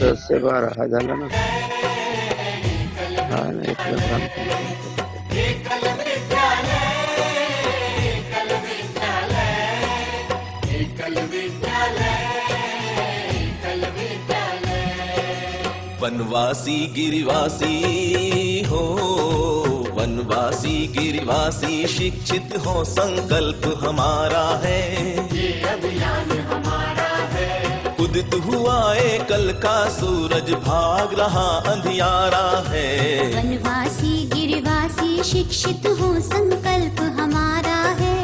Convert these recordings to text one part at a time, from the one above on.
10 से 12 हा झाला ना. हा ना, एकला ग्रामपंचायत. वनवासी गिरिवासी हो, वनवासी गिरिवासी शिक्षित हो संकल्प हमारा है, ये अभियान हमारा है। उदित हुआ है कल का सूरज, भाग रहा अंधियारा है। वनवासी गिरिवासी शिक्षित हो संकल्प हमारा है,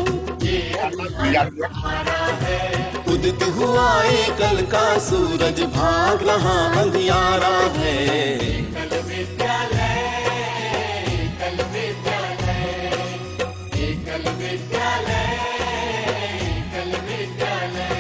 ये अभियान हमारा है। उदित हुआ है कल का सूरज, भाग रहा अंधियारा है। एकल विद्यालय, एकल विद्यालय, एकल विद्यालय, एकल विद्यालय।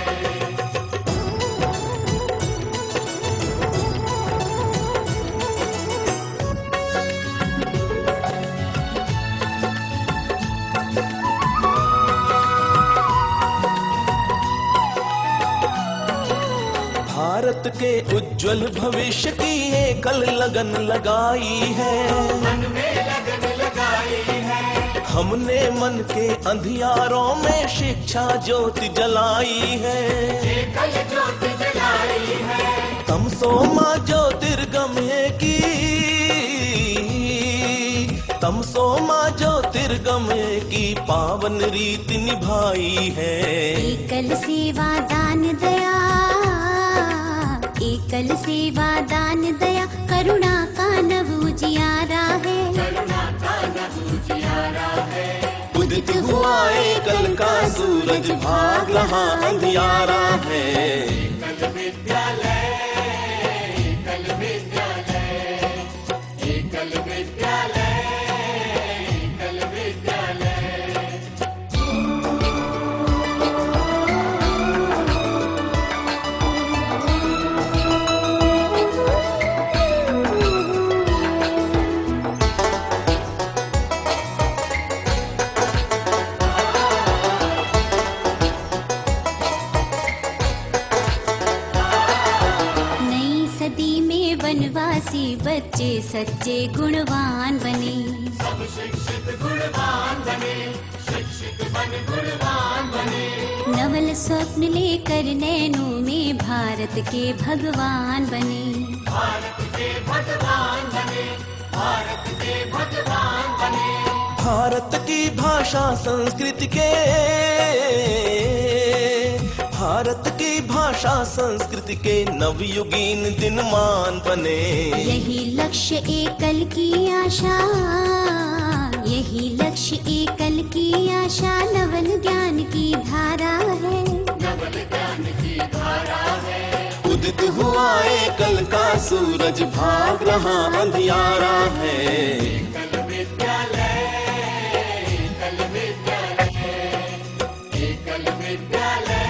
भारत के उज्जवल भविष्य की एकल लगन लगाई है, मन में लगन लगाई है। हमने मन के अंधियारों में शिक्षा ज्योति जलाई है, एकल ज्योति जलाई है। तमसो मां ज्योतिर्गमय की, तमसो मां ज्योतिर्गमय की पावन रीति निभाई है। एकल सेवा दान दया, एकल सेवा दान दया, करुणा का नव उजियारा है, करुणा का नव उजियारा है। उदित हुआ एकल का सूरज, भाग रहा अंधियारा है। एकल विद्यालय, एकल विद्यालय, एकल विद्यालय, एकल विद्यालय। नई सदी में वनवासी बच्चे सच्चे गुणवान बने, सब शिक्षित गुणवान बने, शिक्षित बन गुणवान बने। नवल स्वप्न लेकर नैनों में भारत के भगवान बने, भारत के भगवान बने, भारत के भगवान बने। भारत की भाषा संस्कृति के, भारत की भाषा संस्कृति के नवयुगीन दिनमान बने। यही लक्ष्य एकल की आशा, यही लक्ष्य एकल की आशा, नवल ज्ञान की धारा है, नवल ज्ञान की धारा है। उदित हुआ एकल का सूरज, भाग रहा अंधियारा है। एकल विद्यालय, एकल विद्यालय, एकल विद्यालय,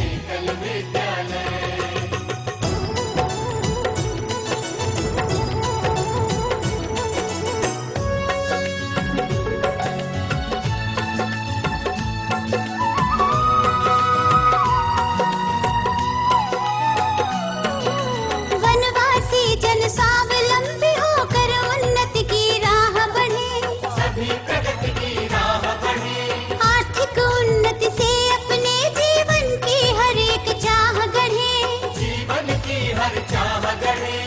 एकल विद्यालय। वनवासी जन स्वावलंबी होकर उन्नति की राह बढ़े, सभी प्रगति की राह बढ़े। आर्थिक उन्नति से अपने जीवन की हर एक चाह गढ़े, जीवन की हर चाह गढ़े।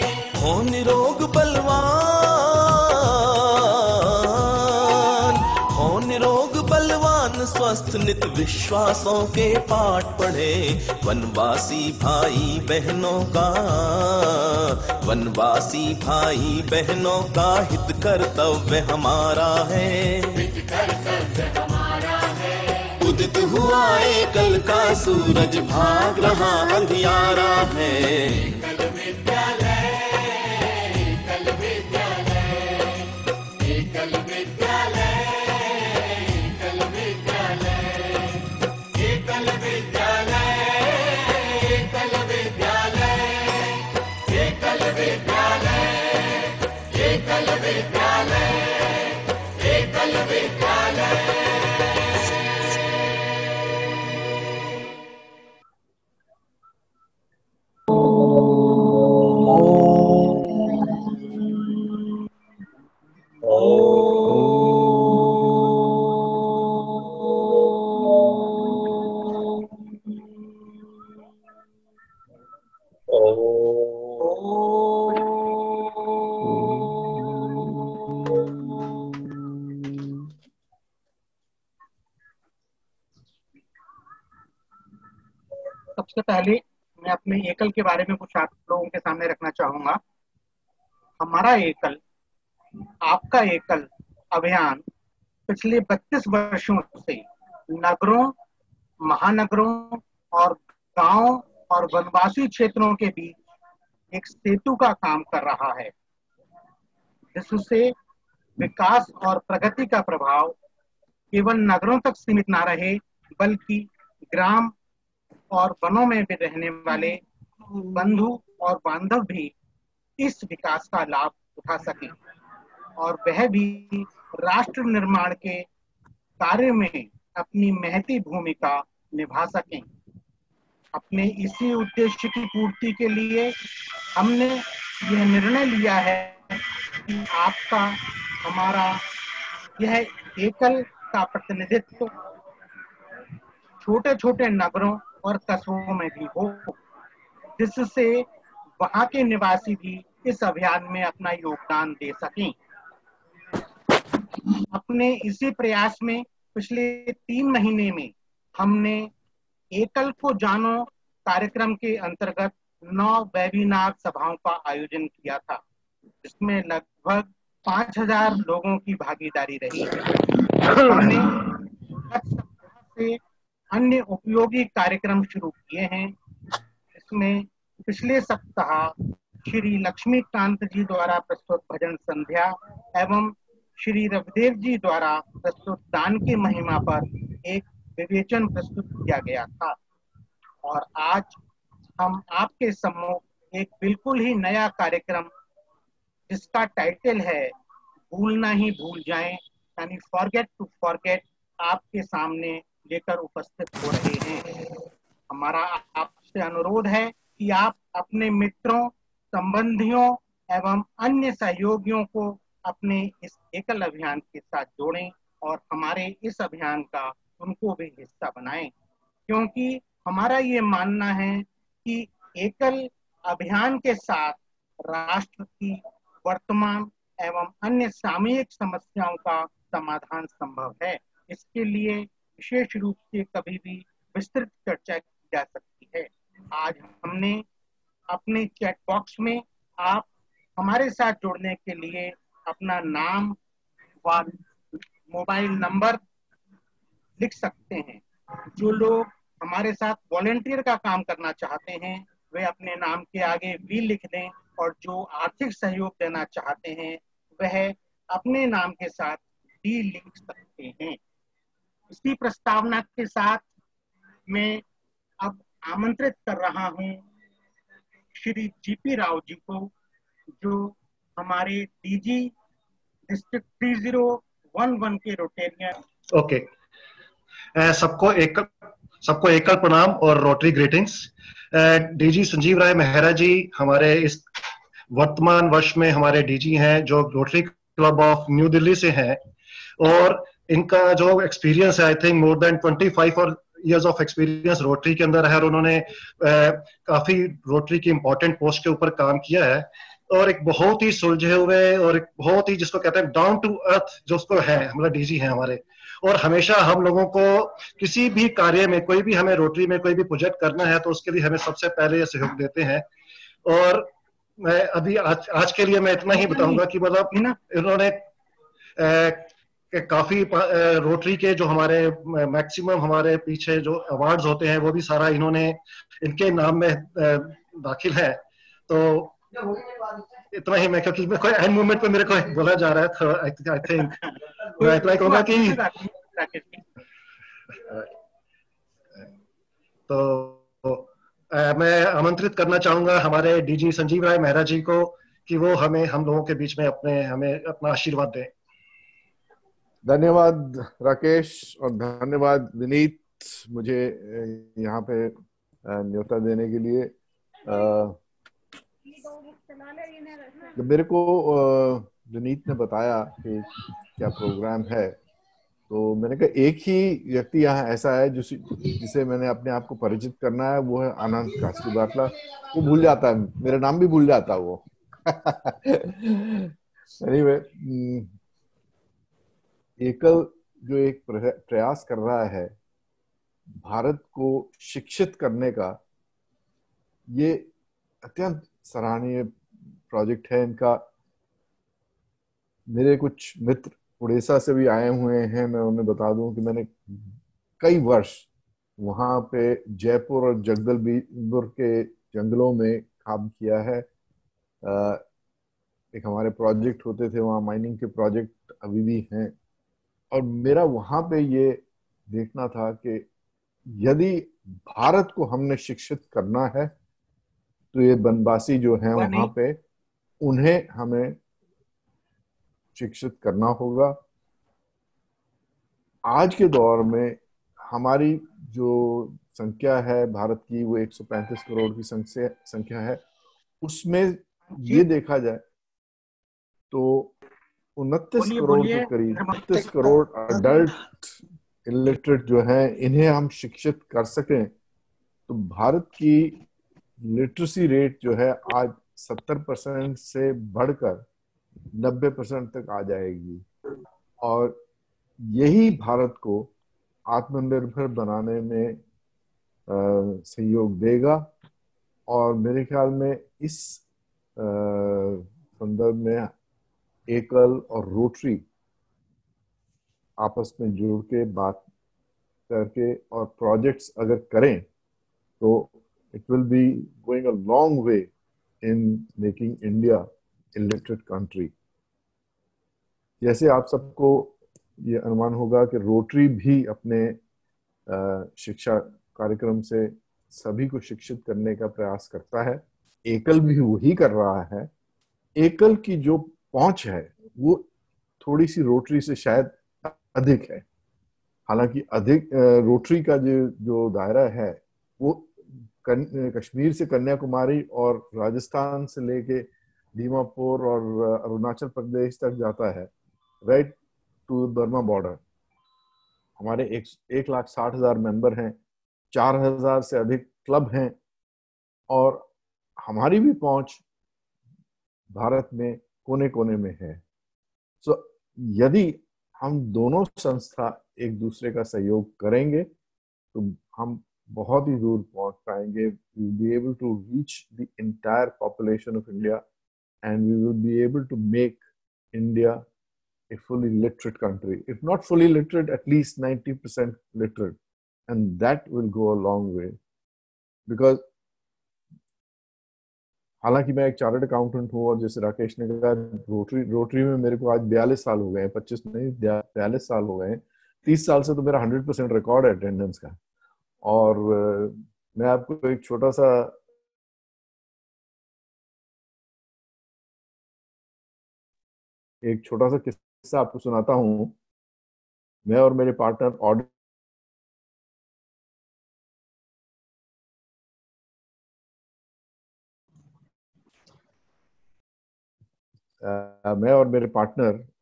हो निरोग बलवान, हो निरोग बलवान, स्वस्थ नित विश्वासों के पाठ पढ़े। वनवासी भाई बहनों का, वनवासी भाई बहनों का हित कर्तव्य हमारा है, हित कर्तव्य हमारा है। उदित हुआ एकल का सूरज, भाग रहा अंधियारा है। एकल विद्यालय, एकल विद्यालय, एकल विद्यालय, एकल विद्यालय, एकल विद्यालय, एकल विद्यालय, एकल विद्यालय, एकल विद्यालय, एकल विद्यालय। सबसे पहले मैं अपने एकल के बारे में कुछ आप लोगों के सामने रखना चाहूंगा। हमारा एकल, आपका एकल अभियान पिछले 32 वर्षों से नगरों, महानगरों और गांवों और वनवासी क्षेत्रों के बीच एक सेतु का काम कर रहा है, जिससे विकास और प्रगति का प्रभाव केवल नगरों तक सीमित ना रहे, बल्कि ग्राम और वनों में भी रहने वाले बंधु और बांधव भी इस विकास का लाभ उठा सकें और वह भी राष्ट्र निर्माण के कार्य में अपनी महती भूमिका निभा सकें। अपने इसी उद्देश्य की पूर्ति के लिए हमने यह निर्णय लिया है कि आपका, हमारा यह एकल का प्रतिनिधित्व छोटे छोटे नगरों और कस्बों में भी हो, जिससे वहां के निवासी भी इस अभियान में अपना योगदान दे सकें। अपने इसी प्रयास में पिछले 3 महीने में हमने एकल को जानो कार्यक्रम के अंतर्गत 9 वेबिनार सभाओं का आयोजन किया था, जिसमें लगभग 5000 लोगों की भागीदारी रही है। हमने गत सप्ताह से अन्य उपयोगी कार्यक्रम शुरू किए हैं। इसमें पिछले सप्ताह श्री लक्ष्मीकांत जी द्वारा प्रस्तुत भजन संध्या एवं श्री रविदेव जी द्वारा प्रस्तुत दान की महिमा पर एक विवेचन प्रस्तुत किया गया था। और आज हम आपके सम्मुख एक बिल्कुल ही नया कार्यक्रम, जिसका टाइटल है भूलना ही भूल जाएं, यानी फॉरगेट टू फॉरगेट, आपके सामने लेकर उपस्थित हो रहे हैं। हमारा आपसे अनुरोध है कि आप अपने मित्रों, संबंधियों एवं अन्य सहयोगियों को अपने इस एकल अभियान के साथ जोड़ें और हमारे इस अभियान का उनको भी हिस्सा बनाएं, क्योंकि हमारा ये मानना है कि एकल अभियान के साथ राष्ट्र की वर्तमान एवं अन्य सामयिक समस्याओं का समाधान संभव है। इसके लिए विशेष रूप से कभी भी विस्तृत चर्चा की जा सकती है। आज हमने अपने चैट बॉक्स में आप हमारे साथ जुड़ने के लिए अपना नाम व मोबाइल नंबर लिख सकते हैं। जो लोग हमारे साथ वॉलेंटियर का काम करना चाहते हैं, वे अपने नाम के आगे वी लिख दें, और जो आर्थिक सहयोग देना चाहते हैं वह अपने नाम के साथ डी लिख सकते हैं। इसी प्रस्तावना के साथ मैं अब आमंत्रित कर रहा हूं श्री जीपी राव जी को, जो हमारे डीजी डिस्ट्रिक्ट 3011 के रोटेरियन। ओके, सबको एकल प्रणाम और rotary greetings. DG Sanjeev Rai Mehra जी हमारे इस वर्तमान वर्ष में हमारे डीजी हैं, जो rotary club of new Delhi से हैं, और इनका जो एक्सपीरियंस है, I think more than 25 years of experience rotary के अंदर है, और उन्होंने काफी रोटरी की इंपॉर्टेंट पोस्ट के ऊपर काम किया है, और एक बहुत ही सुलझे हुए और एक बहुत ही जिसको कहते हैं डाउन टू अर्थ जो उसको है, हमारा डीजी है हमारे, और हमेशा हम लोगों को किसी भी कार्य में, कोई भी हमें रोटरी में कोई भी प्रोजेक्ट करना है तो उसके लिए हमें सबसे पहले सहयोग देते हैं। और मैं अभी आज के लिए मैं इतना ही बताऊंगा कि मतलब इन्होंने काफी रोटरी के जो हमारे मैक्सिमम हमारे पीछे जो अवार्ड्स होते हैं वो भी सारा इन्होंने इनके नाम में दाखिल है। तो इतना ही मैं, क्योंकि कोई एंड मोमेंट पे मेरे को बोला जा रहा है, तो आई थिंक मैं इतना कहूंगा कि तो मैं आमंत्रित करना चाहूंगा हमारे डीजी संजीव राय मेहरा जी को कि वो हम लोगों के बीच में हमें अपना आशीर्वाद दें। धन्यवाद राकेश, और धन्यवाद विनीत मुझे यहाँ पे न्योता देने के लिए। मेरे को विनीत ने बताया कि क्या प्रोग्राम है, तो मैंने कहा एक ही व्यक्ति यहाँ ऐसा है जिसे मैंने अपने आप को परिचित करना है, वो है अनंत कास्की बाटला। वो भूल जाता है, मेरा नाम भी भूल जाता है वो। एनीवे, एकल जो एक प्रयास कर रहा है भारत को शिक्षित करने का, ये अत्यंत सराहनीय प्रोजेक्ट है इनका। मेरे कुछ मित्र उड़ीसा से भी आए हुए हैं। मैं उन्हें बता दूं कि मैंने कई वर्ष वहाँ पे जयपुर और जगदलपुर के जंगलों में काम किया है। एक हमारे प्रोजेक्ट होते थे वहाँ, माइनिंग के प्रोजेक्ट अभी भी हैं। और मेरा वहाँ पे ये देखना था कि यदि भारत को हमने शिक्षित करना है तो ये बनवासी जो हैं वहाँ पे, उन्हें हमें शिक्षित करना होगा। आज के दौर में हमारी जो संख्या है भारत की, वो 135 करोड़ की संख्या है। उसमें ये देखा जाए तो 29 करोड़ के करीब, 29 करोड़ अडल्ट इलिटरेट जो हैं, इन्हें हम शिक्षित कर सकें तो भारत की लिटरेसी रेट जो है आज 70% से बढ़कर 90% तक आ जाएगी। और यही भारत को आत्मनिर्भर बनाने में सहयोग देगा। और मेरे ख्याल में इस संदर्भ में एकल और रोटरी आपस में जुड़ के बात करके और प्रोजेक्ट्स अगर करें तो it will be going a long way in making India illiterate country. जैसे आप सबको ये अनुमान होगा कि रोटरी भी अपने शिक्षा कार्यक्रम से सभी को शिक्षित करने का प्रयास करता है। एकल भी वही कर रहा है। एकल की जो पहुंच है वो थोड़ी सी रोटरी से शायद अधिक है। हालांकि अधिक रोटरी का जो दायरा है वो कश्मीर से कन्याकुमारी और राजस्थान से लेके दीमापुर और अरुणाचल प्रदेश तक जाता है, राइट टू बर्मा बॉर्डर। हमारे 1,60,000 मेंबर हैं, 4,000 से अधिक क्लब हैं और हमारी भी पहुंच भारत में कोने कोने में है। सो यदि हम दोनों संस्था एक दूसरे का सहयोग करेंगे तो हम बहुत ही दूर पहुंच पाएंगे। we will be able to reach the entire population of India and we will be able to make India a fully literate country. If not fully literate, at least 90% literate. And that will go a long way. Because हालांकि मैं एक chartered accountant हूँ और जैसे राकेश ने कहा rotary में मेरे को आज 42 साल हो गए हैं, 25 नहीं 42 साल हो गए हैं। 30 साल से तो मेरा 100% रिकॉर्ड है अटेंडेंस का। और मैं आपको एक छोटा सा किस्सा आपको सुनाता हूँ। मैं और मेरे पार्टनर ऑडिट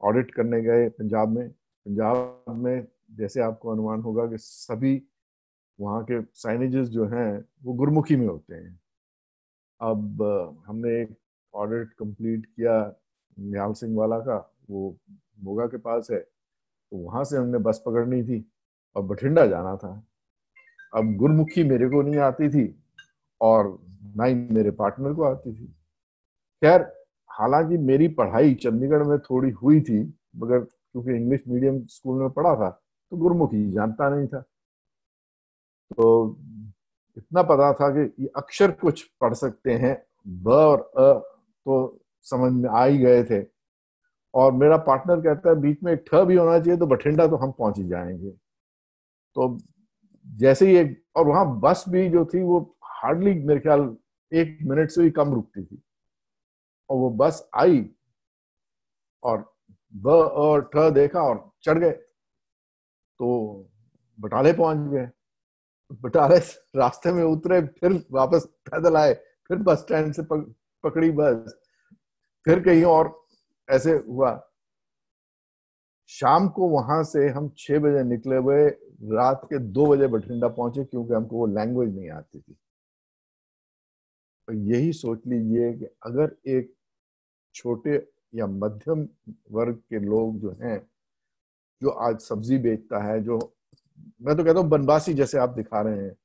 ऑडिट करने गए पंजाब में जैसे आपको अनुमान होगा कि सभी वहाँ के साइनेजेस जो हैं वो गुरमुखी में होते हैं। अब हमने एक ऑडिट कंप्लीट किया निहाल सिंह वाला का, वो मोगा के पास है, तो वहाँ से हमने बस पकड़नी थी और बठिंडा जाना था। अब गुरमुखी मेरे को नहीं आती थी और ना ही मेरे पार्टनर को आती थी। खैर, हालांकि मेरी पढ़ाई चंडीगढ़ में थोड़ी हुई थी, मगर क्योंकि इंग्लिश मीडियम स्कूल में पढ़ा था तो गुरमुखी जानता नहीं था। तो इतना पता था कि ये अक्षर कुछ पढ़ सकते हैं, ब और अ तो समझ में आ ही गए थे। और मेरा पार्टनर कहता है बीच में एक ठ भी होना चाहिए तो बठिंडा तो हम पहुंच ही जाएंगे। तो जैसे ही और वहां बस भी जो थी वो हार्डली मेरे ख्याल 1 मिनट से भी कम रुकती थी। और वो बस आई और ब और ठ देखा और चढ़ गए तो बटाले पहुंच गए। बटाले रास्ते में उतरे, फिर वापस पैदल आए, फिर बस स्टैंड से पकड़ी बस, फिर कहीं और ऐसे हुआ। शाम को वहां से हम 6 बजे निकले हुए, रात के 2 बजे बठिंडा पहुंचे, क्योंकि हमको वो लैंग्वेज नहीं आती थी। तो यही सोच लीजिए कि अगर एक छोटे या मध्यम वर्ग के लोग जो हैं, जो आज सब्जी बेचता है, जो मैं तो कहता हूँ बनवासी जैसे आप दिखा रहे हैं,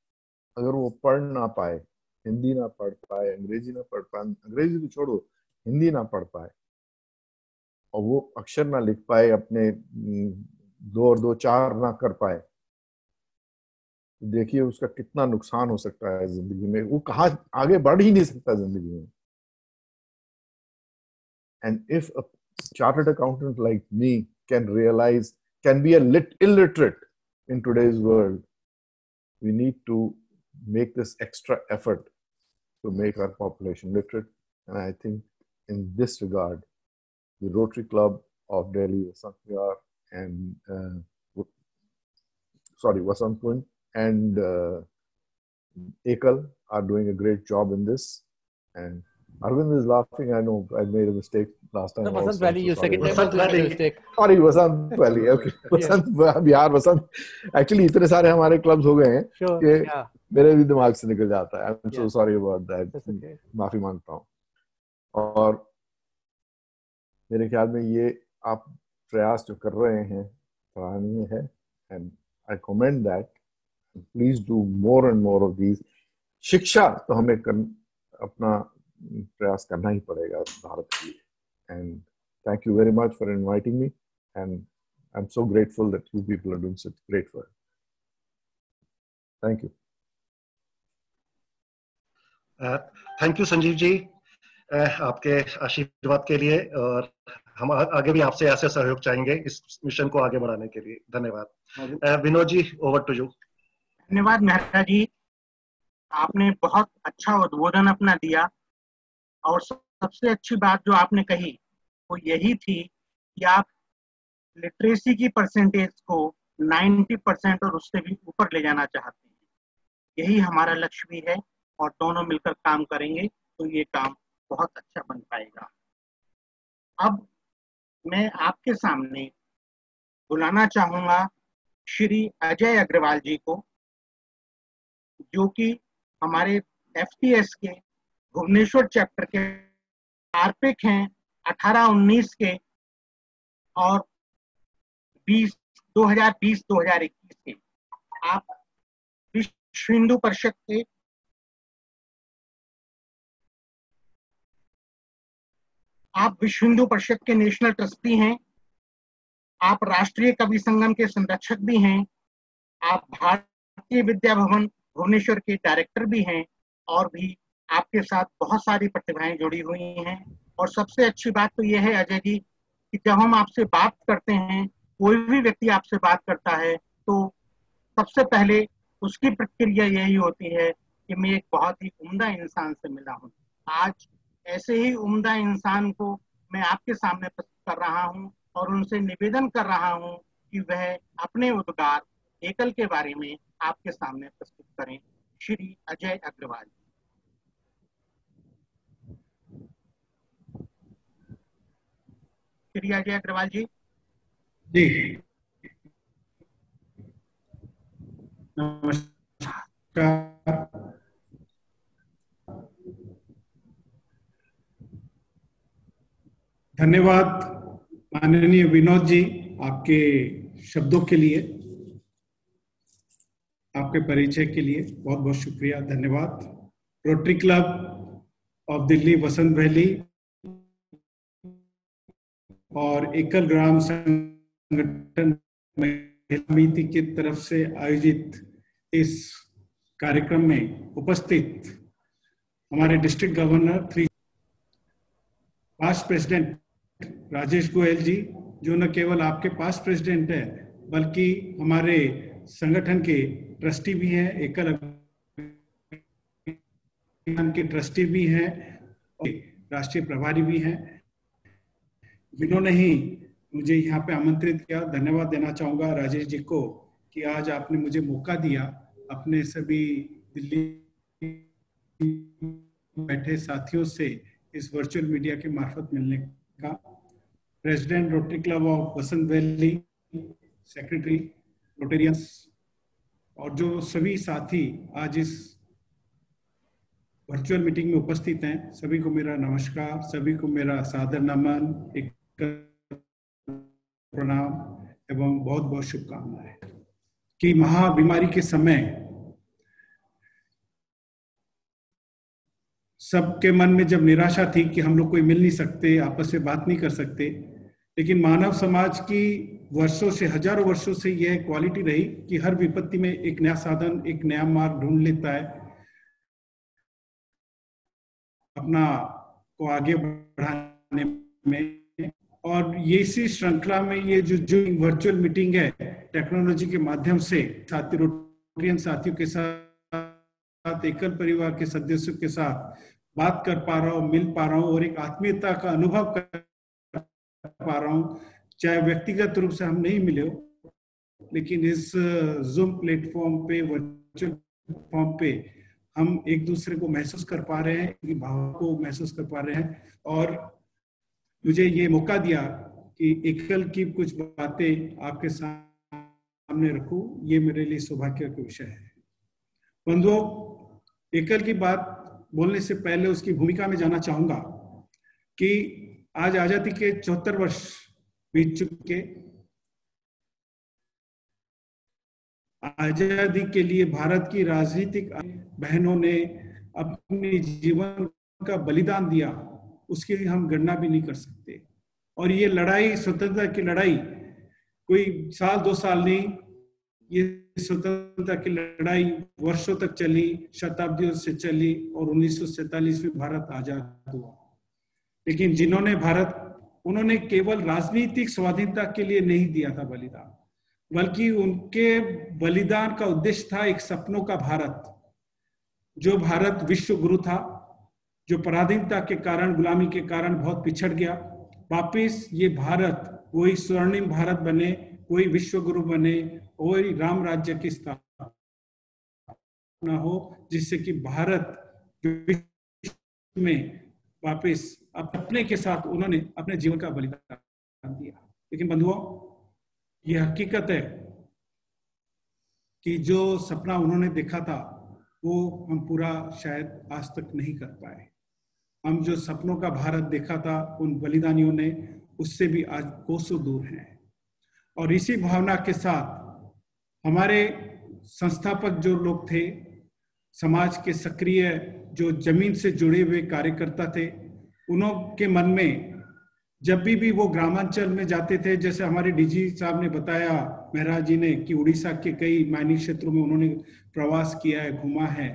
अगर वो पढ़ ना पाए, हिंदी ना पढ़ पाए, अंग्रेजी ना पढ़ पाए, अंग्रेजी तो छोड़ो, हिंदी ना पढ़ पाए, और वो अक्षर ना लिख पाए, अपने 2 और 2 4 ना कर पाए, देखिए उसका कितना नुकसान हो सकता है जिंदगी में। वो कहाँ आगे बढ़ ही नहीं सकता जिंदगी में। And if a chartered accountant like me can realise, can be a illiterate in today's world, we need to make this extra effort to make our population literate. And I think in this regard, the Rotary Club of Delhi, Vasant Vihar, and Vasant Kunj and Ekal are doing a great job in this. And Arvind is laughing. I know I made a mistake last time. Vasant Valley, you second time Vasant Valley. mistake. Sorry, Vasant Valley. Okay, Vasant Vihar, Vasant. Actually, इतने सारे हमारे clubs हो गए हैं कि मेरे भी दिमाग से निकल जाता है. I'm so sorry about that. माफी मांगता हूँ. और मेरे ख्याल में ये आप प्रयास जो कर रहे हैं सराहनीय है, and I commend that. Please do more and more of these. शिक्षा तो हमें अपना प्रयास करना ही पड़ेगा भारत के लिए. And thank you very much for inviting me, and I'm so grateful that you people are doing such great work. Thank you. Thank you Sanjeev ji, आपके आशीर्वाद के लिए, और हम आगे भी आपसे ऐसे सहयोग चाहेंगे इस मिशन को आगे बढ़ाने के लिए. धन्यवाद. Vinod ji, over to you. धन्यवाद मेहरा जी, आपने बहुत अच्छा उद्बोधन अपना दिया, और सबसे अच्छी बात जो आपने कही वो यही थी कि आप लिटरेसी की परसेंटेज को 90% और उससे भी ऊपर ले जाना चाहते हैं. यही हमारा लक्ष्य भी है, और दोनों मिलकर काम करेंगे तो ये काम बहुत अच्छा बन पाएगा. अब मैं आपके सामने बुलाना चाहूंगा श्री अजय अग्रवाल जी को, जो कि हमारे FTS के भुवनेश्वर चैप्टर के आरपिक हैं 18-19 के और 2020-2021 के. आप विश्व हिंदू परिषद के नेशनल ट्रस्टी हैं. आप राष्ट्रीय कवि संगम के संरक्षक भी हैं. आप भारतीय विद्या भवन भुवनेश्वर के डायरेक्टर भी हैं, और भी आपके साथ बहुत सारी प्रतिभाएं जुड़ी हुई हैं. और सबसे अच्छी बात तो यह है अजय जी कि जब हम आपसे बात करते हैं, कोई भी व्यक्ति आपसे बात करता है, तो सबसे पहले उसकी प्रक्रिया यही होती है कि मैं एक बहुत ही उम्दा इंसान से मिला हूँ. आज ऐसे ही उम्दा इंसान को मैं आपके सामने प्रस्तुत कर रहा हूँ, और उनसे निवेदन कर रहा हूँ कि वह अपने उद्गार एकल के बारे में आपके सामने प्रस्तुत करें. श्री अजय अग्रवाल. श्री अजय अग्रवाल जी. जी, नमस्कार. धन्यवाद माननीय विनोद जी, आपके शब्दों के लिए, आपके परिचय के लिए बहुत बहुत शुक्रिया. धन्यवाद. Rotary club of Delhi Vasant valley और एकल ग्राम संगठन महिला समिति की तरफ से आयोजित इस कार्यक्रम में उपस्थित हमारे district governor past president Rajesh Goyal ji, जो न केवल आपके पास्ट प्रेसिडेंट है बल्कि हमारे संगठन के ट्रस्टी भी हैं, एकल के ट्रस्टी भी हैं और राष्ट्रीय प्रभारी भी हैं, जिन्होंने ही मुझे यहाँ पे आमंत्रित किया. धन्यवाद देना चाहूँगा राजेश जी को कि आज आपने मुझे मौका दिया अपने सभी दिल्ली बैठे साथियों से इस वर्चुअल मीडिया के मार्फत मिलने का. President rotary club of Basant valley, secretary Rotarians, और जो सभी साथी आज इस वर्चुअल मीटिंग में उपस्थित हैं, सभी को मेरा नमस्कार, सभी को मेरा सादर नमन, एक प्रणाम एवं बहुत बहुत शुभकामनाएं। कि महाबीमारी के समय सबके मन में जब निराशा थी कि हम लोग कोई मिल नहीं सकते, आपस में बात नहीं कर सकते, लेकिन मानव समाज की वर्षों से, हजारों वर्षों से यह क्वालिटी रही कि हर विपत्ति में एक नया साधन, एक नया मार्ग ढूंढ लेता है अपना को आगे बढ़ाने में। और ये इसी श्रृंखला में ये जो वर्चुअल मीटिंग है, टेक्नोलॉजी के माध्यम से साथी रोटेरियन साथियों के साथ, एकल परिवार के सदस्यों के साथ बात कर पा रहा हूँ, मिल पा रहा हूँ और एक आत्मीयता का अनुभव कर पा रहा हूँ। चाहे व्यक्तिगत रूप से हम नहीं मिले हो, लेकिन इस जूम प्लेटफॉर्म पे, वर्चुअल प्लेटफॉर्म पे हम एक दूसरे को महसूस कर पा रहे हैं, भाव को महसूस कर पा रहे हैं। और मुझे ये मौका दिया कि एकल की कुछ बातें आपके सामने रखूं, ये मेरे लिए सौभाग्य का विषय है। बंधुओं, एकल की बात बोलने से पहले उसकी भूमिका में जाना चाहूंगा कि आज आजादी के 74 वर्ष बीत चुके। आजादी के लिए भारत की राजनीतिक बहनों ने अपने जीवन का बलिदान दिया, उसकी हम गणना भी नहीं कर सकते। और ये लड़ाई, स्वतंत्रता की लड़ाई कोई साल 2 साल नहीं, ये स्वतंत्रता की लड़ाई वर्षों तक चली, शताब्दियों से चली और 1947 में भारत आजाद हुआ। लेकिन जिन्होंने भारत, उन्होंने केवल राजनीतिक स्वाधीनता के लिए नहीं दिया था बलिदान, बल्कि उनके बलिदान का उद्देश्य था एक सपनों का भारत, जो भारत विश्व गुरु था, जो पराधीनता के कारण, गुलामी के कारण बहुत पिछड़ गया। वापिस ये भारत वही स्वर्णिम भारत बने, वही विश्व गुरु बने, वही राम राज्य की स्थापना हो, जिससे कि भारत विश्व में वापिस अपने के साथ उन्होंने अपने जीवन का बलिदान दिया। लेकिन बंधुओं, यह हकीकत है कि जो सपना उन्होंने देखा था वो हम पूरा शायद आज तक नहीं कर पाए। हम जो सपनों का भारत देखा था उन बलिदानियों ने, उससे भी आज कोसों दूर हैं। और इसी भावना के साथ हमारे संस्थापक जो लोग थे, समाज के सक्रिय जो जमीन से जुड़े हुए कार्यकर्ता थे, उनके मन में जब भी वो ग्रामांचल में जाते थे, जैसे हमारे डीजी साहब ने बताया, महाराज जी ने, कि उड़ीसा के कई मायनिंग क्षेत्रों में उन्होंने प्रवास किया है, घूमा है।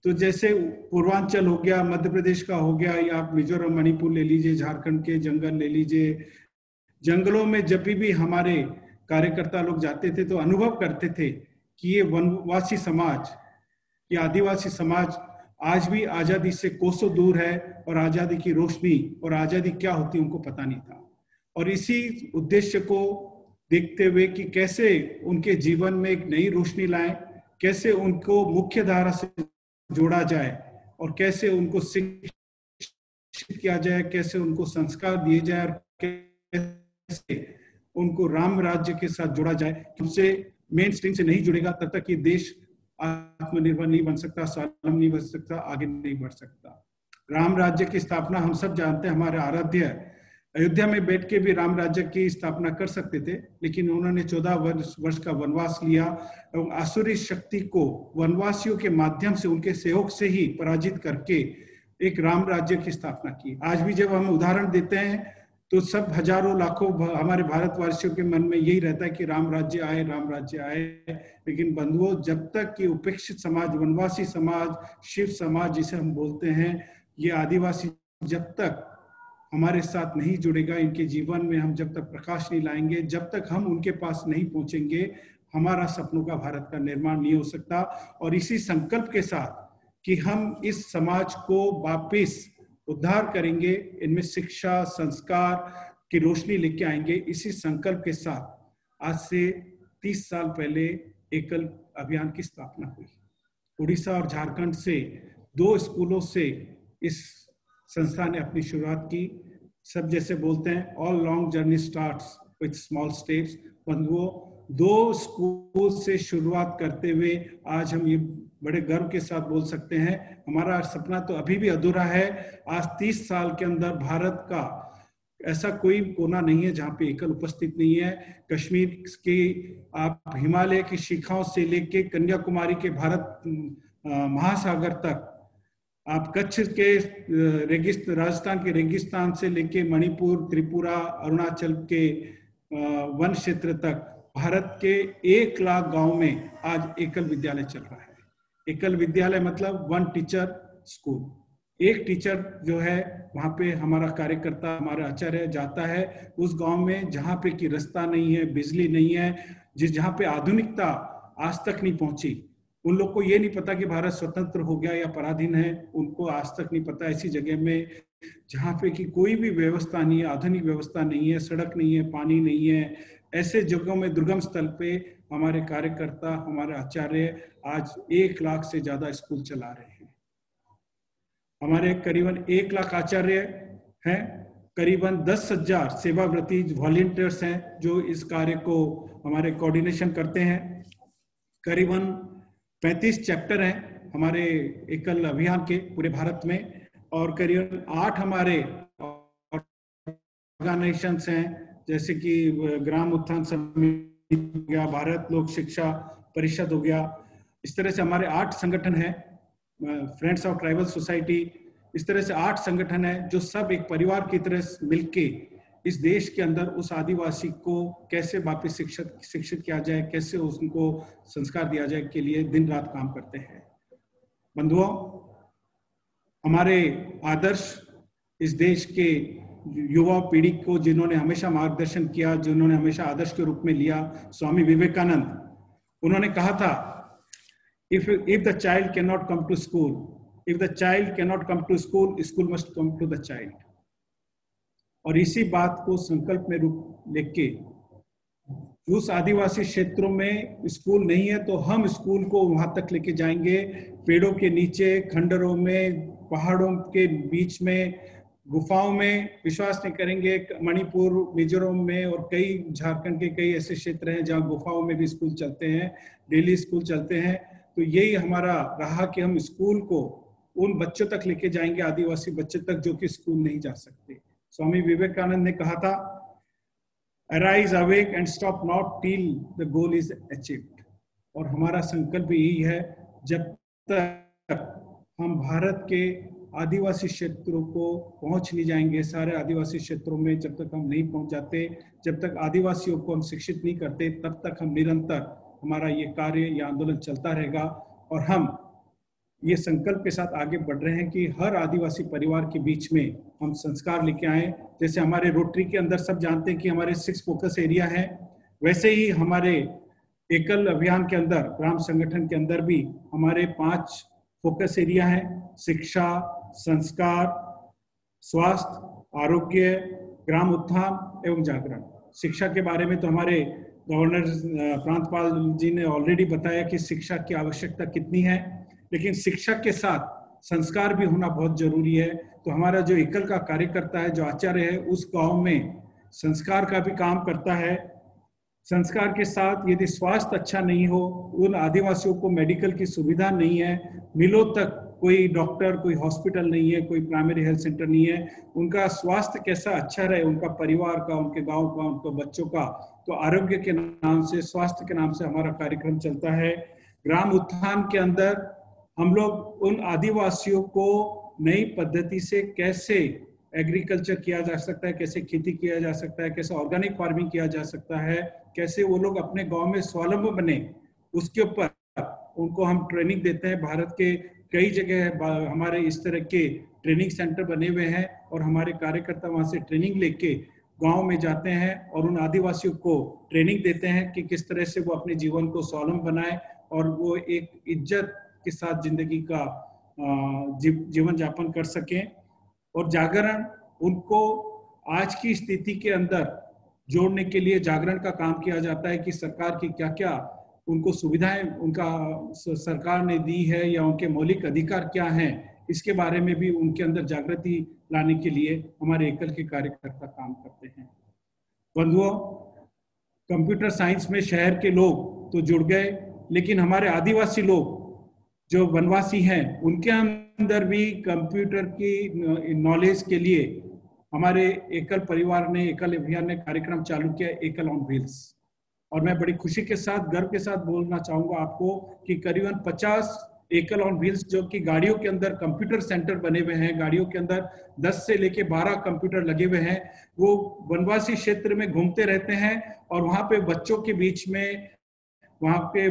तो जैसे पूर्वांचल हो गया, मध्य प्रदेश का हो गया, या आप मिजोरम, मणिपुर ले लीजिए, झारखंड के जंगल ले लीजिए, जंगलों में जब भी हमारे कार्यकर्ता लोग जाते थे तो अनुभव करते थे कि ये वनवासी समाज, ये आदिवासी समाज आज भी आजादी से कोसों दूर है, और आजादी की रोशनी और आजादी क्या होती है उनको पता नहीं था। और इसी उद्देश्य को देखते हुए कि कैसे उनके जीवन में एक नई रोशनी लाएं, कैसे उनको मुख्य धारा से जोड़ा जाए, और कैसे उनको शिक्षित किया जाए, कैसे उनको संस्कार दिए जाए, और कैसे उनको राम राज्य के साथ जोड़ा जाए। उनसे मेन स्ट्रीम से नहीं जुड़ेगा तब तक ये देश आत्मनिर्भर नहीं बन सकता, स्वावलंबी नहीं बन सकता, आगे नहीं बढ़ सकता। राम राज्य की स्थापना हम सब जानते हैं, हमारे आराध्य अयोध्या में बैठ के भी राम राज्य की स्थापना कर सकते थे, लेकिन उन्होंने 14 वर्ष का वनवास लिया और आसुरी शक्ति को वनवासियों के माध्यम से, उनके सहयोग से ही पराजित करके एक राम राज्य की स्थापना की। आज भी जब हम उदाहरण देते हैं तो सब हजारों लाखों हमारे भारतवासियों के मन में यही रहता है कि राम राज्य आए, राम राज्य आए। लेकिन बंधुओं, जब तक ये उपेक्षित समाज, वनवासी समाज, शिव समाज जिसे हम बोलते हैं, ये आदिवासी जब तक हमारे साथ नहीं जुड़ेगा, इनके जीवन में हम जब तक प्रकाश नहीं लाएंगे, जब तक हम उनके पास नहीं पहुंचेंगे, हमारा सपनों का भारत का निर्माण नहीं हो सकता। और इसी संकल्प के साथ कि हम इस समाज को वापिस उद्धार करेंगे, इनमें शिक्षा, संस्कार की रोशनी लेके आएंगे, इसी संकल्प के साथ आज से 30 साल पहले एकल अभियान की स्थापना हुई। उड़ीसा और झारखंड से 2 स्कूलों से इस संस्था ने अपनी शुरुआत की। सब जैसे बोलते हैं all long journey starts with small steps. बंधुओं, 2 स्कूल से शुरुआत करते हुए आज हम ये बड़े गर्व के साथ बोल सकते हैं, हमारा सपना तो अभी भी अधूरा है। आज 30 साल के अंदर भारत का ऐसा कोई कोना नहीं है जहाँ पे एकल उपस्थित नहीं है। कश्मीर के आप हिमालय की शिखाओं से लेके कन्याकुमारी के भारत महासागर तक, आप कच्छ के राजस्थान के रेगिस्तान से लेके मणिपुर, त्रिपुरा, अरुणाचल के वन क्षेत्र तक, भारत के 1 लाख गांव में आज एकल विद्यालय चल रहा है। एकल विद्यालय मतलब 1 टीचर स्कूल, एक टीचर जो है वहां पे हमारा कार्यकर्ता, हमारा आचार्य जाता है उस गांव में जहां पे कि रास्ता नहीं है, बिजली नहीं है, जहां पे आधुनिकता आज तक नहीं पहुंची। उन लोग को ये नहीं पता कि भारत स्वतंत्र हो गया या पराधीन है, उनको आज तक नहीं पता। ऐसी जगह में जहाँ पे कि कोई भी व्यवस्था नहीं है, आधुनिक व्यवस्था नहीं है, सड़क नहीं है, पानी नहीं है, ऐसे जगहों में दुर्गम स्थल पे हमारे कार्यकर्ता, हमारे आचार्य आज 1 लाख से ज्यादा स्कूल चला रहे हैं। हमारे करीबन 1 लाख आचार्य हैं, करीबन 10,000 सेवाव्रती वॉलंटियर्स हैं जो इस कार्य को हमारे कोऑर्डिनेशन करते हैं। करीबन 35 चैप्टर हैं हमारे एकल अभियान के पूरे भारत में, और करीबन 8 हमारे ऑर्गेनाइजेशंस हैं, जैसे कि ग्राम उत्थान समिति हो गया, भारत लोक शिक्षा परिषद हो गया। इस तरह से हमारे 8 संगठन हैं, फ्रेंड्स ऑफ ट्राइबल सोसाइटी, इस तरह से 8 संगठन हैं जो सब एक परिवार की तरह मिलके इस देश के अंदर उस आदिवासी को कैसे वापस शिक्षित किया जाए, कैसे उनको संस्कार दिया जाए के लिए दिन रात काम करते हैं। बंधुओं, हमारे आदर्श इस देश के युवा पीढ़ी को जिन्होंने हमेशा मार्गदर्शन किया, जिन्होंने हमेशा आदर्श के रूप में लिया, स्वामी विवेकानंद, उन्होंने कहा था if the child cannot come to school, if the child cannot come to school, school must come to the child। और इसी बात को संकल्प में रूप लेके उस आदिवासी क्षेत्रों में स्कूल नहीं है तो हम स्कूल को वहां तक लेके जाएंगे, पेड़ों के नीचे, खंडरों में, पहाड़ों के बीच में, गुफाओं में। विश्वास नहीं करेंगे, मणिपुर, मिजोरम में और कई झारखंड के कई ऐसे क्षेत्र हैं जहाँ गुफाओं में भी स्कूल चलते हैं, डेली स्कूल चलते हैं। तो यही हमारा रहा कि हम स्कूल को उन बच्चों तक लेके जाएंगे, आदिवासी बच्चे तक जो कि स्कूल नहीं जा सकते। स्वामी विवेकानंद ने कहा था, arise awake and stop not till the goal is achieved. और हमारा संकल्प यही है, जब तक हम भारत के आदिवासी क्षेत्रों को पहुंच नहीं जाएंगे, सारे आदिवासी क्षेत्रों में जब तक हम नहीं पहुंच जाते, जब तक आदिवासियों को हम शिक्षित नहीं करते, तब तक हम निरंतर हमारा ये कार्य, ये आंदोलन चलता रहेगा। और हम ये संकल्प के साथ आगे बढ़ रहे हैं कि हर आदिवासी परिवार के बीच में हम संस्कार लेके आए। जैसे हमारे रोटरी के अंदर सब जानते हैं कि हमारे 6 फोकस एरिया हैं, वैसे ही हमारे एकल अभियान के अंदर, ग्राम संगठन के अंदर भी हमारे 5 फोकस एरिया हैं: शिक्षा, संस्कार, स्वास्थ्य, आरोग्य, ग्राम उत्थान एवं जागरण। शिक्षा के बारे में तो हमारे गवर्नर प्रांतपाल जी ने ऑलरेडी बताया कि शिक्षा की आवश्यकता कितनी है, लेकिन शिक्षा के साथ संस्कार भी होना बहुत जरूरी है। तो हमारा जो एकल का कार्यकर्ता है, जो आचार्य है, उस गांव में संस्कार का भी काम करता है। संस्कार के साथ यदि स्वास्थ्य अच्छा नहीं हो, उन आदिवासियों को मेडिकल की सुविधा नहीं है, मिलों तक कोई डॉक्टर, कोई हॉस्पिटल नहीं है, कोई प्राइमरी हेल्थ सेंटर नहीं है, उनका स्वास्थ्य कैसा अच्छा रहे, उनका परिवार का, उनके गांव का, उनके बच्चों का, तो आरोग्य के नाम से, स्वास्थ्य के नाम से हमारा कार्यक्रम चलता है। ग्राम उत्थान के अंदर हम लोग उन आदिवासियों को नई पद्धति से कैसे एग्रीकल्चर किया जा सकता है, कैसे खेती किया जा सकता है, कैसे ऑर्गेनिक फार्मिंग किया जा सकता है, कैसे वो लोग अपने गांव में स्वावलंबी बने, उसके ऊपर उनको हम ट्रेनिंग देते हैं। भारत के कई जगह हमारे इस तरह के ट्रेनिंग सेंटर बने हुए हैं और हमारे कार्यकर्ता वहां से ट्रेनिंग लेके गांव में जाते हैं और उन आदिवासियों को ट्रेनिंग देते हैं कि किस तरह से वो अपने जीवन को स्वावलंबी बनाए और वो एक इज्जत के साथ जिंदगी का जीवन यापन कर सकें। और जागरण, उनको आज की स्थिति के अंदर जोड़ने के लिए जागरण का काम किया जाता है कि सरकार की क्या क्या उनको सुविधाएं उनका सरकार ने दी है या उनके मौलिक अधिकार क्या हैं, इसके बारे में भी उनके अंदर जागृति लाने के लिए हमारे एकल के कार्यकर्ता काम करते हैं। बंधुओं, कंप्यूटर साइंस में शहर के लोग तो जुड़ गए, लेकिन हमारे आदिवासी लोग जो वनवासी हैं उनके अंदर भी कंप्यूटर की नॉलेज के लिए हमारे एकल परिवार ने, एकल अभियान ने कार्यक्रम चालू किया, एकल ऑन व्हील्स। और मैं बड़ी खुशी के साथ, गर्व के साथ बोलना चाहूंगा आपको कि करीबन 50 एकल ऑन व्हील्स जो कि गाड़ियों के अंदर कंप्यूटर सेंटर बने हुए हैं, गाड़ियों के अंदर 10 से लेके 12 कंप्यूटर लगे हुए हैं, वो वनवासी क्षेत्र में घूमते रहते हैं और वहां पे बच्चों के बीच में, वहां पे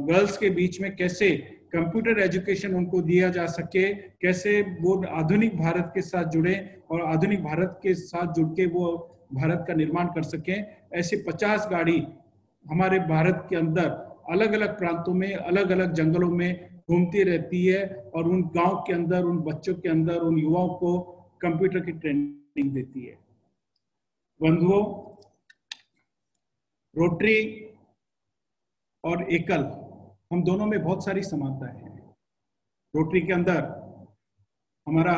गर्ल्स के बीच में कैसे कंप्यूटर एजुकेशन उनको दिया जा सके, कैसे वो आधुनिक भारत के साथ जुड़े और आधुनिक भारत के साथ जुड़ के वो भारत का निर्माण कर सकें। ऐसे 50 गाड़ी हमारे भारत के अंदर अलग अलग प्रांतों में, अलग अलग जंगलों में घूमती रहती है और उन गांव के अंदर, उन बच्चों के अंदर, उन युवाओं को कंप्यूटर की ट्रेनिंग देती है। बंधुओं, रोटरी और एकल, हम दोनों में बहुत सारी समानता है। रोटरी के अंदर हमारा,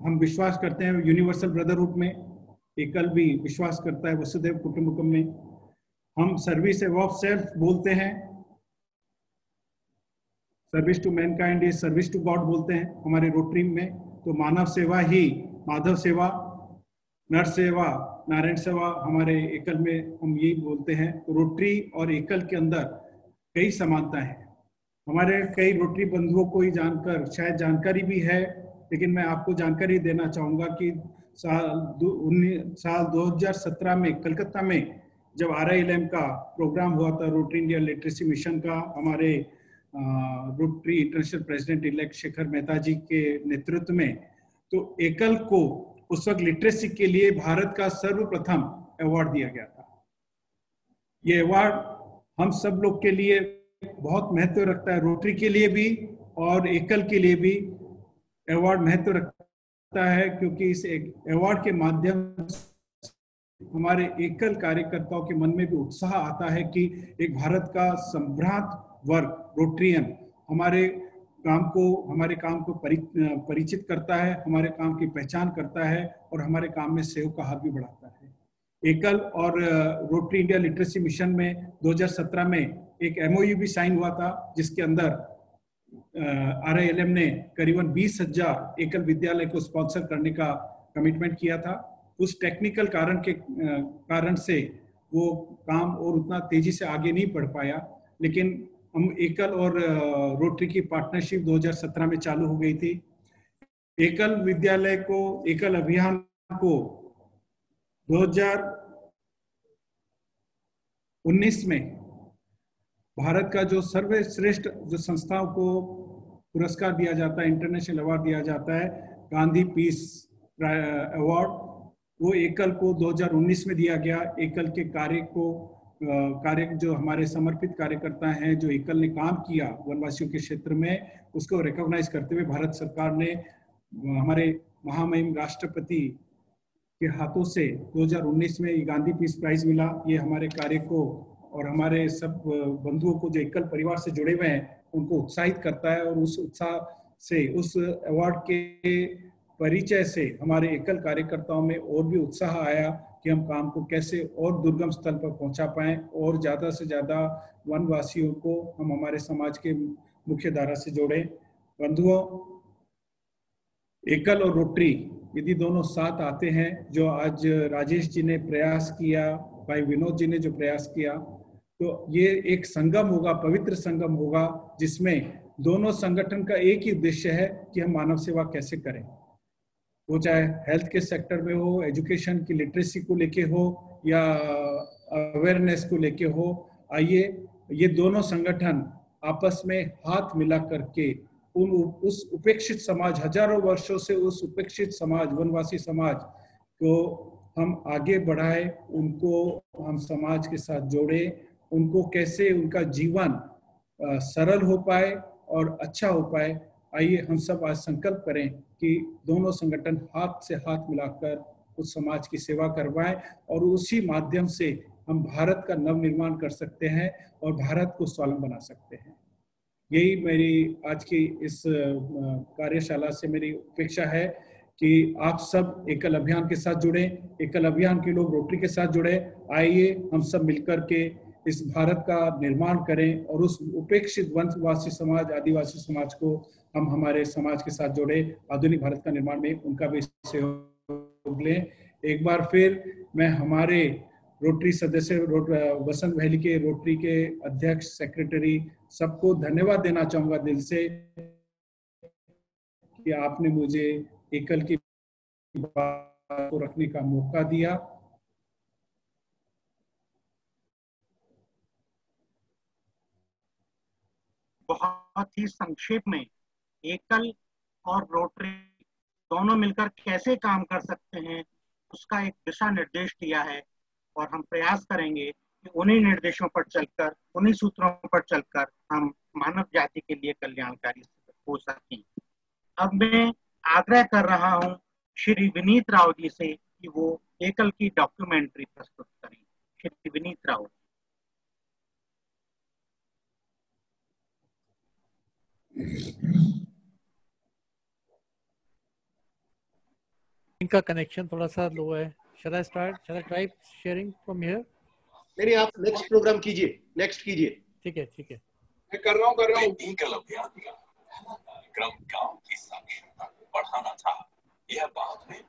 हम विश्वास करते हैं यूनिवर्सल ब्रदरहुड में, एकल भी विश्वास करता है वसुधैव कुटुंबकम में। हम सर्विस ऑफ सेल्फ बोलते हैं, service to mankind is service to God बोलते हैं हमारे रोटरी में। तो मानव सेवा ही माधव सेवा, नर सेवा नारायण सेवा हमारे एकल में हम यही बोलते हैं। रोटरी और एकल के अंदर कई समानता है। हमारे कई रोटरी बंधुओं को ही जानकर शायद जानकारी भी है, लेकिन मैं आपको जानकारी देना चाहूँगा कि साल 2017 में कलकत्ता में जब RILM का प्रोग्राम हुआ था, रोटरी इंडिया लिटरेसी मिशन का, हमारे Rotary International president elect Shekhar Mehta ji के नेतृत्व में, तो एकल को उस वक्त लिटरेसी के लिए भारत का सर्वप्रथम अवार्ड दिया गया था। ये अवार्ड हम सब लोग के लिए बहुत महत्व रखता है, रोटरी के लिए भी और एकल के लिए भी अवार्ड महत्व रखता है, क्योंकि इस अवार्ड के माध्यम से हमारे एकल कार्यकर्ताओं के मन में भी उत्साह आता है कि एक भारत का संभ्रांत वर्ग रोटरियन हमारे काम को परिचित करता है, हमारे काम की पहचान करता है और हमारे काम में सहयोग का हाथ भी बढ़ाता है। एकल और रोटरी इंडिया लिटरेसी मिशन में 2017 में एक MOU भी साइन हुआ था, जिसके अंदर RILM ने करीबन 20,000 एकल विद्यालय को स्पॉन्सर करने का कमिटमेंट किया था। उस टेक्निकल कारण से वो काम और उतना तेजी से आगे नहीं बढ़ पाया, लेकिन हम एकल और रोटरी की पार्टनरशिप 2017 में चालू हो गई थी। एकल विद्यालय को, एकल अभियान को 2019 में भारत का जो सर्वश्रेष्ठ जो संस्थाओं को पुरस्कार दिया जाता है, इंटरनेशनल अवार्ड दिया जाता है, गांधी पीस अवार्ड, वो एकल को 2019 में दिया गया। एकल के कार्य जो हमारे समर्पित कार्यकर्ता हैं, जो एकल ने काम किया वनवासियों के क्षेत्र में, उसको रिकॉग्नाइज करते हुए भारत सरकार ने हमारे महामहिम राष्ट्रपति के हाथों से 2019 में गांधी पीस प्राइज मिला। ये हमारे कार्य को और हमारे सब बंधुओं को जो एकल परिवार से जुड़े हुए हैं उनको उत्साहित करता है, और उस उत्साह से, उस अवार्ड के परिचय से हमारे एकल कार्यकर्ताओं में और भी उत्साह आया कि हम काम को कैसे और दुर्गम स्थल पर पहुंचा पाएं और ज़्यादा से ज़्यादा वनवासियों को हम हमारे समाज के मुख्य धारा से जोड़ें। बंधुओं, एकल और रोटरी यदि दोनों साथ आते हैं, जो आज राजेश जी ने प्रयास किया, भाई विनोद जी ने जो प्रयास किया, तो ये एक संगम होगा, पवित्र संगम होगा, जिसमें दोनों संगठन का एक ही उद्देश्य है कि हम मानव सेवा कैसे करें, वो चाहे हेल्थ के सेक्टर में हो, एजुकेशन की लिटरेसी को लेके हो या अवेयरनेस को लेके हो। आइए ये दोनों संगठन आपस में हाथ मिला करके उस उपेक्षित समाज, हजारों वर्षों से उस उपेक्षित समाज, वनवासी समाज को हम आगे बढ़ाएं, उनको हम समाज के साथ जोड़ें, उनको कैसे उनका जीवन सरल हो पाए और अच्छा हो पाए। आइए हम सब आज संकल्प करें कि दोनों संगठन हाथ से हाथ मिलाकर उस समाज की सेवा करवाएं और उसी माध्यम से हम भारत का नव निर्माण कर सकते हैं और भारत को स्वावलंबन बना सकते हैं। यही मेरी आज की इस कार्यशाला से मेरी अपेक्षा है कि आप सब एकल अभियान के साथ जुड़े, एकल अभियान के लोग रोटरी के साथ जुड़े। आइए हम सब मिलकर के इस भारत का निर्माण करें और उस उपेक्षित वंशवासी समाज, आदिवासी समाज को हम हमारे समाज के साथ जोड़े, आधुनिक भारत का निर्माण में उनका भी सहयोग लें। एक बार फिर मैं हमारे रोटरी सदस्य वसंत वैली के रोटरी के अध्यक्ष, सेक्रेटरी सबको धन्यवाद देना चाहूंगा दिल से कि आपने मुझे एकल की बात को रखने का मौका दिया। बहुत ही संक्षेप में एकल और रोटरी दोनों मिलकर कैसे काम कर सकते हैं उसका एक दिशा निर्देश दिया है और हम प्रयास करेंगे कि उन्हीं निर्देशों पर चलकर, उन्हीं सूत्रों पर चलकर हम मानव जाति के लिए कल्याणकारी हो सकें। अब मैं आग्रह कर रहा हूं श्री विनीत राव जी से कि वो एकल की डॉक्यूमेंट्री प्रस्तुत करें। श्री विनीत राव। इनका कनेक्शन थोड़ा सा लो है। Shall I start? Shall I try sharing from here? नहीं, आप नेक्स्ट प्रोग्राम कीजिए, नेक्स्ट कीजिए। ठीक है, ठीक है। मैं कर रहा हूँ। एकल अभियान का कार्यक्रम गांव की साक्षरता को बढ़ाना था। यह बाद में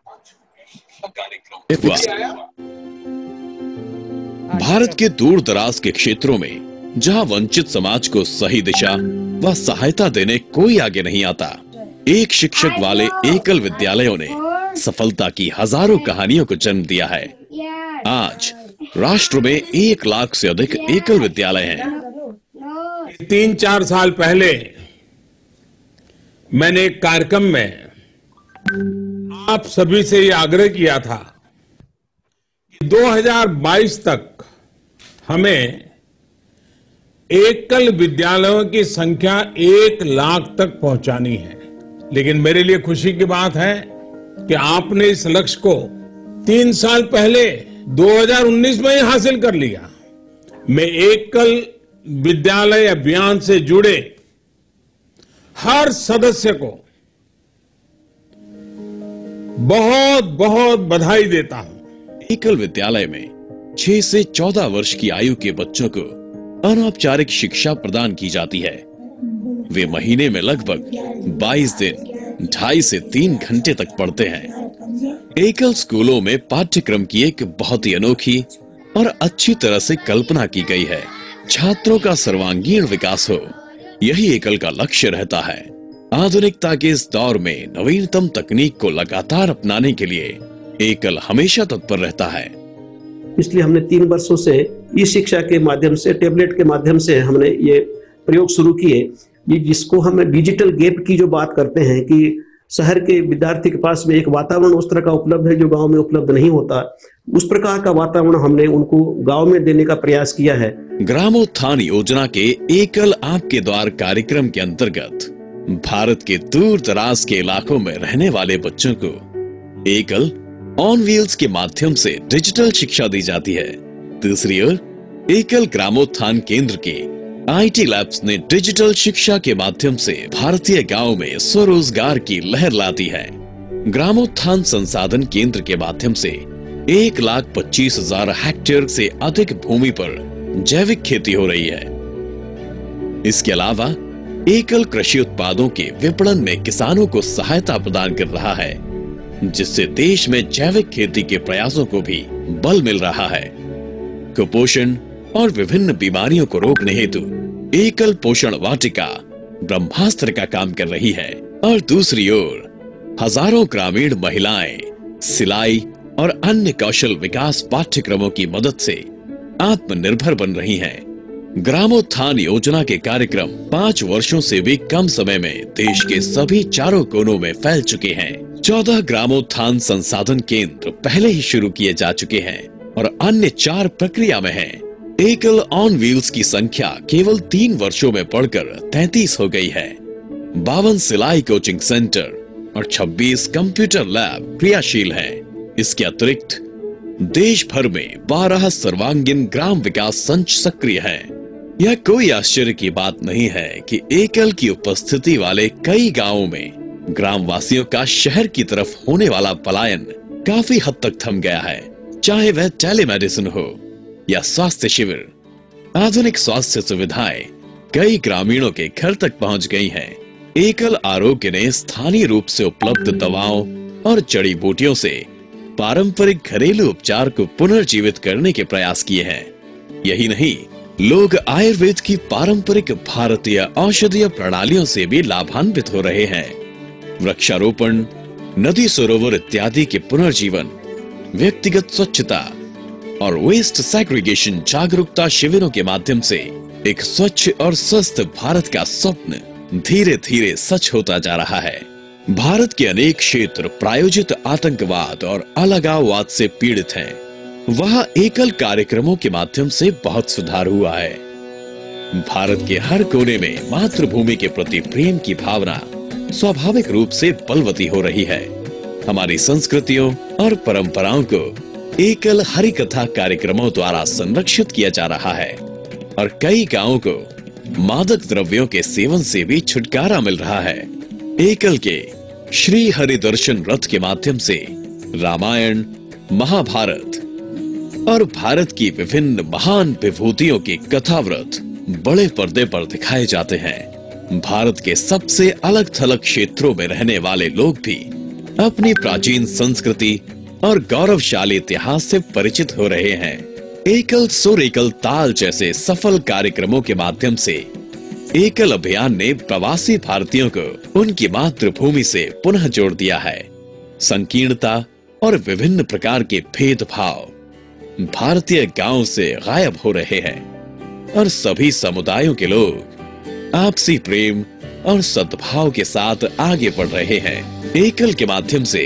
कार्यक्रम भारत के दूर दराज के क्षेत्रों में जहां वंचित समाज को सही दिशा व सहायता देने कोई आगे नहीं आता, एक शिक्षक वाले एकल विद्यालयों ने सफलता की हजारों कहानियों को जन्म दिया है। आज राष्ट्र में 1 लाख से अधिक एकल विद्यालय हैं। 3-4 साल पहले मैंने एक कार्यक्रम में आप सभी से ये आग्रह किया था कि 2022 तक हमें एकल विद्यालयों की संख्या 1 लाख तक पहुंचानी है। लेकिन मेरे लिए खुशी की बात है कि आपने इस लक्ष्य को 3 साल पहले 2019 में ही हासिल कर लिया। मैं एकल विद्यालय अभियान से जुड़े हर सदस्य को बहुत बहुत बधाई देता हूं। एकल विद्यालय में 6 से 14 वर्ष की आयु के बच्चों को अनौपचारिक शिक्षा प्रदान की जाती है। वे महीने में लगभग 22 दिन 2.5 से 3 घंटे तक पढ़ते हैं। एकल स्कूलों में पाठ्यक्रम की एक बहुत ही अनोखी और अच्छी तरह से कल्पना की गई है। छात्रों का सर्वांगीण विकास हो, यही एकल का लक्ष्य रहता है। आधुनिकता के इस दौर में नवीनतम तकनीक को लगातार अपनाने के लिए एकल हमेशा तत्पर रहता है। इसलिए हमने 3 वर्षों से ई शिक्षा के माध्यम से, टैबलेट के माध्यम से हमने ये प्रयोग शुरू किए। ये जिसको हम डिजिटल गैप की जो बात करते हैं कि शहर के विद्यार्थी के पास में एक वातावरण उस तरह का उपलब्ध है जो गांव में उपलब्ध नहीं होता, उस प्रकार का वातावरण हमने उनको गांव में देने का प्रयास किया है। ग्रामोत्थान योजना के एकल आपके द्वार कार्यक्रम के अंतर्गत भारत के दूर दराज के इलाकों में रहने वाले बच्चों को एकल ऑन व्हील्स के माध्यम से डिजिटल शिक्षा दी जाती है। दूसरी ओर एकल ग्रामोत्थान केंद्र के IT लैब्स ने डिजिटल शिक्षा के माध्यम से भारतीय गांव में स्वरोजगार की लहर ला दी है। ग्रामोत्थान संसाधन केंद्र के माध्यम से 1,25,000 हेक्टेयर से अधिक भूमि पर जैविक खेती हो रही है। इसके अलावा एकल कृषि उत्पादों के विपणन में किसानों को सहायता प्रदान कर रहा है, जिससे देश में जैविक खेती के प्रयासों को भी बल मिल रहा है। कुपोषण और विभिन्न बीमारियों को रोकने हेतु एकल पोषण वाटिका ब्रह्मास्त्र का काम कर रही है और दूसरी ओर हजारों ग्रामीण महिलाएं सिलाई और अन्य कौशल विकास पाठ्यक्रमों की मदद से आत्मनिर्भर बन रही हैं। ग्रामोत्थान योजना के कार्यक्रम 5 वर्षों से भी कम समय में देश के सभी 4 कोनों में फैल चुके हैं। 14 ग्रामोत्थान संसाधन केंद्र पहले ही शुरू किए जा चुके हैं और अन्य 4 प्रक्रिया में हैं। एकल ऑन व्हील्स की संख्या केवल 3 वर्षों में बढ़कर 33 हो गई है। 52 सिलाई कोचिंग सेंटर और 26 कंप्यूटर लैब क्रियाशील हैं। इसके अतिरिक्त देश भर में 12 सर्वांगीण ग्राम विकास संच सक्रिय हैं। यह कोई आश्चर्य की बात नहीं है कि एकल की उपस्थिति वाले कई गांवों में ग्रामवासियों का शहर की तरफ होने वाला पलायन काफी हद तक थम गया है। चाहे वह टेलीमेडिसिन हो या स्वास्थ्य शिविर, आधुनिक स्वास्थ्य सुविधाएं कई ग्रामीणों के घर तक पहुंच गई हैं। एकल आरोग्य ने स्थानीय रूप से उपलब्ध दवाओं और जड़ी बूटियों से पारंपरिक घरेलू उपचार को पुनर्जीवित करने के प्रयास किए हैं। यही नहीं, लोग आयुर्वेद की पारंपरिक भारतीय औषधीय प्रणालियों से भी लाभान्वित हो रहे हैं। वृक्षारोपण, नदी सरोवर इत्यादि के पुनर्जीवन, व्यक्तिगत स्वच्छता और वेस्ट सेग्रीगेशन जागरूकता शिविरों के माध्यम से एक स्वच्छ और स्वस्थ भारत का स्वप्न धीरे धीरे सच होता जा रहा है। भारत के अनेक क्षेत्र प्रायोजित आतंकवाद और अलगाववाद से पीड़ित हैं। वहां एकल कार्यक्रमों के माध्यम से बहुत सुधार हुआ है। भारत के हर कोने में मातृभूमि के प्रति प्रेम की भावना स्वाभाविक रूप से बलवती हो रही है। हमारी संस्कृतियों और परंपराओं को एकल हरि कथा कार्यक्रमों द्वारा संरक्षित किया जा रहा है और कई गांवों को मादक द्रव्यों के सेवन से भी छुटकारा मिल रहा है। एकल के श्री हरि दर्शन रथ के माध्यम से रामायण, महाभारत और भारत की विभिन्न महान विभूतियों की कथाव्रत बड़े पर्दे पर दिखाए जाते हैं। भारत के सबसे अलग थलग क्षेत्रों में रहने वाले लोग भी अपनी प्राचीन संस्कृति और गौरवशाली इतिहास से परिचित हो रहे हैं। एकल सुर एकल ताल जैसे सफल कार्यक्रमों के माध्यम से एकल अभियान ने प्रवासी भारतीयों को उनकी मातृभूमि से पुनः जोड़ दिया है। संकीर्णता और विभिन्न प्रकार के भेदभाव भारतीय गांव से गायब हो रहे हैं और सभी समुदायों के लोग आपसी प्रेम और सद्भाव के साथ आगे बढ़ रहे हैं। एकल के माध्यम से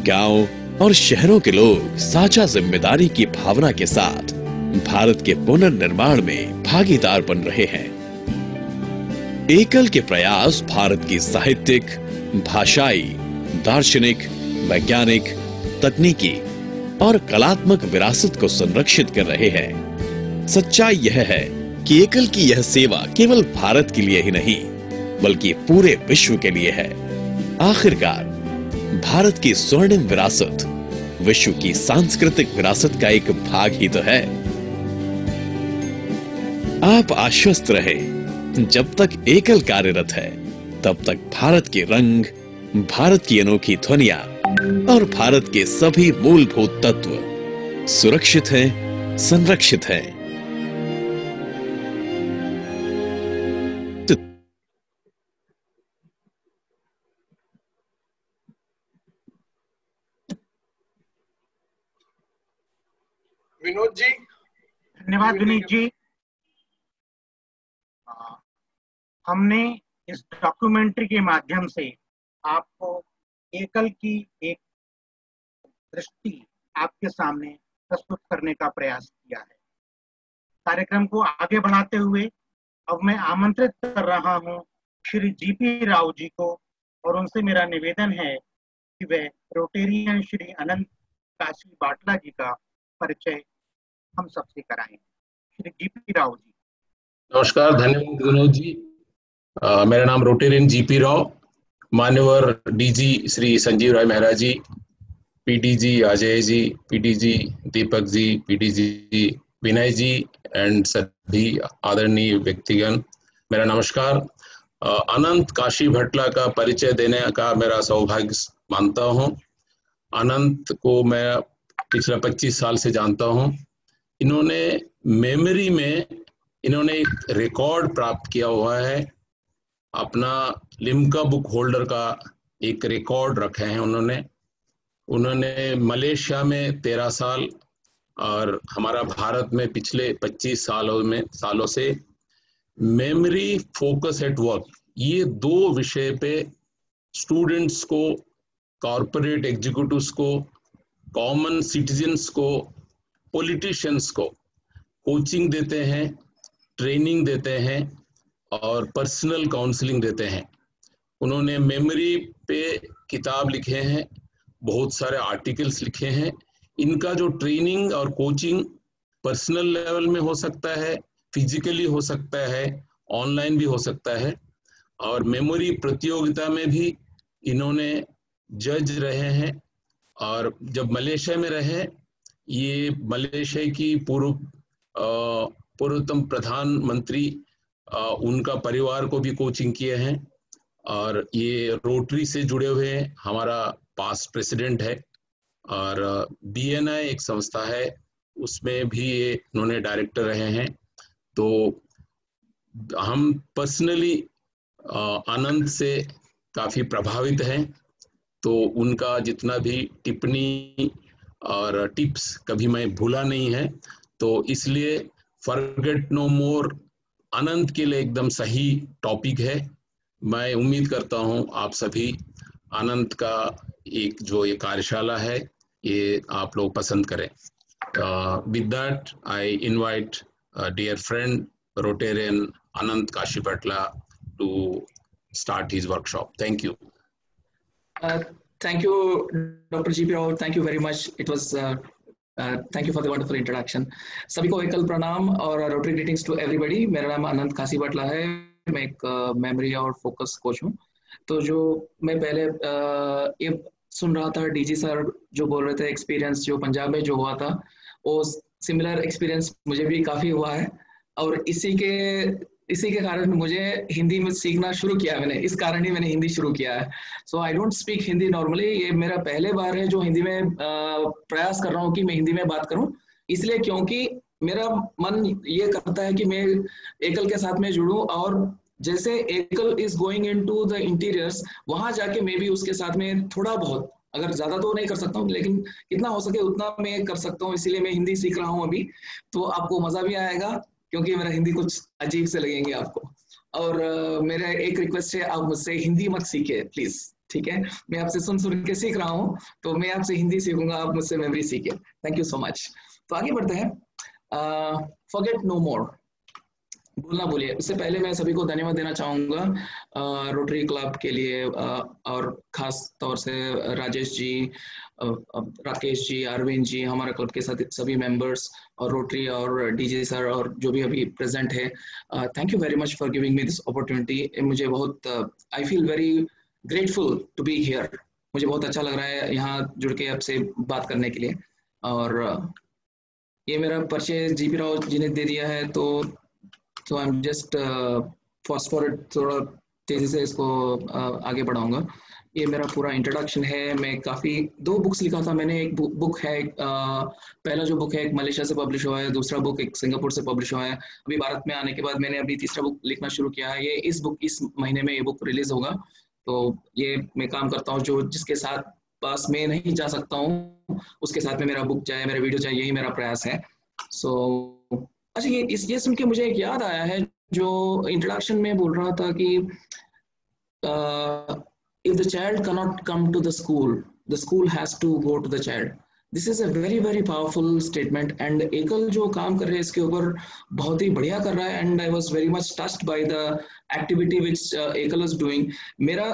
गांव और शहरों के लोग साझा जिम्मेदारी की भावना के साथ भारत के पुनर्निर्माण में भागीदार बन रहे हैं। एकल के प्रयास भारत की साहित्यिक, भाषाई, दार्शनिक, वैज्ञानिक, तकनीकी और कलात्मक विरासत को संरक्षित कर रहे हैं। सच्चाई यह है कि एकल की यह सेवा केवल भारत के लिए ही नहीं बल्कि पूरे विश्व के लिए है। आखिरकार भारत की स्वर्णिम विरासत विश्व की सांस्कृतिक विरासत का एक भाग ही तो है। आप आश्वस्त रहे, जब तक एकल कार्यरत है तब तक भारत के रंग, भारत की अनोखी ध्वनियां और भारत के सभी मूलभूत तत्व सुरक्षित हैं, संरक्षित हैं। विनोद जी। धन्यवाद विनीत जी। हमने इस डॉक्यूमेंट्री के माध्यम से आपको एकल की एक दृष्टि आपके सामने प्रस्तुत करने का प्रयास किया है। कार्यक्रम को आगे बढ़ाते हुए अब मैं आमंत्रित कर रहा हूं श्री जीपी राव जी को, और उनसे मेरा निवेदन है कि वे रोटेरियन श्री अनंत काशी बाटला जी का परिचय हम सबसे कराएं। श्री जीपी राव जी। नमस्कार, धन्यवाद विनोद जी। मेरा नाम रोटेरियन जीपी राव, मान्यवर DG Shri Sanjeev Rai Mehra ji, PDG Ajay ji, PDG Deepak ji, PDG Vinay ji and सभी आदरणीय व्यक्तिगण, मेरा नमस्कार। अनंत काशी भटला का परिचय देने का मेरा सौभाग्य मानता हूं। अनंत को मैं पिछले 25 साल से जानता हूं। इन्होंने मेमोरी में एक रिकॉर्ड प्राप्त किया हुआ है। अपना लिम्का बुक होल्डर का एक रिकॉर्ड रखे हैं उन्होंने मलेशिया में 13 साल और हमारा भारत में पिछले 25 सालों से मेमोरी फोकस एट वर्क, ये 2 विषय पे स्टूडेंट्स को, कॉरपोरेट एग्जीक्यूटिव्स को, कॉमन सिटीजन्स को, पॉलिटिशियंस को कोचिंग देते हैं, ट्रेनिंग देते हैं और पर्सनल काउंसलिंग देते हैं। उन्होंने मेमोरी पे किताब लिखे हैं, बहुत सारे आर्टिकल्स लिखे हैं। इनका जो ट्रेनिंग और कोचिंग पर्सनल लेवल में हो सकता है, फिजिकली हो सकता है, ऑनलाइन भी हो सकता है। और मेमोरी प्रतियोगिता में भी इन्होंने जज रहे हैं। और जब मलेशिया में रहे, ये मलेशिया की पूर्वतम प्रधानमंत्री उनका परिवार को भी कोचिंग किए हैं। और ये रोटरी से जुड़े हुए हैं, हमारा पास्ट प्रेसिडेंट है। और BNI एक संस्था है, उसमें भी ये इन्होंने डायरेक्टर रहे हैं। तो हम पर्सनली आनंद से काफी प्रभावित हैं। तो उनका जितना भी टिप्पणी और टिप्स कभी मैं भूला नहीं है। तो इसलिए फॉरगेट नो मोर आनंद के लिए एकदम सही टॉपिक है। मैं उम्मीद करता हूं आप सभी आनंद का एक जो ये कार्यशाला है ये आप लोग पसंद करें। With that I invite dear friend Rotarian Anant Kashipatla to start his workshop. Thank you. Thank you, Dr. G.P. Rao. Thank you very much. It was thank you for the wonderful introduction. सभी को एकल प्रणाम और Rotary greetings to everybody. मेरा नाम अनंत काशीपटला है, मैं एक मेमोरी और फोकस कोच हूँ। तो जो मैं पहले ये सुन रहा था, डीजी सर जो बोल रहे थे एक्सपीरियंस जो पंजाब में जो हुआ था, वो सिमिलर एक्सपीरियंस मुझे भी काफी हुआ है। और इसी के कारण मुझे हिंदी में सीखना शुरू किया मैंने, इस कारण ही मैंने हिंदी शुरू किया है। So I don't speak Hindi normally, ये मेरा पहले बार है जो हिंदी में प्रयास कर रहा हूँ कि मैं हिंदी में बात करूँ। इसलिए क्योंकि मेरा मन ये करता है कि मैं एकल के साथ में जुड़ूं, और जैसे एकल is going into the interiors, वहां जाके मैं भी उसके साथ में थोड़ा बहुत, अगर ज्यादा तो नहीं कर सकता हूँ लेकिन कितना हो सके उतना मैं कर सकता हूँ। इसीलिए मैं हिंदी सीख रहा हूँ अभी, तो आपको मजा भी आएगा क्योंकि मेरा हिंदी कुछ अजीब से लगेंगे आपको। और मेरा एक रिक्वेस्ट है, आप मुझसे हिंदी मत सीखे प्लीज, ठीक है? मैं आपसे सुन के सीख रहा हूँ, तो मैं आपसे हिंदी सीखूंगा, आप मुझसे मेमोरी सीखे। Thank you so much. तो आगे बढ़ते हैं। फॉरगेट नो मोर, बोलना भूलिए। उससे पहले मैं सभी को धन्यवाद देना चाहूंगा रोटरी क्लब के लिए, और खास तौर से राजेश जी, राकेश जी, अरविंद जी, हमारा क्लब के साथ सभी मेंबर्स, और रोटरी और डीजे सर, और जो भी अभी प्रेजेंट है। Thank you very much for giving me this opportunity. मुझे बहुत I feel very grateful to be here. मुझे बहुत अच्छा लग रहा है यहाँ जुड़ के आपसे बात करने के लिए। और ये मेरा परिचय जीपी राव जी ने दे दिया है, तो I am just fast forward, थोड़ा तेजी से इसको आगे बढ़ाऊंगा। ये मेरा पूरा इंट्रोडक्शन है। मैं काफ़ी 2 बुक्स लिखा था मैंने। एक बुक है, पहला जो बुक है एक मलेशिया से पब्लिश हुआ है, दूसरा बुक एक सिंगापुर से पब्लिश हुआ है। अभी भारत में आने के बाद मैंने अभी तीसरा बुक लिखना शुरू किया है। ये इस महीने में ये बुक रिलीज होगा। तो ये मैं काम करता हूँ, जो जिसके साथ पास मैं नहीं जा सकता हूँ उसके साथ में मेरा बुक जाए, मेरा वीडियो जाए, यही मेरा प्रयास है। सो अच्छा, ये सुन के मुझे एक याद आया है, जो इंट्रोडक्शन में बोल रहा था कि if the child cannot come to the school has to go to the child. This is a very very powerful statement, and एकल जो काम कर रहे हैं इसके ऊपर बहुत ही बढ़िया कर रहा है, and I was very much touched by the activity which एकल is doing. मेरा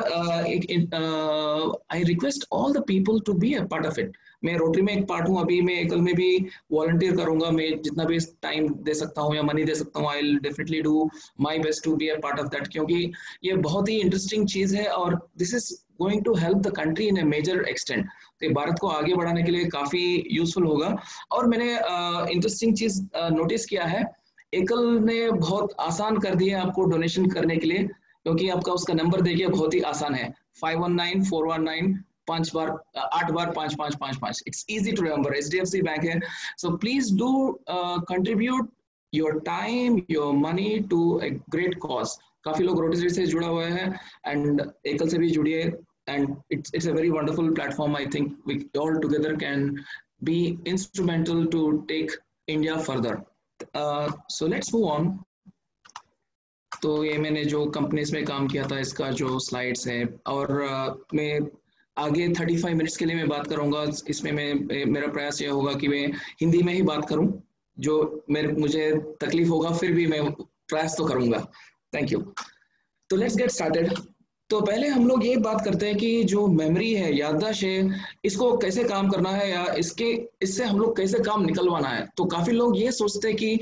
I request all the people to be a part of it. मैं रोटरी में एक पार्ट हूँ, अभी मैं एकल में भी वॉलंटियर करूंगा। मैं जितना भी टाइम दे सकता हूँ या मनी दे सकता हूँ, I will definitely do my best to be a part of that, क्योंकि ये बहुत ही इंटरेस्टिंग चीज है और this is going to help the country in a major extent. तो ये भारत को आगे बढ़ाने के लिए काफी यूजफुल होगा। और मैंने इंटरेस्टिंग चीज नोटिस किया है, एकल ने बहुत आसान कर दिया आपको डोनेशन करने के लिए, क्योंकि आपका उसका नंबर देखिए बहुत ही आसान है, 519419 8 बार 5555। It's easy to remember, HDFC bank है। So please do contribute your time, your money to a great cause. काफी लोग रोटरी से जुड़ा हुआ है एंड एकल से भी जुड़िए, and it's a very wonderful platform. I think we all together can be instrumental to take India further. So let's move on. तो ये मैंने जो कंपनीज में काम किया था इसका जो स्लाइड्स है, और मैं आगे 35 मिनट्स के लिए मैं बात करूंगा। इसमें मेरा प्रयास ये होगा कि मैं हिंदी में ही बात करूं, जो मुझे तकलीफ होगा फिर भी मैं प्रयास तो करूंगा। Thank you. तो लेट्स गेट स्टार्टेड। तो पहले हम लोग ये बात करते हैं कि जो मेमोरी है, याददाश्त है, इसको कैसे काम करना है या इससे हम लोग कैसे काम निकलवाना है। तो काफी लोग ये सोचते हैं कि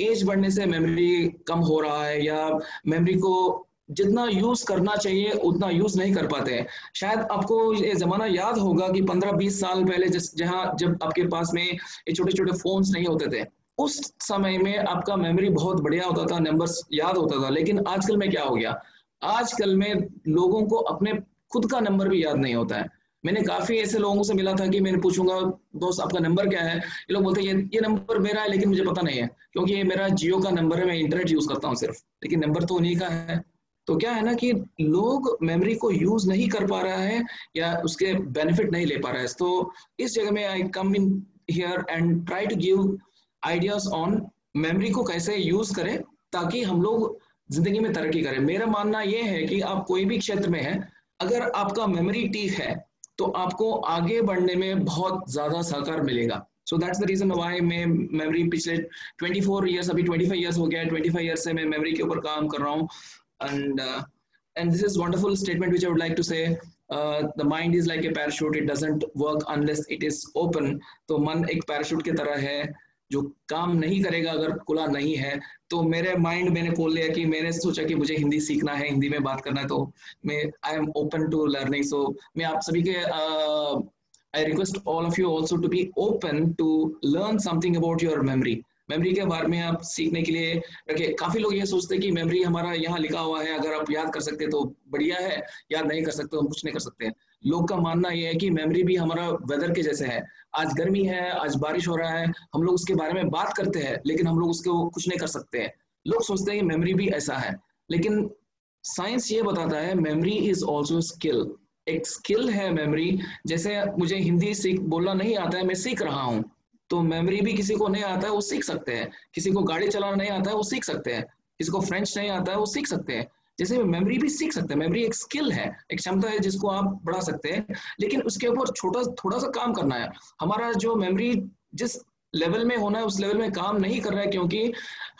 एज बढ़ने से मेमोरी कम हो रहा है या मेमोरी को जितना यूज करना चाहिए उतना यूज नहीं कर पाते हैं। शायद आपको ये जमाना याद होगा कि 15-20 साल पहले जब आपके पास में ये छोटे छोटे फोन्स नहीं होते थे, उस समय में आपका मेमोरी बहुत बढ़िया होता था, नंबर्स याद होता था। लेकिन आजकल में क्या हो गया, आजकल में लोगों को अपने खुद का नंबर भी याद नहीं होता है। मैंने काफी ऐसे लोगों से मिला था कि मैंने पूछूंगा दोस्त आपका नंबर क्या है, ये लोग बोलते हैं ये नंबर मेरा है लेकिन मुझे पता नहीं है, क्योंकि ये मेरा जियो का नंबर है, मैं इंटरनेट यूज करता हूँ सिर्फ, लेकिन नंबर तो उन्हीं का है। तो क्या है ना कि लोग मेमोरी को यूज नहीं कर पा रहा है या उसके बेनिफिट नहीं ले पा रहा है। तो इस जगह में I come in here and try to give ideas on memory को कैसे यूज करें ताकि हम लोग जिंदगी में तरक्की करें। मेरा मानना यह है कि आप कोई भी क्षेत्र में है, अगर आपका मेमोरी ठीक है तो आपको आगे बढ़ने में बहुत ज्यादा सहकार मिलेगा। So that's the reason why मैं मेमोरी पिछले 24 ईयर्स, अभी 25 ईयर्स हो गया है, 25 ईयर्स से मैं मेमोरी के ऊपर काम कर रहा हूँ। And this is wonderful statement which I would like to say. The mind is like a parachute. It doesn't work unless it is open. तो मन एक पैराशूट की तरह है जो काम नहीं करेगा अगर खुला नहीं है। तो मेरे माइंड मैंने खोल लिया कि मैंने सोचा कि मुझे हिंदी सीखना है, हिंदी में बात करना है, तो मैं I am open to learning. So मैं आप सभी के I request all of you also to be open to learn something about your memory. Memory के बारे में आप सीखने के लिए रखिए। काफी लोग ये सोचते हैं कि मेमोरी हमारा यहाँ लिखा हुआ है, अगर आप याद कर सकते तो बढ़िया है, याद नहीं कर सकते तो हम कुछ नहीं कर सकते हैं। लोग का मानना ये है कि मेमोरी भी हमारा वेदर के जैसे है, आज गर्मी है, आज बारिश हो रहा है, हम लोग उसके बारे में बात करते हैं लेकिन हम लोग उसको कुछ नहीं कर सकते हैं। लोग सोचते हैं कि मेमोरी भी ऐसा है, लेकिन साइंस ये बताता है मेमोरी इज ऑल्सो स्किल। एक स्किल है मेमोरी। जैसे मुझे हिंदी बोलना नहीं आता है, मैं सीख रहा हूँ, तो मेमोरी भी किसी को नहीं आता है वो सीख सकते हैं। किसी को गाड़ी चलाना नहीं आता है वो सीख सकते हैं, किसी को फ्रेंच नहीं आता है वो सीख सकते हैं। जैसे मेमोरी भी सीख सकते हैं। मेमोरी एक स्किल है, एक क्षमता है जिसको आप बढ़ा सकते हैं, लेकिन उसके ऊपर थोड़ा सा काम करना है। हमारा जो मेमोरी जिस लेवल में होना है उस लेवल में काम नहीं कर रहा है, क्योंकि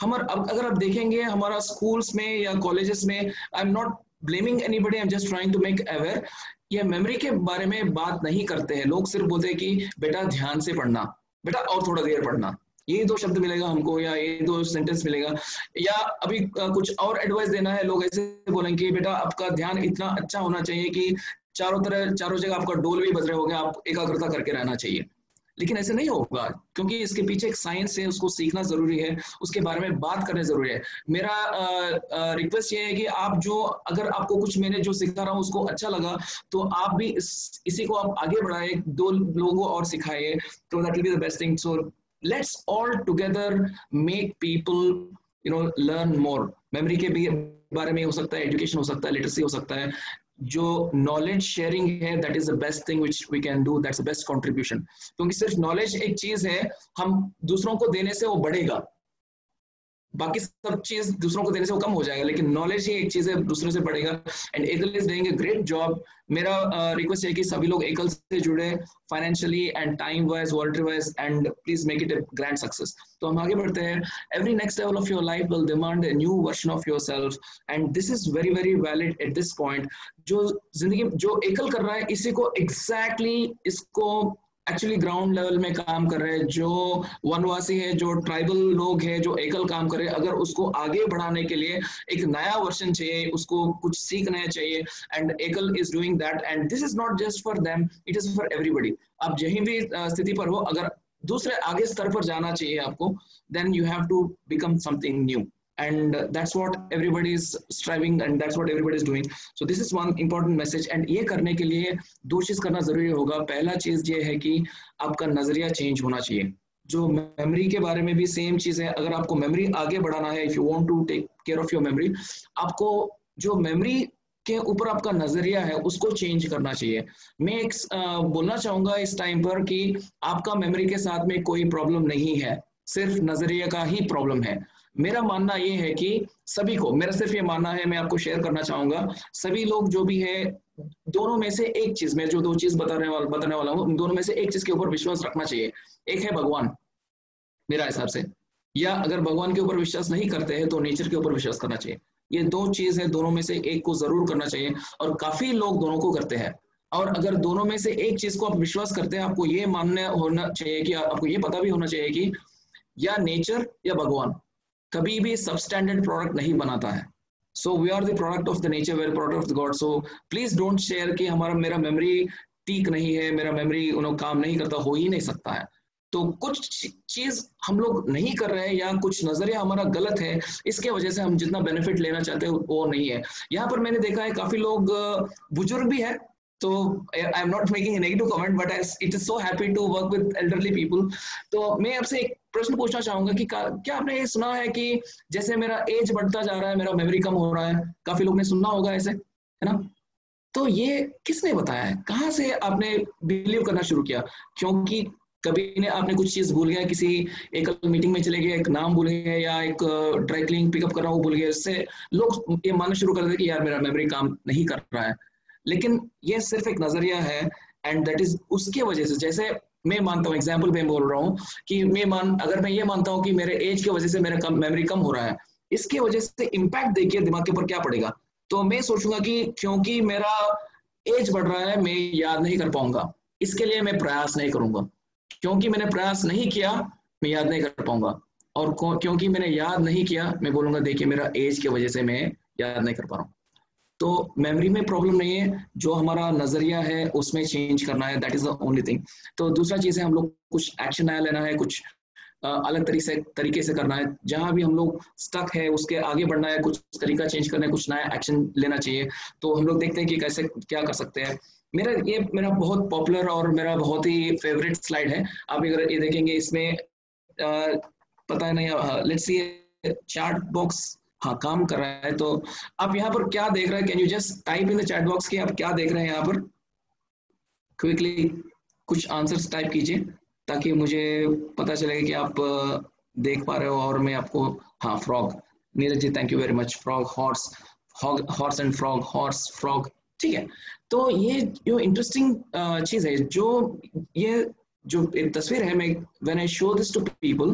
अगर आप देखेंगे हमारा स्कूल्स में या कॉलेजेस में, I am not blaming anybody, I am just trying to make aware, ये मेमोरी के बारे में बात नहीं करते हैं। लोग सिर्फ बोलते हैं कि बेटा ध्यान से पढ़ना, बेटा और थोड़ा देर पढ़ना, ये 2 शब्द मिलेगा हमको या ये 2 सेंटेंस मिलेगा, या अभी कुछ और एडवाइस देना है, लोग ऐसे बोलेंगे कि बेटा आपका ध्यान इतना अच्छा होना चाहिए कि चारों जगह आपका डोल भी बज रहे होगा, आप एकाग्रता करके रहना चाहिए। लेकिन ऐसे नहीं होगा, क्योंकि इसके पीछे एक साइंस है, उसको सीखना जरूरी है, उसके बारे में बात करना जरूरी है। मेरा रिक्वेस्ट ये है कि अगर आपको कुछ मैंने जो सिखा रहा हूँ उसको अच्छा लगा तो आप भी इसी को आप आगे बढ़ाए, 2 लोगों और सिखाइए, तो that will be the best thing. So let's all together make people learn more. Memory के बारे में हो सकता है, एजुकेशन हो सकता है, लिटरेसी हो सकता है, जो नॉलेज शेयरिंग है, that is the best thing which we can do, that's the best contribution. क्योंकि सिर्फ नॉलेज एक चीज है, हम दूसरों को देने से वो बढ़ेगा, बाकी सब चीज दूसरों को देने से वो कम हो जाएगा, लेकिन नॉलेज ही एक चीज है, दूसरों से बढ़ेगा। एंड एकल is doing a great job. मेरा रिक्वेस्ट है कि सभी लोग एकल से जुड़े, financially and time wise, voluntary wise, and please make it a grand success. तो हम आगे बढ़ते हैं। Every next level of your life will demand a new version of yourself, and this is very very valid at this point. जो जिंदगी जो एकल कर रहा है, इसी को एग्जैक्टली इसको एक्चुअली ग्राउंड लेवल में काम कर रहे हैं, जो वनवासी है, जो ट्राइबल लोग हैं, जो एकल काम कर रहे हैं, अगर उसको आगे बढ़ाने के लिए एक नया वर्जन चाहिए, उसको कुछ सीखना चाहिए, एंड एकल is doing that, and this is not just for them, it is for everybody. आप जहीं भी स्थिति पर हो, अगर दूसरे आगे स्तर पर जाना चाहिए आपको, then you have to become something new, and that's what everybody is striving and that's what everybody is doing. So this is one important message, and ये करने के लिए 2 चीज करना जरूरी होगा। पहला चीज ये है कि आपका नजरिया चेंज होना चाहिए। जो मेमोरी के बारे में भी सेम चीज है, अगर आपको मेमोरी आगे बढ़ाना है, if you want to take care of your memory, आपको जो मेमोरी के ऊपर आपका नजरिया है उसको चेंज करना चाहिए। मैं एक बोलना चाहूंगा इस टाइम पर कि आपका मेमोरी के साथ में कोई प्रॉब्लम नहीं है, सिर्फ नजरिया का ही प्रॉब्लम है। मेरा मानना ये है कि सभी को, मेरा सिर्फ ये मानना है, मैं आपको शेयर करना चाहूंगा, सभी लोग जो भी है, दोनों में से एक चीज, मैं जो 2 चीज बताने वाला हूँ, दोनों में से एक चीज के ऊपर विश्वास रखना चाहिए। एक है भगवान, मेरा हिसाब से, या अगर भगवान के ऊपर विश्वास नहीं करते हैं तो नेचर के ऊपर विश्वास करना चाहिए। ये दो चीज है, दोनों में से एक को जरूर करना चाहिए और काफी लोग दोनों को करते हैं। और अगर दोनों में से एक चीज को आप विश्वास करते हैं, आपको ये मानना होना चाहिए कि आपको ये पता भी होना चाहिए कि या नेचर या भगवान कभी भी सबस्टैंडर्ड प्रोडक्ट नहीं बनाता है। So we are the product of the nature, we are product of the God. So please don't share कि मेरा मेमोरी ठीक नहीं है, मेरा मेमोरी काम नहीं करता, हो ही नहीं सकता है। तो कुछ चीज हम लोग नहीं कर रहे हैं या कुछ नजरिया हमारा गलत है, इसके वजह से हम जितना बेनिफिट लेना चाहते हैं वो नहीं है। यहाँ पर मैंने देखा है काफी लोग बुजुर्ग भी है, तो I am not making a negative comment but it is so happy to work with elderly people. तो मैं आपसे एक प्रश्न पूछना चाहूंगा कि क्या आपने ये सुना है कि जैसे मेरा एज बढ़ता जा रहा है मेरा मेमोरी कम हो रहा है? काफी लोग ने सुना होगा ऐसे, है ना? तो ये किसने बताया है, कहाँ से आपने बिलीव करना शुरू किया? क्योंकि कभी ने आपने कुछ चीज भूल गया, किसी एक मीटिंग में चले गए, एक नाम भूल गए या एक ड्राई क्लीनिंग पिकअप करना वो भूल गए, इससे लोग ये मानना शुरू कर देते कि यार मेरा मेमोरी काम नहीं कर रहा है। लेकिन ये सिर्फ एक नजरिया है एंड दैट इज उसके वजह से, जैसे मैं मानता हूँ, एग्जाम्पल में बोल रहा हूँ कि अगर मैं ये मानता हूँ कि मेरे एज की वजह से मेरा मेमोरी कम हो रहा है, इसके वजह से इम्पैक्ट देखिए दिमाग के ऊपर क्या पड़ेगा। तो मैं सोचूंगा कि क्योंकि मेरा एज बढ़ रहा है मैं याद नहीं कर पाऊंगा, इसके लिए मैं प्रयास नहीं करूंगा। क्योंकि मैंने प्रयास नहीं किया मैं याद नहीं कर पाऊंगा, और क्योंकि मैंने याद नहीं किया मैं बोलूंगा देखिए मेरा एज की वजह से मैं याद नहीं कर पा रहा हूँ। तो मेमोरी में प्रॉब्लम नहीं है, जो हमारा नजरिया है उसमें चेंज करना है, that is the only thing. तो दूसरा चीज है हम लोग कुछ एक्शन नया लेना है, कुछ अलग तरीके से करना है। जहां भी हम लोग स्टक है उसके आगे बढ़ना है, कुछ तरीका चेंज करना है, कुछ नया एक्शन लेना चाहिए। तो हम लोग देखते हैं कि कैसे क्या कर सकते हैं। मेरा बहुत पॉपुलर और मेरा बहुत ही फेवरेट स्लाइड है। आप अगर ये देखेंगे इसमें पता नहीं, लेट्स सी चैट बॉक्स हाँ काम कर रहा है। तो आप यहाँ पर क्या देख रहे हैं, can you just type in the chat box कि आप क्या देख रहे हैं यहाँ पर? क्विकली कुछ आंसर्स टाइप कीजिए ताकि मुझे पता चलेगा कि आप देख पा रहे हो और मैं आपको, हाँ frog, Neeraj ji thank you very much. Frog, horse and frog, horse frog, ठीक है। तो ये जो इंटरेस्टिंग चीज है, ये जो एक तस्वीर है, मैं when I show this to people,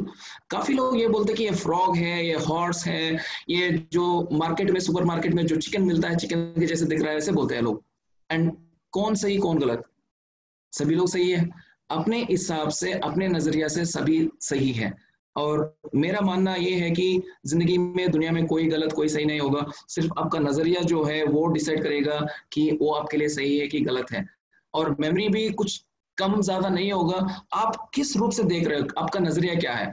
काफी लोग ये बोलते हैं कि ये फ्रॉग है, ये हॉर्स है, ये जो मार्केट में, सुपर मार्केट में जो चिकन मिलता है चिकन के जैसे दिख रहा है, ऐसे बोलते हैं लोग। एंड कौन सही कौन गलत? सभी लोग सही है अपने हिसाब से, अपने नजरिया से सभी सही है। और मेरा मानना ये है कि जिंदगी में, दुनिया में कोई गलत कोई सही नहीं होगा, सिर्फ आपका नजरिया जो है वो डिसाइड करेगा कि वो आपके लिए सही है कि गलत है। और मेमोरी भी कुछ कम ज्यादा नहीं होगा, आप किस रूप से देख रहे हो, आपका नजरिया क्या है।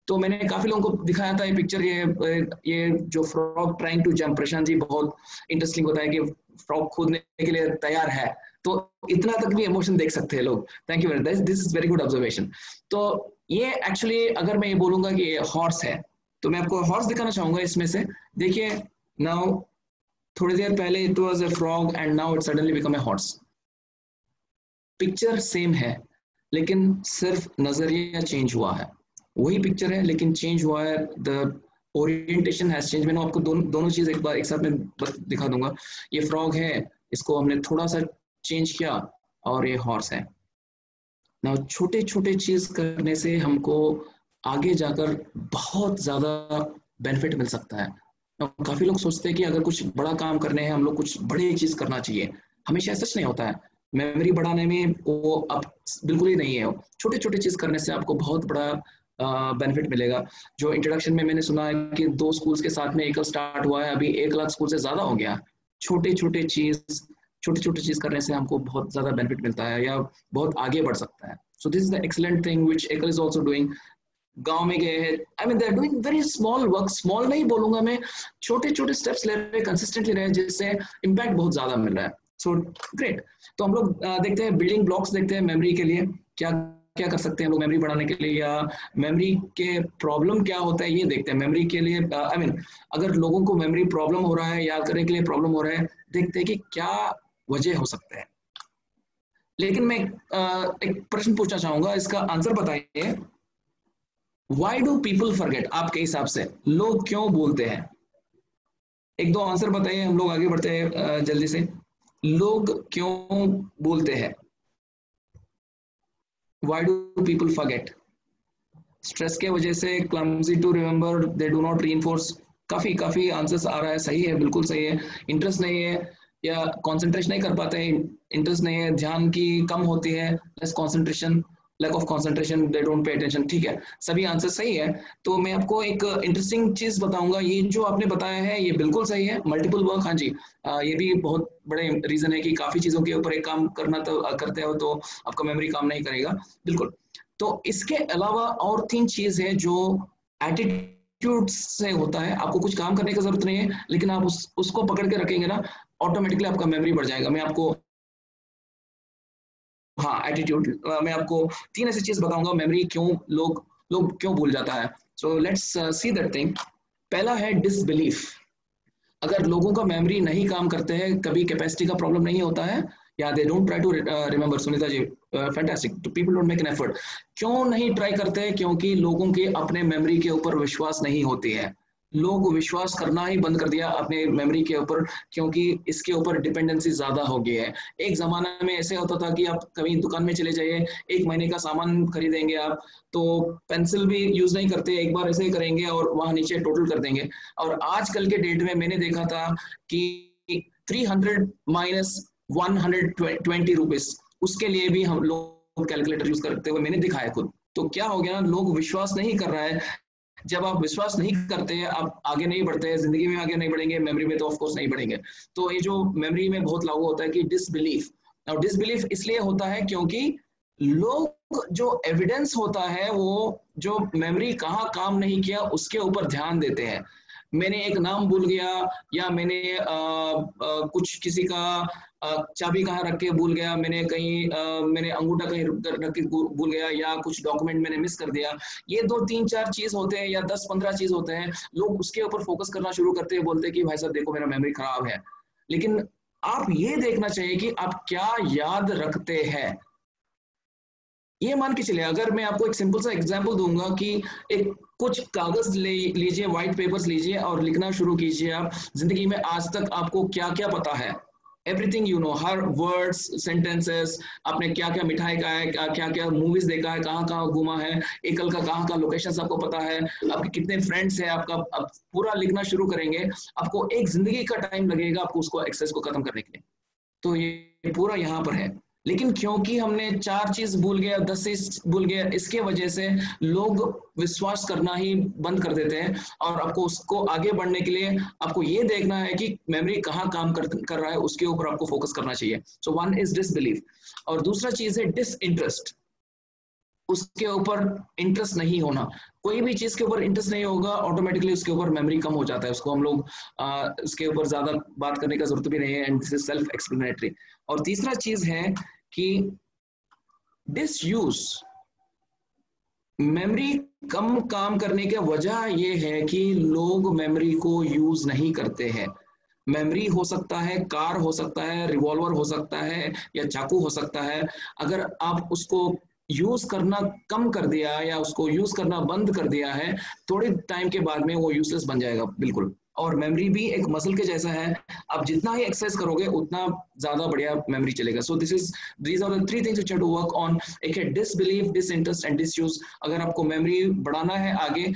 तो मैंने काफी लोगों को दिखाया था ये पिक्चर, ये जो frog trying to jump, Prashant ji बहुत इंटरेस्टिंग बताया कि फ्रॉग कूदने के लिए तैयार है, तो इतना तक भी इमोशन देख सकते हैं लोग। Thank you very much, this is very good observation. तो ये एक्चुअली अगर मैं ये बोलूंगा कि ये हॉर्स है, तो मैं आपको हॉर्स दिखाना चाहूंगा इसमें से। देखिए नाउ, थोड़ी देर पहले it was a frog and now it suddenly become a horse. Picture same है लेकिन सिर्फ नजरिया चेंज हुआ है। वही पिक्चर है लेकिन चेंज हुआ है, द ओरिएंटेशन हैज चेंज। मैंने आपको दोनों चीज एक बार एक साथ में दिखा दूंगा। ये फ्रॉग है, इसको हमने थोड़ा सा चेंज किया, और ये हॉर्स है। ना छोटे छोटे चीज करने से हमको आगे जाकर बहुत ज्यादा बेनिफिट मिल सकता है। काफी लोग सोचते हैं कि अगर कुछ बड़ा काम करने हैं हम लोग कुछ बड़ी चीज करना चाहिए, हमेशा सच नहीं होता है। मेमोरी बढ़ाने में वो अब बिल्कुल ही नहीं है। छोटे छोटे चीज करने से आपको बहुत बड़ा बेनिफिट मिलेगा। जो इंट्रोडक्शन में मैंने सुना है कि 2 स्कूल्स के साथ में एकल स्टार्ट हुआ है, अभी 1 लाख स्कूल से ज्यादा हो गया। छोटे छोटे चीज करने से हमको बहुत ज्यादा बेनिफिट मिलता है या बहुत आगे बढ़ सकता है। So this is the excellent thing which Ekal is also doing. गांव में गए हैं, I mean they are doing very small work, small नहीं बोलूंगा मैं, छोटे छोटे स्टेप्स ले रहे हैं, कंसिस्टेंटली रहे, जिससे इम्पैक्ट बहुत ज्यादा मिल रहा है। So great. तो हम लोग देखते हैं बिल्डिंग ब्लॉक्स, देखते हैं मेमोरी के लिए क्या क्या कर सकते हैं हम लोग मेमोरी बढ़ाने के लिए, या मेमोरी के प्रॉब्लम क्या होता है ये देखते हैं। मेमोरी के लिए आई मीन अगर लोगों को मेमोरी प्रॉब्लम हो रहा है, याद करने के लिए प्रॉब्लम हो रहा है, देखते हैं कि क्या वजह हो सकता है। लेकिन मैं एक प्रश्न पूछना चाहूंगा, इसका आंसर बताइए। Why do people forget? आपके हिसाब से लोग क्यों बोलते हैं? 1-2 आंसर बताइए, हम लोग आगे बढ़ते हैं जल्दी से। लोग क्यों बोलते हैं? Why do people forget? Stress के वजह से, clumsy to remember, they do not reinforce, काफी आंसर्स आ रहा है, सही है, बिल्कुल सही है। इंटरेस्ट नहीं है या कंसंट्रेशन नहीं कर पाते हैं, इंटरेस्ट नहीं है, ध्यान की कम होती है, less concentration, lack of concentration, they don't pay attention, ठीक है, सभी आंसर सही है। तो मैं आपको एक इंटरेस्टिंग चीज बताऊंगा, ये जो आपने बताया है ये बिल्कुल सही है, मल्टीपल वर्क, हाँ जी, ये भी बहुत बड़े रीजन है कि काफी चीजों के ऊपर एक काम करना तो करते हो तो आपका मेमोरी काम नहीं करेगा, बिल्कुल। तो इसके अलावा और 3 चीज है जो एटीट्यूड से होता है, आपको कुछ काम करने की जरूरत नहीं है, लेकिन आप उसको पकड़ के रखेंगे ना, ऑटोमेटिकली आपका मेमोरी बढ़ जाएगा। मैं आपको, हाँ, एटीट्यूड, मैं आपको 3 ऐसी चीज बताऊंगा मेमोरी क्यों लोग क्यों भूल जाता है। सो लेट्स सी दैट थिंग। पहला है डिसबिलीफ। अगर लोगों का मेमोरी नहीं काम करते हैं, कभी कैपेसिटी का प्रॉब्लम नहीं होता है, या they don't try to remember, Sunita ji fantastic, तो people don't make an effort. क्यों नहीं ट्राई करते हैं? क्योंकि लोगों के अपने मेमोरी के ऊपर विश्वास नहीं होती है। लोग विश्वास करना ही बंद कर दिया अपने मेमोरी के ऊपर, क्योंकि इसके ऊपर डिपेंडेंसी ज्यादा हो गई है। एक जमाना में ऐसे होता था कि आप कहीं दुकान में चले जाइए, 1 महीने का सामान खरीदेंगे आप, तो पेंसिल भी यूज नहीं करते, एक बार ऐसे ही करेंगे और वहां नीचे टोटल कर देंगे। और आजकल के डेट में मैंने देखा था कि 300 माइनस 120 रुपीज, उसके लिए भी हम लोग कैलकुलेटर यूज करते हुए मैंने दिखाया खुद। तो क्या हो गया, लोग विश्वास नहीं कर रहा है। जब आप विश्वास नहीं करते हैं, आप आगे नहीं बढ़ते हैं, जिंदगी में आगे नहीं बढ़ेंगे, मेमोरी में तो ऑफ कोर्स नहीं बढ़ेंगे। तो ये जो मेमोरी में बहुत लागू होता है कि डिसबिलीफ, और डिसबिलीफ इसलिए होता है क्योंकि लोग जो एविडेंस होता है, वो जो मेमोरी कहाँ काम नहीं किया उसके ऊपर ध्यान देते हैं। मैंने एक नाम भूल गया, या मैंने कुछ किसी का चाबी कहाँ रख के भूल गया, मैंने कहीं मैंने अंगूठा कहीं रख के भूल गया, या कुछ डॉक्यूमेंट मैंने मिस कर दिया। ये 2-3-4 चीज होते हैं या 10-15 चीज होते हैं, लोग उसके ऊपर फोकस करना शुरू करते हैं, बोलते हैं कि भाई साहब देखो मेरा मेमोरी खराब है। लेकिन आप ये देखना चाहिए कि आप क्या याद रखते हैं। ये मान के चलिए, अगर मैं आपको एक सिंपल सा एग्जांपल दूंगा कि एक कुछ कागज लीजिए, व्हाइट पेपर्स लीजिए और लिखना शुरू कीजिए। आप जिंदगी में आज तक आपको क्या क्या पता है, everything you know, her words, sentences, आपने क्या क्या मिठाई खाया है, क्या क्या मूवीज देखा है, कहाँ कहाँ घूमा है, एकल का कहाँ कहाँ लोकेशन आपको पता है, आपके कितने फ्रेंड्स हैं, आपका आप पूरा लिखना शुरू करेंगे, आपको एक जिंदगी का टाइम लगेगा आपको उसको एक्सेस को खत्म करने के लिए। तो ये पूरा यहाँ पर है। लेकिन क्योंकि हमने 4 चीज भूल गया, 10 चीज भूल गया, इसके वजह से लोग विश्वास करना ही बंद कर देते हैं। और आपको उसको आगे बढ़ने के लिए आपको ये देखना है कि मेमोरी कहाँ काम कर रहा है, उसके ऊपर आपको फोकस करना चाहिए। सो 1 इज डिसबिलीफ, और दूसरा चीज है डिसइंटरेस्ट। उसके ऊपर इंटरेस्ट नहीं होना। कोई भी चीज के ऊपर इंटरेस्ट नहीं होगा, ऑटोमेटिकली उसके ऊपर मेमोरी कम हो जाता है। उसको हम लोग इसके ऊपर ज्यादा बात करने का जरूरत भी नहीं है, and this is self explanatory. और तीसरा चीज है कि डिसयूज। मेमोरी कम काम करने की वजह यह है कि लोग मेमोरी को यूज नहीं करते हैं। मेमोरी हो सकता है, कार हो सकता है, रिवॉल्वर हो सकता है, या चाकू हो सकता है। अगर आप उसको यूज करना कम कर दिया या उसको यूज करना बंद कर दिया है, थोड़े टाइम के बाद में वो यूजलेस बन जाएगा, बिल्कुल। और मेमोरी भी एक मसल के जैसा है, आप जितना ही एक्सरसाइज करोगे उतना ज्यादा बढ़िया मेमोरी चलेगा। So these are the 3 things which have to work on. एक है डिसबिलीफ, डिसइंटरेस्ट एंड डिसयूज। अगर आपको मेमोरी बढ़ाना है आगे,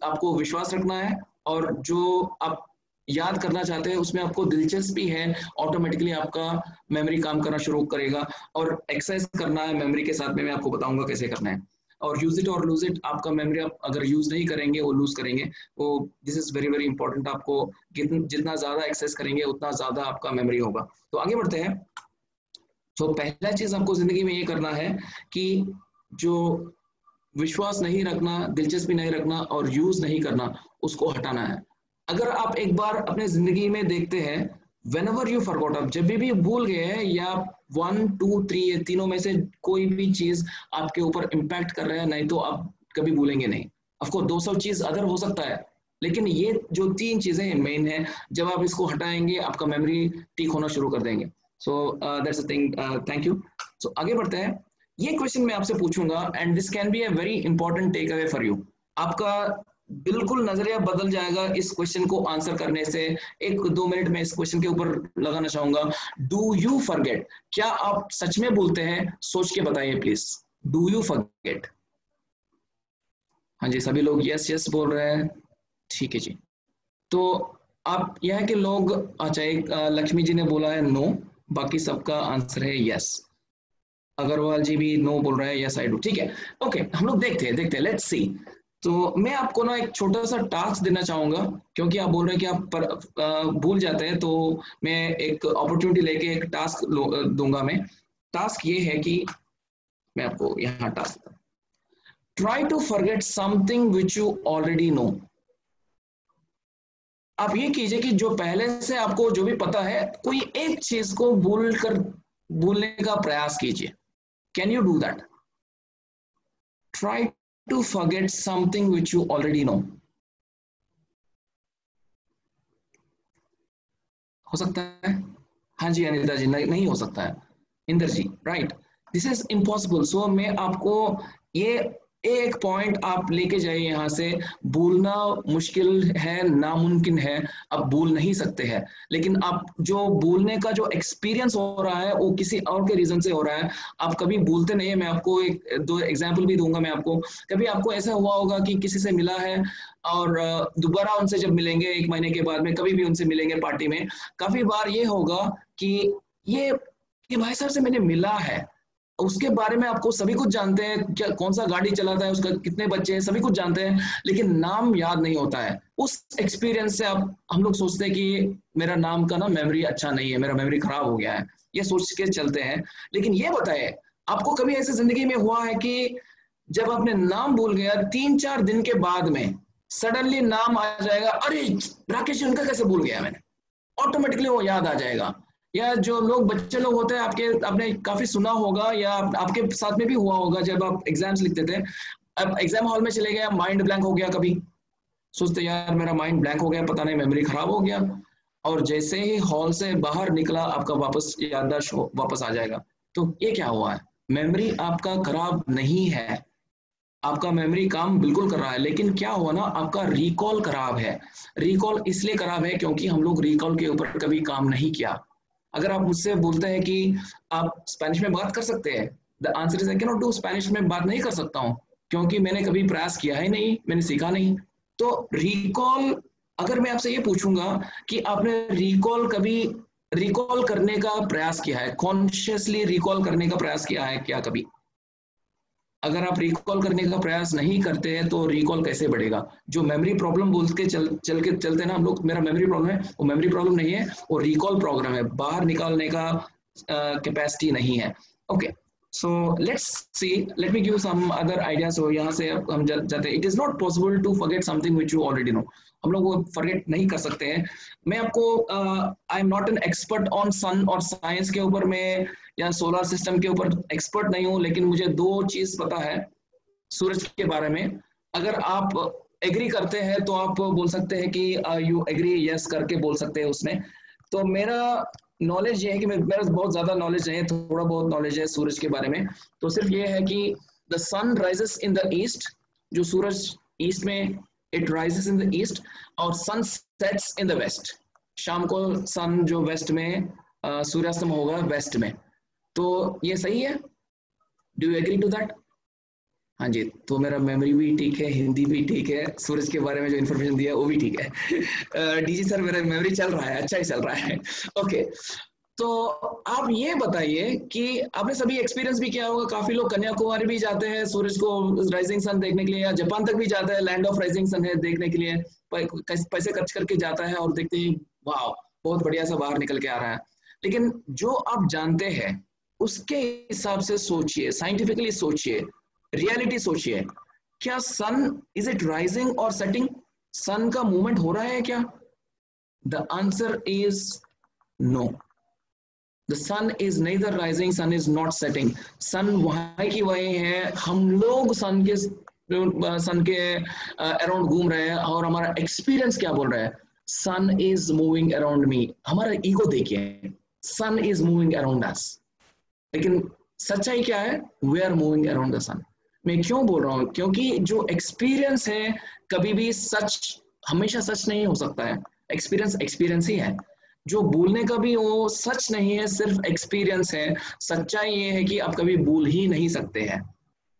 आपको विश्वास रखना है, और जो आप याद करना चाहते हैं उसमें आपको दिलचस्पी है, ऑटोमेटिकली आपका मेमोरी काम करना शुरू करेगा। और एक्सरसाइज करना है मेमोरी के साथ में, मैं आपको बताऊंगा कैसे करना है। और यूज इट और लूज इट, आपका मेमोरी आप अगर यूज नहीं करेंगे वो लूज करेंगे। वो this is very very important. आपको जितना ज्यादा एक्सेस करेंगे उतना ज्यादा आपका मेमोरी होगा। तो आगे बढ़ते हैं। तो पहला चीज आपको जिंदगी में ये करना है कि जो विश्वास नहीं रखना, दिलचस्पी नहीं रखना और यूज नहीं करना, उसको हटाना है। अगर आप एक बार अपने जिंदगी में देखते हैं, whenever you forgot, आप जब भी भूल गए हैं, या 1, 2, 3 ये तीनों में से कोई भी चीज आपके ऊपर इम्पैक्ट कर रहा है, नहीं तो आप कभी भूलेंगे नहीं। ऑफकोर्स 200 चीज अदर हो सकता है, लेकिन ये जो 3 चीजें मेन है, जब आप इसको हटाएंगे आपका मेमोरी ठीक होना शुरू कर देंगे। So that's a thing. Thank you. So आगे बढ़ते हैं। ये क्वेश्चन मैं आपसे पूछूंगा, and this can be a very important take away for you. आपका बिल्कुल नजरिया बदल जाएगा इस क्वेश्चन को आंसर करने से। 1-2 मिनट में इस क्वेश्चन के ऊपर लगाना चाहूंगा। Do you forget? क्या आप सच में भूलते हैं? सोच के बताइए प्लीज। Do you forget? हाँ जी, सभी लोग यस यस बोल रहे हैं। ठीक है जी। तो आप यह है कि लोग, अच्छा एक लक्ष्मी जी ने बोला है नो, बाकी सबका आंसर है यस। अग्रवाल जी भी नो बोल रहे हैं, यस आई डू, ठीक है। ओके, हम लोग देखते हैं लेट्स सी। तो मैं आपको ना एक छोटा सा टास्क देना चाहूंगा, क्योंकि आप बोल रहे हैं कि आप भूल जाते हैं, तो मैं एक अपॉर्चुनिटी लेके एक टास्क दूंगा। मैं टास्क ये है कि मैं आपको यहाँ task, try to forget something which you already know. आप ये कीजिए कि जो पहले से आपको जो भी पता है, कोई एक चीज को भूलने का प्रयास कीजिए। Can you do that? Try to forget something which you already know. हो सकता है? हाँ जी अनिता जी, नहीं हो सकता है। इंदर जी, राइट, दिस इज इम्पॉसिबल। सो मैं आपको ये एक पॉइंट आप लेके जाइए यहाँ से। भूलना मुश्किल है, नामुमकिन है, आप भूल नहीं सकते हैं, लेकिन आप जो भूलने का जो एक्सपीरियंस हो रहा है वो किसी और के रीजन से हो रहा है। आप कभी भूलते नहीं है। मैं आपको दो एग्जांपल भी दूंगा मैं आपको। कभी आपको ऐसा हुआ होगा कि किसी से मिला है और दोबारा उनसे जब मिलेंगे 1 महीने के बाद में, कभी भी उनसे मिलेंगे पार्टी में, काफी बार ये होगा कि ये भाई साहब से मैंने मिला है, उसके बारे में आपको सभी कुछ जानते हैं, क्या कौन सा गाड़ी चलाता है, उसका कितने बच्चे हैं, सभी कुछ जानते हैं, लेकिन नाम याद नहीं होता है। उस एक्सपीरियंस से हम लोग सोचते हैं कि मेरा नाम का ना मेमोरी अच्छा नहीं है, मेरा मेमोरी खराब हो गया है, ये सोच के चलते हैं। लेकिन ये बताए, आपको कभी ऐसे जिंदगी में हुआ है कि जब आपने नाम भूल गया, 3-4 दिन के बाद में सडनली नाम आ जाएगा, अरे राकेश जी उनका कैसे भूल गया मैंने, ऑटोमेटिकली वो याद आ जाएगा। या जो लोग बच्चे लोग होते हैं, आपने काफी सुना होगा या आपके साथ में भी हुआ होगा, जब आप एग्जाम्स लिखते थे, अब एग्जाम हॉल में चले गए, माइंड ब्लैंक हो गया, कभी सोचते यार मेरा माइंड ब्लैंक हो गया, पता नहीं मेमोरी खराब हो गया, और जैसे ही हॉल से बाहर निकला आपका वापस याददाश्त वापस आ जाएगा। तो ये क्या हुआ है? मेमोरी आपका खराब नहीं है, आपका मेमोरी काम बिल्कुल कर रहा है, लेकिन क्या हुआ ना, आपका रिकॉल खराब है। रिकॉल इसलिए खराब है क्योंकि हम लोग रिकॉल के ऊपर कभी काम नहीं किया। अगर आप मुझसे बोलते हैं कि आप स्पेनिश में बात कर सकते हैं, the answer is I can not do. Spanish में बात नहीं कर सकता हूँ क्योंकि मैंने कभी प्रयास किया ही नहीं, मैंने सीखा नहीं। तो रिकॉल, अगर मैं आपसे ये पूछूंगा कि आपने रिकॉल करने का प्रयास किया है, कॉन्शियसली रिकॉल करने का प्रयास किया है क्या कभी? अगर आप रिकॉल करने का प्रयास नहीं करते हैं तो रिकॉल कैसे बढ़ेगा? जो मेमोरी प्रॉब्लम बोल के चलते ना हम लोग, मेरा मेमोरी प्रॉब्लम है, वो मेमोरी प्रॉब्लम नहीं है, वो रिकॉल प्रॉब्लम है, बाहर निकालने का कैपेसिटी नहीं है। Okay, so let's see, let me give some other ideas. हो यहाँ से हम जाते हैं। It is not possible to forget something which you already know. हम लोग वो फॉरगेट नहीं कर सकते हैं। मैं आपको, I am not an expert on sun और साइंस के ऊपर, मैं या सोलर सिस्टम के ऊपर एक्सपर्ट नहीं हूँ, लेकिन मुझे 2 चीज पता है सूरज के बारे में। अगर आप एग्री करते हैं तो आप बोल सकते हैं कि यू एग्री, यस करके बोल सकते हैं उसमें। तो मेरा नॉलेज ये है कि मेरा बहुत ज्यादा नॉलेज नहीं है, थोड़ा बहुत नॉलेज है सूरज के बारे में। तो सिर्फ ये है कि the sun rises in the east, जो सूरज ईस्ट में, it rises in the east, और sun sets in the west. शाम को सन जो वेस्ट में, सूर्यास्त होगा वेस्ट में। तो ये सही है? Do you agree to that? हाँ जी, तो मेरा मेमोरी भी ठीक है, हिंदी भी ठीक है, सूरज के बारे में जो इन्फॉर्मेशन दिया वो भी ठीक है। डीजी सर, मेरा मेमोरी चल रहा है, अच्छा ही चल रहा है। ओके, तो आप ये बताइए कि आपने सभी एक्सपीरियंस भी किया होगा, काफी लोग कन्याकुमारी भी जाते हैं सूरज को, राइजिंग सन देखने के लिए, या जापान तक भी जाता है, लैंड ऑफ राइजिंग सन है देखने के लिए, पैसे खर्च करके जाता है और देखते हैं वाह बहुत बढ़िया सा बाहर निकल के आ रहा है। लेकिन जो आप जानते हैं उसके हिसाब से सोचिए, साइंटिफिकली सोचिए, रियलिटी सोचिए, क्या सन, इज इट राइजिंग और सेटिंग? सन का मूवमेंट हो रहा है क्या? The answer is no. The sun is neither rising, sun is not setting. Sun वहां की वही है, हम लोग सन के अराउंड घूम रहे हैं, और हमारा एक्सपीरियंस क्या बोल रहा है? Sun is moving around me. हमारा ईगो देखिए, sun is moving around us, लेकिन सच्चाई क्या है? We are moving around the sun. मैं क्यों बोल रहा हूँ? क्योंकि जो एक्सपीरियंस है कभी भी सच, हमेशा सच नहीं हो सकता है। एक्सपीरियंस ही है। जो भूलने का भी वो सच नहीं है, सिर्फ एक्सपीरियंस है। सच्चाई ये है कि आप कभी भूल ही नहीं सकते हैं।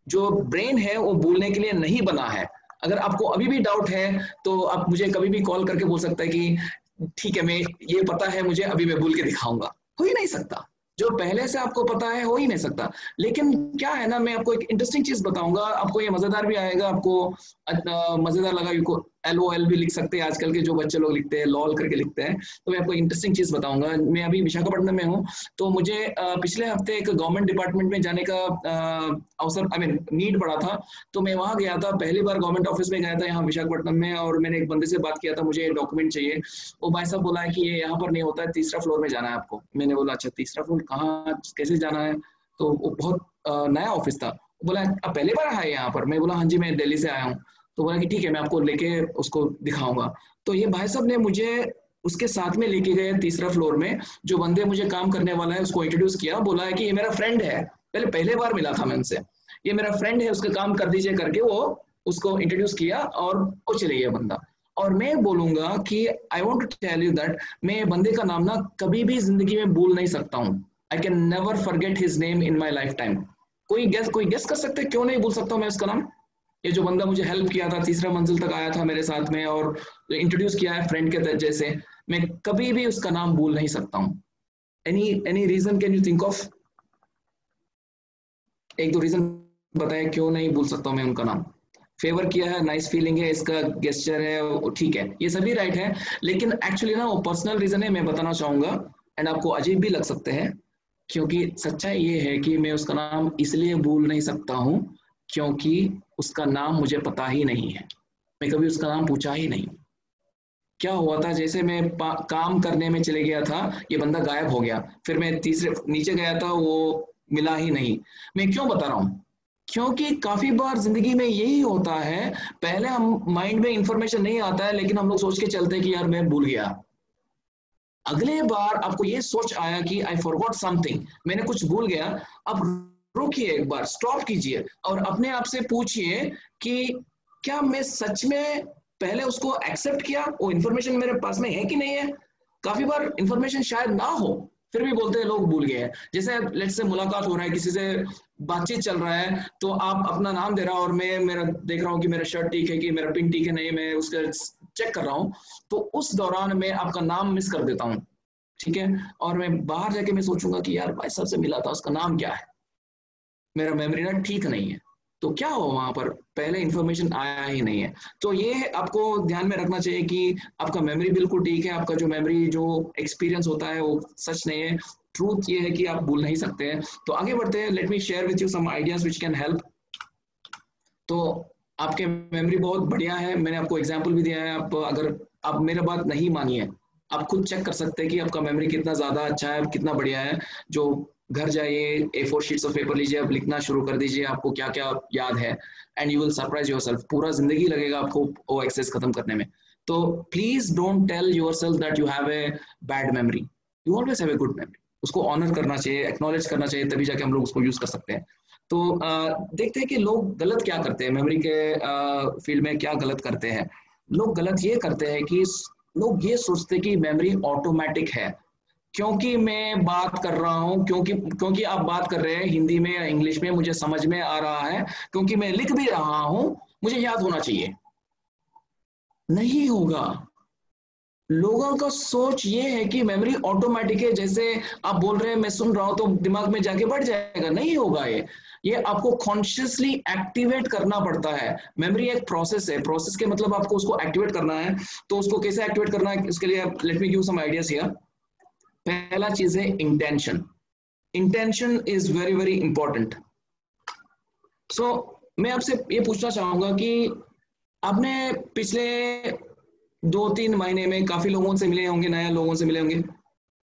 जो ब्रेन है वो भूलने के लिए नहीं बना है, अगर आपको अभी भी डाउट है तो आप मुझे कभी भी कॉल करके बोल सकते हैं कि ठीक है, मैं ये पता है मुझे, अभी मैं भूल के दिखाऊंगा। हो ही नहीं सकता, जो पहले से आपको पता है हो ही नहीं सकता। लेकिन क्या है ना, मैं आपको एक इंटरेस्टिंग चीज बताऊंगा, आपको ये मजेदार भी आएगा, आपको मजेदार लगा। LOL भी लिख सकते हैं, आजकल के जो बच्चे लोग लिखते हैं लॉल करके लिखते हैं। तो मैं आपको इंटरेस्टिंग चीज बताऊंगा। मैं अभी विशाखापट्टनम में हूँ, तो मुझे पिछले हफ्ते एक गवर्नमेंट डिपार्टमेंट में जाने का अवसर नीड पड़ा था। तो मैं वहाँ गया था, पहली बार गवर्नमेंट ऑफिस में गया था यहाँ विशाखापट्टनम में, और मैंने एक बंदे से बात किया था, मुझे डॉक्यूमेंट चाहिए। वो भाई साहब बोला है कि ये यहाँ पर नहीं होता है, तीसरा फ्लोर में जाना है आपको। मैंने बोला अच्छा तीसरा फ्लोर कहाँ, कैसे जाना है? तो वो बहुत नया ऑफिस था। बोला आप पहले बार आए यहाँ पर? मैं बोला हाँ जी, मैं दिल्ली से आया हूँ। तो बोला कि ठीक है, मैं आपको लेके उसको दिखाऊंगा। तो ये भाई साहब ने मुझे उसके साथ में लेके गए तीसरा फ्लोर में, जो बंदे मुझे काम करने वाला है उसको इंट्रोड्यूस किया, बोला है कि ये मेरा फ्रेंड है। पहले बार मिला था मैं उनसे, ये मेरा फ्रेंड है, उसका काम कर दीजिए करके वो उसको इंट्रोड्यूस किया और वो चले गया बंदा। और मैं बोलूंगा कि I want to tell you that मैं बंदे का नाम ना कभी भी जिंदगी में भूल नहीं सकता हूँ। I can never forget his name in my life time. कोई गेस कर सकते क्यों नहीं भूल सकता हूँ मैं उसका नाम? ये जो बंदा मुझे हेल्प किया था, तीसरा मंजिल तक आया था मेरे साथ में और इंट्रोड्यूस किया है फ्रेंड के जैसे, मैं कभी भी उसका नाम भूल नहीं सकता हूँ। Any reason can you think of? एक दो रीजन बताए क्यों नहीं भूल सकता हूँ मैं उनका नाम? फेवर किया है, नाइस फीलिंग है, इसका गेस्चर है, ठीक है, ये सभी राइट है। लेकिन एक्चुअली ना वो पर्सनल रीजन है, मैं बताना चाहूंगा, एंड आपको अजीब भी लग सकते हैं, क्योंकि सच्चाई ये है कि मैं उसका नाम इसलिए भूल नहीं सकता हूँ क्योंकि उसका नाम मुझे पता ही नहीं है। मैं कभी उसका नाम पूछा ही नहीं। क्या हुआ था, जैसे मैं काम करने में चले गया था, ये बंदा गायब हो गया, फिर मैं तीसरे नीचे गया था, वो मिला ही नहीं। मैं क्यों बता रहा हूँ? क्योंकि काफी बार जिंदगी में यही होता है, पहले हम माइंड में इंफॉर्मेशन नहीं आता है, लेकिन हम लोग सोच के चलते हैं कि यार मैं भूल गया। अगले बार आपको ये सोच आया कि आई फॉरगॉट समथिंग, मैंने कुछ भूल गया, अब रुकिए, एक बार स्टॉप कीजिए और अपने आप से पूछिए कि क्या मैं सच में पहले उसको एक्सेप्ट किया, वो इन्फॉर्मेशन मेरे पास में है कि नहीं है? काफी बार इन्फॉर्मेशन शायद ना हो, फिर भी बोलते हैं लोग भूल गए हैं। जैसे लेट्स से मुलाकात हो रहा है, किसी से बातचीत चल रहा है, तो आप अपना नाम दे रहा हो और मैं मेरा देख रहा हूँ कि मेरा शर्ट ठीक है कि मेरा पिन ठीक है नहीं, मैं उसका चेक कर रहा हूँ, तो उस दौरान मैं आपका नाम मिस कर देता हूँ, ठीक है? और मैं बाहर जाके मैं सोचूंगा कि यार भाई साहब से मिला था, उसका नाम क्या है? मेरा मेमोरी ना ठीक नहीं है। तो क्या हो, वहां पर पहले इंफॉर्मेशन आया ही नहीं है। तो ये आपको ध्यान में रखना चाहिए कि आपका मेमोरी बिल्कुल ठीक है, आपका जो मेमोरी जो एक्सपीरियंस होता है वो सच नहीं है। ट्रूथ ये है कि आप भूल नहीं सकते हैं। तो आगे बढ़ते हैं, let me share with you some ideas which can help. तो आपके मेमोरी बहुत बढ़िया है, मैंने आपको एग्जाम्पल भी दिया है। आप अगर आप मेरा बात नहीं मानिए, आप खुद चेक कर सकते हैं कि आपका मेमोरी कितना ज्यादा अच्छा है, कितना बढ़िया है। जो घर जाइए, A4 शीट्स ऑफ पेपर लीजिए, आप लिखना शुरू कर दीजिए आपको क्या क्या याद है, and you will surprise yourself. पूरा जिंदगी लगेगा आपको वो एक्सेस खत्म करने में। तो please don't tell yourself that you have a bad memory, you always have a good memory. उसको ऑनर करना चाहिए, एक्नॉलेज करना चाहिए, तभी जाके हम लोग उसको यूज कर सकते हैं। तो देखते हैं कि लोग गलत क्या करते हैं, मेमोरी के फील्ड में क्या गलत करते हैं। लोग गलत ये करते हैं कि लोग ये सोचते हैं कि मेमोरी ऑटोमेटिक है, क्योंकि मैं बात कर रहा हूं, क्योंकि आप बात कर रहे हैं हिंदी में या इंग्लिश में, मुझे समझ में आ रहा है, क्योंकि मैं लिख भी रहा हूं, मुझे याद होना चाहिए। नहीं होगा। लोगों का सोच ये है कि मेमोरी ऑटोमेटिक है, जैसे आप बोल रहे हैं मैं सुन रहा हूं तो दिमाग में जाके बढ़ जाएगा। नहीं होगा ये आपको कॉन्शियसली एक्टिवेट करना पड़ता है। मेमोरी एक प्रोसेस है, प्रोसेस के मतलब आपको उसको एक्टिवेट करना है। तो उसको कैसे एक्टिवेट करना है, इसके लिए let me give some ideas here. पहला चीज है intention. Intention is very very important. So मैं आपसे ये पूछना चाहूंगा कि आपने पिछले 2-3 महीने में काफी लोगों से मिले होंगे, नए लोगों से मिले होंगे।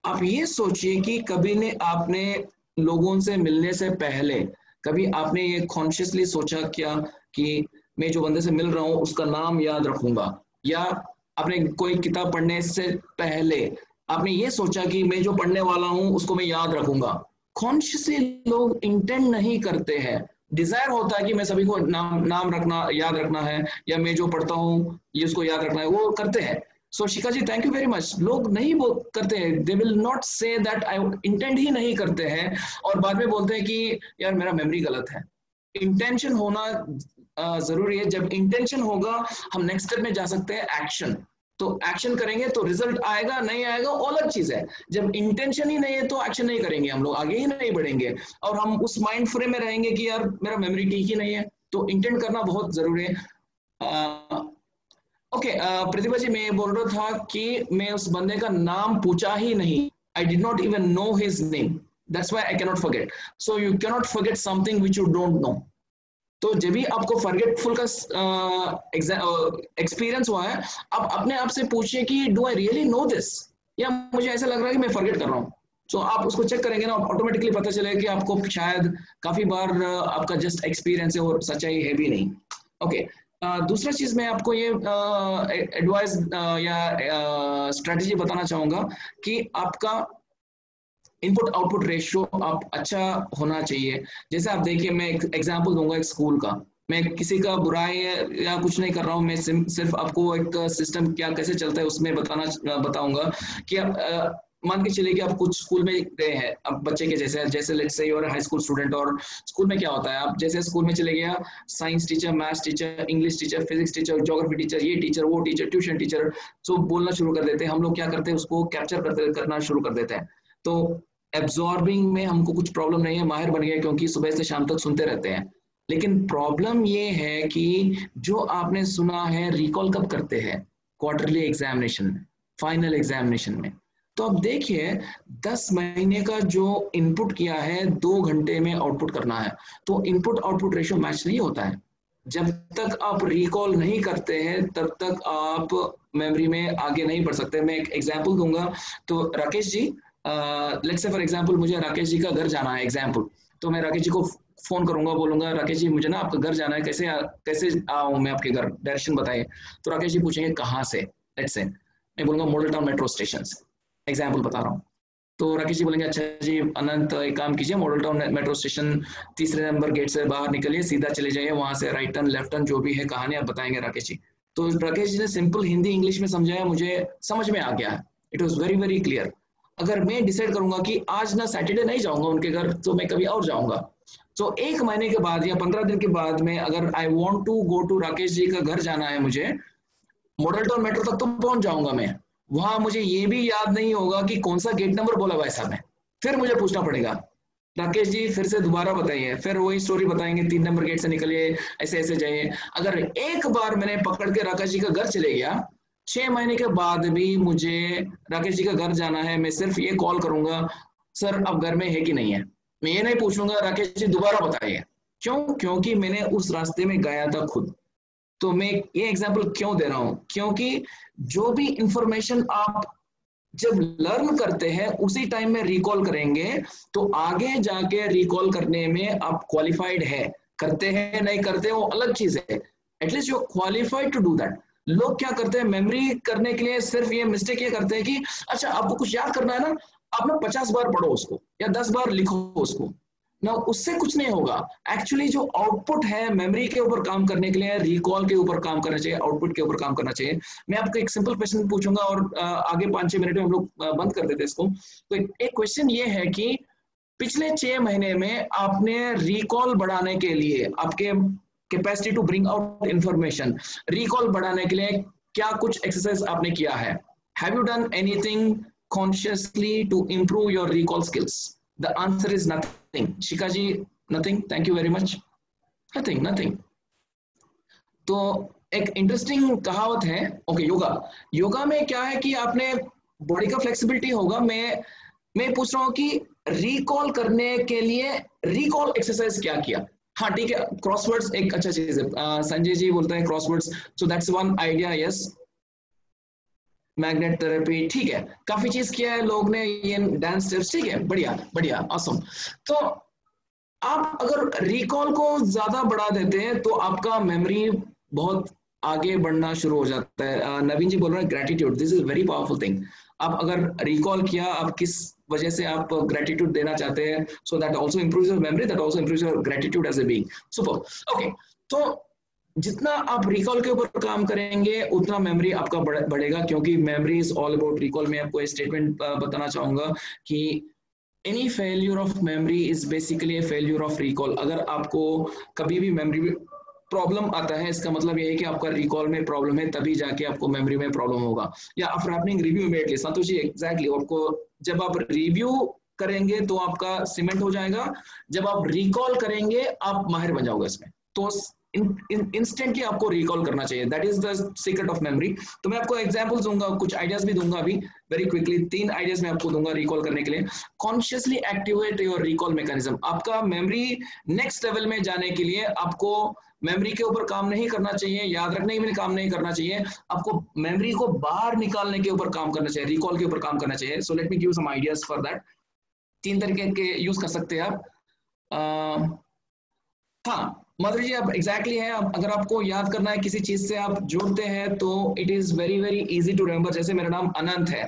आप ये सोचिए कि कभी ने आपने लोगों से मिलने से पहले कभी आपने ये कॉन्शियसली सोचा क्या कि मैं जो बंदे से मिल रहा हूँ उसका नाम याद रखूंगा, या आपने कोई किताब पढ़ने से पहले आपने ये सोचा कि मैं जो पढ़ने वाला हूं उसको मैं याद रखूंगा। कॉन्शियसली लोग इंटेंट नहीं करते हैं। डिजायर होता है कि मैं सभी को नाम रखना, याद रखना है, या मैं जो पढ़ता हूँ ये उसको याद रखना है, वो करते हैं। So Shikha ji thank you very much. लोग नहीं वो करते हैं, they will not say that I intent ही नहीं करते हैं, और बाद में बोलते हैं कि यार मेरा मेमोरी गलत है। इंटेंशन होना जरूरी है। जब इंटेंशन होगा हम नेक्स्ट स्टेप में जा सकते हैं, एक्शन। तो एक्शन करेंगे तो रिजल्ट आएगा नहीं आएगा वो अलग चीज है। जब इंटेंशन ही नहीं है तो एक्शन नहीं करेंगे, हम लोग आगे ही नहीं बढ़ेंगे और हम उस माइंड फ्रेम में रहेंगे कि यार मेरा मेमोरी ठीक ही नहीं है। तो इंटेंट करना बहुत जरूरी है। ओके, प्रतिभा जी, मैं बोल रहा था कि मैं उस बंदे का नाम पूछा ही नहीं। I did not even know his name, that's why I cannot forget. So you cannot forget something which you don't know. तो जब भी आपको फॉरगेटफुल का एक्सपीरियंस हुआ है, आप अपने आप से पूछिए कि do I really know this, या मुझे ऐसा लग रहा है कि मैं फॉरगेट कर रहा हूँ। तो आप उसको चेक करेंगे ना, ऑटोमेटिकली पता चलेगा कि आपको शायद काफी बार आपका जस्ट एक्सपीरियंस है और सच्चाई है भी नहीं। ओके, दूसरा चीज मैं आपको ये एडवाइस या स्ट्रेटेजी बताना चाहूंगा कि आपका इनपुट आउटपुट रेशियो आप अच्छा होना चाहिए। जैसे आप देखिए, मैं एक एग्जांपल दूंगा एक स्कूल का। मैं किसी का बुराई या कुछ नहीं कर रहा हूँ, मैं सिर्फ आपको एक सिस्टम क्या कैसे चलता है उसमें बताऊंगा कि आप मान के चलिए कि आप कुछ स्कूल में गए हैं, अब बच्चे के जैसे लेट्स से और हाई स्कूल स्टूडेंट, और स्कूल में क्या होता है, आप जैसे स्कूल में चले गया, science teacher, maths teacher, English teacher, physics teacher, geography teacher, ये टीचर, वो टीचर, ट्यूशन टीचर, तो बोलना शुरू कर देते हैं। हम लोग क्या करते हैं, उसको कैप्चर करना शुरू कर देते हैं। तो एब्जॉर्बिंग में हमको कुछ प्रॉब्लम नहीं है, माहिर बन गया क्योंकि सुबह से शाम तक सुनते रहते हैं। लेकिन प्रॉब्लम ये है कि जो आपने सुना है रिकॉल कब करते हैं, क्वार्टरली एग्जामिनेशन में, फाइनल एग्जामिनेशन में। तो अब देखिए 10 महीने का जो इनपुट किया है 2 घंटे में आउटपुट करना है, तो इनपुट आउटपुट रेशियो मैच नहीं होता है। जब तक आप रिकॉल नहीं करते हैं तब तक आप मेमोरी में आगे नहीं बढ़ सकते। मैं एक एग्जांपल दूंगा। तो Rakesh ji, let's say for example मुझे राकेश जी का घर जाना है एग्जांपल, तो मैं राकेश जी को फोन करूंगा, बोलूंगा राकेश जी मुझे ना आपका घर जाना है, कैसे आऊं मैं आपके घर, डायरेक्शन बताइए। तो राकेश जी पूछेंगे कहाँ से, लेट्स से मैं बोलूंगा मॉडल टाउन मेट्रो स्टेशन से, एग्जाम्पल बता रहा हूँ। तो राकेश जी बोलेंगे अच्छा जी अनंत एक काम कीजिए, Model Town metro station 3 number gate से बाहर निकलिए, सीधा चले जाइए, वहां से राइट टर्न लेफ्ट टर्न जो भी है कहानी आप बताएंगे राकेश जी। तो राकेश जी ने सिंपल हिंदी इंग्लिश में समझाया, मुझे समझ में आ गया, it was very very clear. अगर मैं डिसाइड करूंगा कि आज ना सैटरडे नहीं जाऊंगा उनके घर, तो मैं कभी और जाऊंगा, तो 1 महीने के बाद या 15 दिन के बाद में अगर I want to go to Rakesh ji का घर जाना है मुझे, मॉडल टाउन मेट्रो तक तो पहुंच जाऊंगा मैं, वहां मुझे ये भी याद नहीं होगा कि कौन सा गेट नंबर बोला भाई साहब ने, फिर मुझे पूछना पड़ेगा राकेश जी फिर से दोबारा बताइए, फिर वही स्टोरी बताएंगे 3 नंबर गेट से निकलिए, ऐसे ऐसे जाइए। अगर एक बार मैंने पकड़ के राकेश जी का घर चले गया, 6 महीने के बाद भी मुझे राकेश जी का घर जाना है, मैं सिर्फ ये कॉल करूंगा सर अब घर में है कि नहीं है, मैं ये नहीं पूछूंगा राकेश जी दोबारा बताइए। क्यों? क्योंकि मैंने उस रास्ते में गया था खुद। तो मैं ये एग्जांपल क्यों दे रहा हूं, क्योंकि जो भी इंफॉर्मेशन आप जब लर्न करते हैं उसी टाइम में रिकॉल करेंगे तो आगे जाके रिकॉल करने में आप क्वालिफाइड है। करते हैं नहीं करते वो अलग चीज है, at least you qualified to do that. लोग क्या करते हैं, मेमोरी करने के लिए सिर्फ ये मिस्टेक ये करते हैं कि अच्छा आपको कुछ याद करना है ना, आप ना 50 बार पढ़ो उसको या 10 बार लिखो उसको ना, उससे कुछ नहीं होगा। एक्चुअली जो आउटपुट है मेमोरी के ऊपर काम करने के लिए रिकॉल के ऊपर काम करना चाहिए, आउटपुट के ऊपर काम करना चाहिए। मैं आपको एक सिंपल क्वेश्चन पूछूंगा और आगे 5-6 मिनट में हम लोग बंद कर देते इसको। तो एक क्वेश्चन ये है कि पिछले 6 महीने में आपने रिकॉल बढ़ाने के लिए, आपके capacity to bring out information, recall बढ़ाने के लिए क्या कुछ एक्सरसाइज आपने किया है? Have you done anything consciously to improve your recall skills? The answer is nothing. Shikha ji nothing. Thank you very much. Nothing. तो एक इंटरेस्टिंग कहावत है, ओके, योगा में क्या है कि आपने बॉडी का फ्लेक्सिबिलिटी होगा। मैं पूछ रहा हूँ कि रिकॉल करने के लिए रिकॉल एक्सरसाइज क्या किया? हाँ ठीक है, क्रॉसवर्ड्स एक अच्छा चीज है। संजय जी बोलते हैं crosswords, so that's one idea. Yes, magnet therapy, ठीक है, काफी चीज किया है लोग ने, ये डांस स्टेप्स, ठीक है, बढ़िया ऑसम। तो आप अगर रिकॉल को ज्यादा बढ़ा देते हैं तो आपका मेमोरी बहुत आगे बढ़ना शुरू हो जाता है। नवीन जी बोल रहे हैं gratitude, this is very powerful thing. आप अगर रिकॉल किया, आप किस वजह से आप ग्रेटिट्यूड देना चाहते हैं, so that also improves your memory, that also improves your gratitude as a being. Super, okay. तो जितना आप रिकॉल के ऊपर काम करेंगे उतना मेमोरी आपका बढ़ेगा, क्योंकि memory is all about recall. मैं आपको एक स्टेटमेंट बताना चाहूंगा कि any failure of memory is basically A failure of recall. अगर आपको कभी भी मेमोरी प्रॉब्लम आता है, इसका मतलब ये है कि आपका रिकॉल में प्रॉब्लम है, तभी जाके आपको मेमोरी में प्रॉब्लम होगा। या after happening review immediately, Santosh ji exactly, आपको जब आप रिव्यू करेंगे तो आपका सीमेंट हो जाएगा, जब आप रिकॉल करेंगे आप माहिर बन जाओगे इसमें, तो इंस्टेंटली आपको रिकॉल करना चाहिए। That is the secret of memory. तो मैं आपको एग्जांपल्स दूंगा, कुछ आइडियाज भी दूंगा अभी वेरी क्विकली। 3 आइडियाज मैं आपको दूंगा रिकॉल करने के लिए। Consciously activate your recall mechanism. आपका मेमोरी नेक्स्ट लेवल में जाने के लिए आपको मेमोरी के ऊपर काम नहीं करना चाहिए, याद रखने में काम नहीं करना चाहिए, आपको मेमोरी को बाहर निकालने के ऊपर काम करना चाहिए, रिकॉल के ऊपर काम करना चाहिए। So let me give some ideas for that. 3 तरीके के यूज कर सकते हैं आप। हाँ माधुरी जी, आप एग्जैक्टली है। अगर आपको याद करना है किसी चीज से आप जोड़ते हैं तो it is very very easy to remember. जैसे मेरा नाम अनंत है,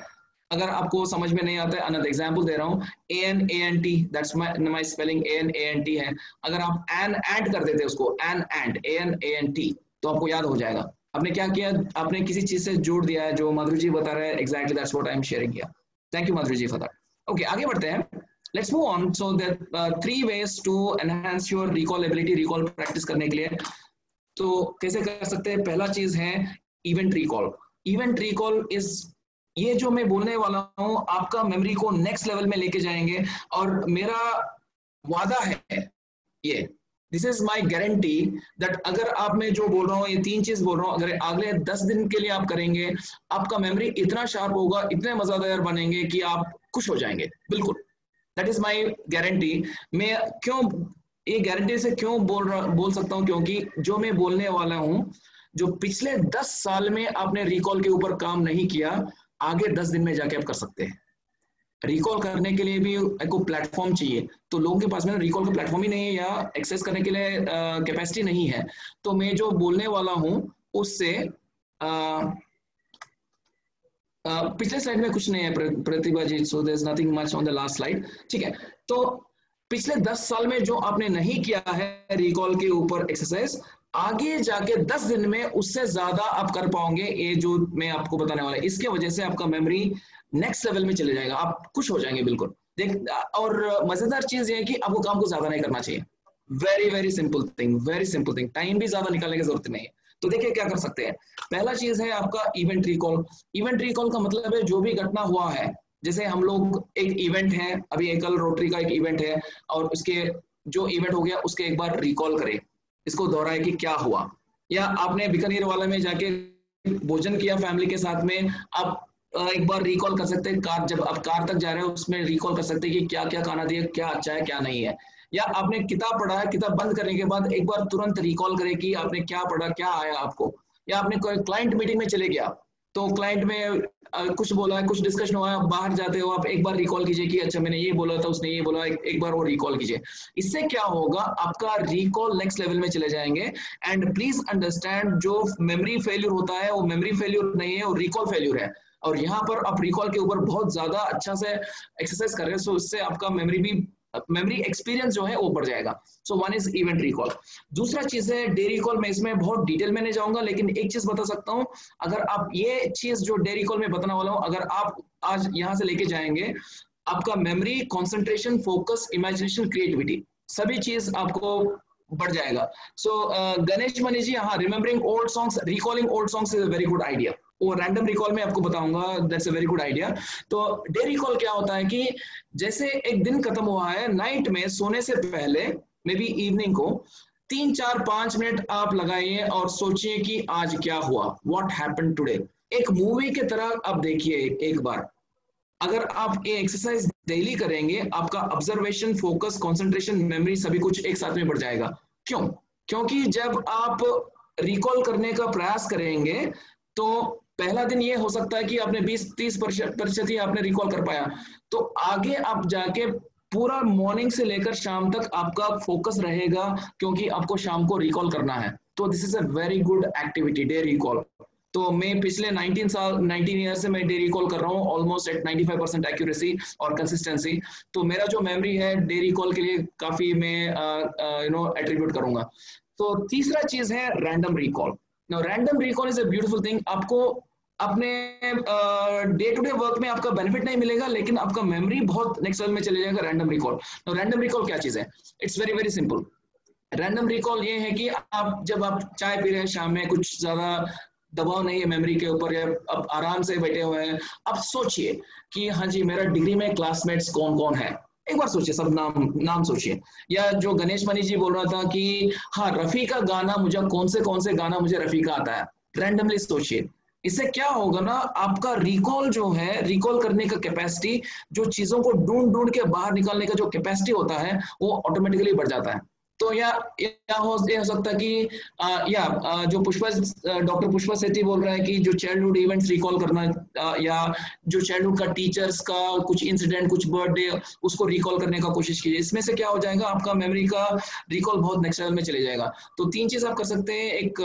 अगर आपको समझ में नहीं आता है, अनंत एग्जांपल दे रहा हूँ, ANANT, that's my spelling, ANANT है। अगर आप एंड कर देते उसको, ANANT, तो आपको याद हो जाएगा। आपने क्या किया, आपने किसी चीज से जोड़ दिया है, जो माधुरी जी बता रहे हैं, exactly that's what I am sharing here. Thank you Madhuri ji for that. Okay, आगे बढ़ते हैं। Let's move on. So there are 3 ways to enhance your recall ability, recall practice करने के लिए। तो कैसे कर सकते हैं? पहला चीज है event recall. Event recall is, ये जो मैं बोलने वाला हूँ आपका मेमोरी को नेक्स्ट लेवल में लेके जाएंगे, और मेरा वादा है ये, this is my guarantee that अगर आप, मैं जो बोल रहा हूँ ये 3 चीज बोल रहा हूँ, अगर अगले 10 दिन के लिए आप करेंगे, आपका मेमोरी इतना शार्प होगा, इतने मजेदार बनेंगे कि आप खुश हो जाएंगे। बिल्कुल, दैट इज माई गारंटी। मैं क्यों ये गारंटी से क्यों बोल सकता हूँ, क्योंकि जो मैं बोलने वाला हूँ, जो पिछले 10 साल में आपने रिकॉल के ऊपर काम नहीं किया, आगे 10 दिन में जाके आप कर सकते हैं। रिकॉल करने के लिए भी आपको प्लेटफॉर्म चाहिए, तो लोगों के पास में रिकॉल का प्लेटफॉर्म ही नहीं है, या एक्सेस करने के लिए कैपेसिटी नहीं है। तो मैं जो बोलने वाला हूँ उससे पिछले स्लाइड में कुछ नहीं है Pratibha ji, so there is nothing much on the last slide. ठीक है, तो पिछले 10 साल में जो आपने नहीं किया है रिकॉल के ऊपर एक्सरसाइज, आगे जाके 10 दिन में उससे ज्यादा आप कर पाओगे, ये जो मैं आपको बताने वाला है। इसके वजह से आपका मेमोरी नेक्स्ट लेवल में चले जाएगा, आप खुश हो जाएंगे बिल्कुल। देख, और मजेदार चीज ये है कि आपको काम को ज्यादा नहीं करना चाहिए। Very very simple thing, very simple thing, time भी ज्यादा निकालने की जरूरत नहीं है। तो देखिए क्या कर सकते हैं। पहला चीज है आपका इवेंट रिकॉल। इवेंट रिकॉल का मतलब है जो भी घटना हुआ है, जैसे हम लोग एक इवेंट है, अभी एकल रोटरी का एक इवेंट है, और उसके जो इवेंट हो गया उसके एक बार रिकॉल करें, इसको दोहराए कि क्या हुआ। या आपने बीकानेर वाले में जाके भोजन किया फैमिली के साथ में, आप एक बार रिकॉल कर सकते हैं। कार, जब आप कार तक जा रहे हो उसमें रिकॉल कर सकते हैं कि क्या क्या खाना दिया, क्या अच्छा है क्या नहीं है। या आपने किताब पढ़ा है, किताब बंद करने के बाद एक बार तुरंत रिकॉल करें कि आपने क्या पढ़ा, क्या आया आपको। या आपने कोई क्लाइंट मीटिंग में चले गया, तो क्लाइंट में कुछ बोला है, कुछ डिस्कशन हुआ है, बाहर जाते हो आप एक बार रिकॉल कीजिए कि अच्छा मैंने ये बोला था, उसने ये बोला, एक बार वो रिकॉल कीजिए। इससे क्या होगा, आपका रिकॉल नेक्स्ट लेवल में चले जाएंगे। एंड प्लीज अंडरस्टैंड, जो मेमोरी फेल्यूर होता है वो मेमोरी फेल्यूर नहीं है, वो रिकॉल फेल्यूर है। और यहाँ पर आप रिकॉल के ऊपर बहुत ज्यादा अच्छा से एक्सरसाइज कर रहे हैं, सो इससे आपका मेमोरी एक्सपीरियंस जो है वो बढ़ जाएगा। So one is event recall. दूसरा चीज है डे रिकॉल। मैं इसमें बहुत डिटेल में नहीं जाऊंगा, लेकिन एक चीज बता सकता हूँ, अगर आप ये चीज जो डे रिकॉल में बताने वाला हूँ, अगर आप आज यहाँ से लेके जाएंगे, आपका memory, concentration, focus, imagination, creativity, सभी चीज आपको बढ़ जाएगा। सो गणेश मनी जी, हाँ, remembering old songs, recalling old songs is a very good idea. वो रैंडम रिकॉल में आपको बताऊंगा, that's a very good idea. तो डे रिकॉल क्या होता है कि जैसे एक दिन खत्म हुआ है, नाइट में सोने से पहले, मे बी इवनिंग को 3, 4, 5 मिनट आप लगाइए और सोचिए कि आज क्या हुआ, व्हाट हैपेंड टुडे। एक मूवी की तरह आप देखिए एक बार। अगर आप ये एक्सरसाइज डेली करेंगे, आपका ऑब्जर्वेशन, फोकस, कंसंट्रेशन, मेमोरी सभी कुछ एक साथ में बढ़ जाएगा। क्यों? क्योंकि जब आप रिकॉल करने का प्रयास करेंगे तो पहला दिन ये हो सकता है कि आपने 20-30% ही आपने रिकॉल कर पाया, तो आगे आप जाके पूरा मॉर्निंग से लेकर शाम तक आपका फोकस रहेगा, क्योंकि आपको शाम को रिकॉल करना है। तो this is a very good activity, day recall. तो मैं पिछले 19 ईयर से मैं डे रिकॉल कर रहा हूँ, ऑलमोस्ट एट 95% एक्यूरेसी और कंसिस्टेंसी। तो मेरा जो मेमोरी है डे रिकॉल के लिए काफी मैं एट्रीब्यूट करूंगा। तो तीसरा चीज है random recall. Now, random recall is a beautiful thing. आपको अपने डे टू डे वर्क में आपका बेनिफिट नहीं मिलेगा, लेकिन आपका मेमोरी बहुत नेक्स्ट लेवल में चले जाएगा। रैंडम रिकॉल, तो रैंडम रिकॉल क्या चीज है? It's very very simple. Random recall ये है कि आप जब आप चाय पी रहे हैं शाम में, कुछ ज्यादा दबाव नहीं है मेमोरी के ऊपर, या आप आराम से बैठे हुए हैं, आप सोचिए कि हाँ जी मेरा डिग्री में क्लासमेट्स कौन कौन है, एक बार सोचिए, सब नाम सोचिए। या जो गणेश मणि जी बोल रहा था कि हाँ रफी का गाना मुझे कौन से गाना मुझे रफी का आता है, रैंडमली सोचिए। इससे क्या होगा ना, आपका रिकॉल जो है, रिकॉल करने का कैपेसिटी, जो चीजों को ढूंढ के बाहर निकालने का जो कैपेसिटी होता है वो ऑटोमेटिकली बढ़ जाता है। तो या हो सकता है कि जो डॉक्टर पुष्पा सेठी बोल रहा है कि जो चाइल्डहुड इवेंट्स रिकॉल करना, या जो चाइल्डहुड का टीचर्स का कुछ इंसिडेंट, कुछ बर्थडे, उसको रिकॉल करने का कोशिश कीजिए। इसमें से क्या हो जाएगा, आपका मेमोरी का रिकॉल बहुत नेक्स्ट लेवल में चले जाएगा। तो 3 चीज आप कर सकते हैं। एक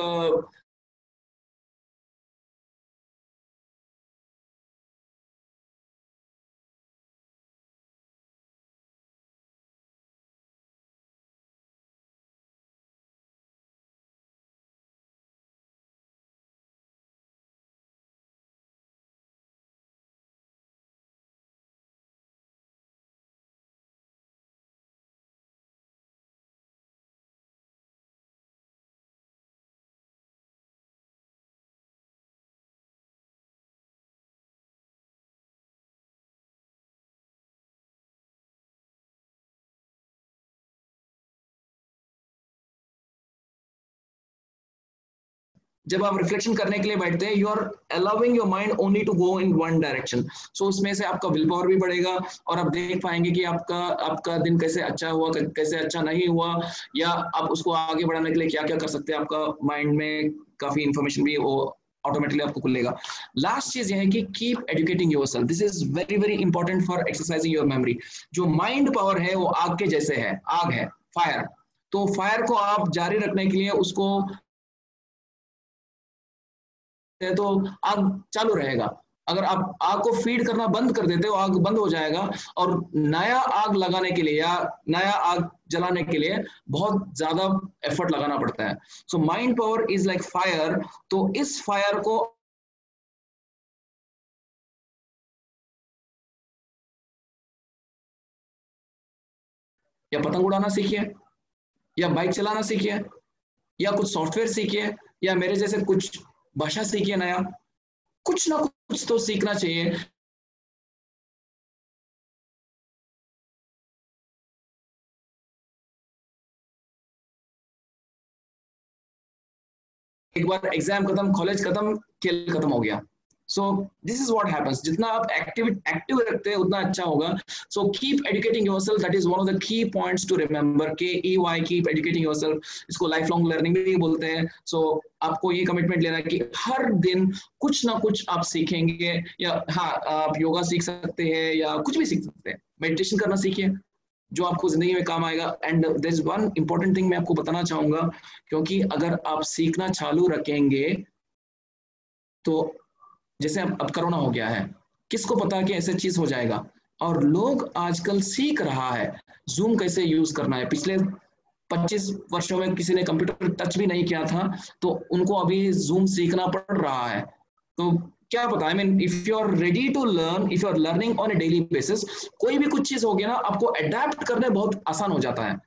जब आप रिफ्लेक्शन करने के लिए बैठते हैं, you are allowing your mind only to go in one direction. So उसमें से आपका विल पावर भी बढ़ेगा और आप देख पाएंगे कि आपका दिन कैसे अच्छा हुआ, कैसे अच्छा नहीं हुआ, या आप उसको आगे बढ़ाने के लिए क्या क्या कर सकते हैं। आपका माइंड में काफी इंफॉर्मेशन भी वो ऑटोमेटिकली आपको खुलेगा। लास्ट चीज ये है कि keep educating yourself. This is very very important for exercising your memory. जो माइंड पावर है वो आग के जैसे है, आग है, फायर। तो फायर को आप जारी रखने के लिए उसको तो आग चालू रहेगा। अगर आप आग को फीड करना बंद कर देते हो, आग बंद हो जाएगा, और नया आग लगाने के लिए या नया आग जलाने के लिए बहुत ज्यादा एफर्ट लगाना पड़ता है। So mind power is like fire. तो इस फायर को या पतंग उड़ाना सीखिए, या बाइक चलाना सीखिए, या कुछ सॉफ्टवेयर सीखिए, या मेरे जैसे कुछ भाषा सीखिए नया, कुछ ना कुछ तो सीखना चाहिए। एक बार एग्जाम खत्म, कॉलेज खत्म, खेल खत्म हो गया। So this is what happens. जितना आप एक्टिव रखते हैं उतना अच्छा होगा। So keep educating yourself, that is one of the key points to remember. KEY, keep educating yourself. इसको लाइफ लॉन्ग लर्निंग भी बोलते हैं। सो आपको ये कमिटमेंट लेना है कि हर दिन कुछ ना कुछ आप सीखेंगे। या हाँ, आप योगा सीख सकते हैं या कुछ भी सीख सकते हैं। मेडिटेशन करना सीखिए जो आपको जिंदगी में काम आएगा। And there is one important thing मैं आपको बताना चाहूंगा, क्योंकि अगर आप सीखना चालू रखेंगे तो जैसे अब कोरोना हो गया है, किसको पता कि ऐसा चीज हो जाएगा, और लोग आजकल सीख रहा है जूम कैसे यूज करना है। पिछले 25 वर्षों में किसी ने कंप्यूटर टच भी नहीं किया था, तो उनको अभी जूम सीखना पड़ रहा है। तो क्या पता, I mean if you are ready to learn, if you are learning on a daily basis, कोई भी कुछ चीज हो गया ना, आपको अडेप्ट करने बहुत आसान हो जाता है।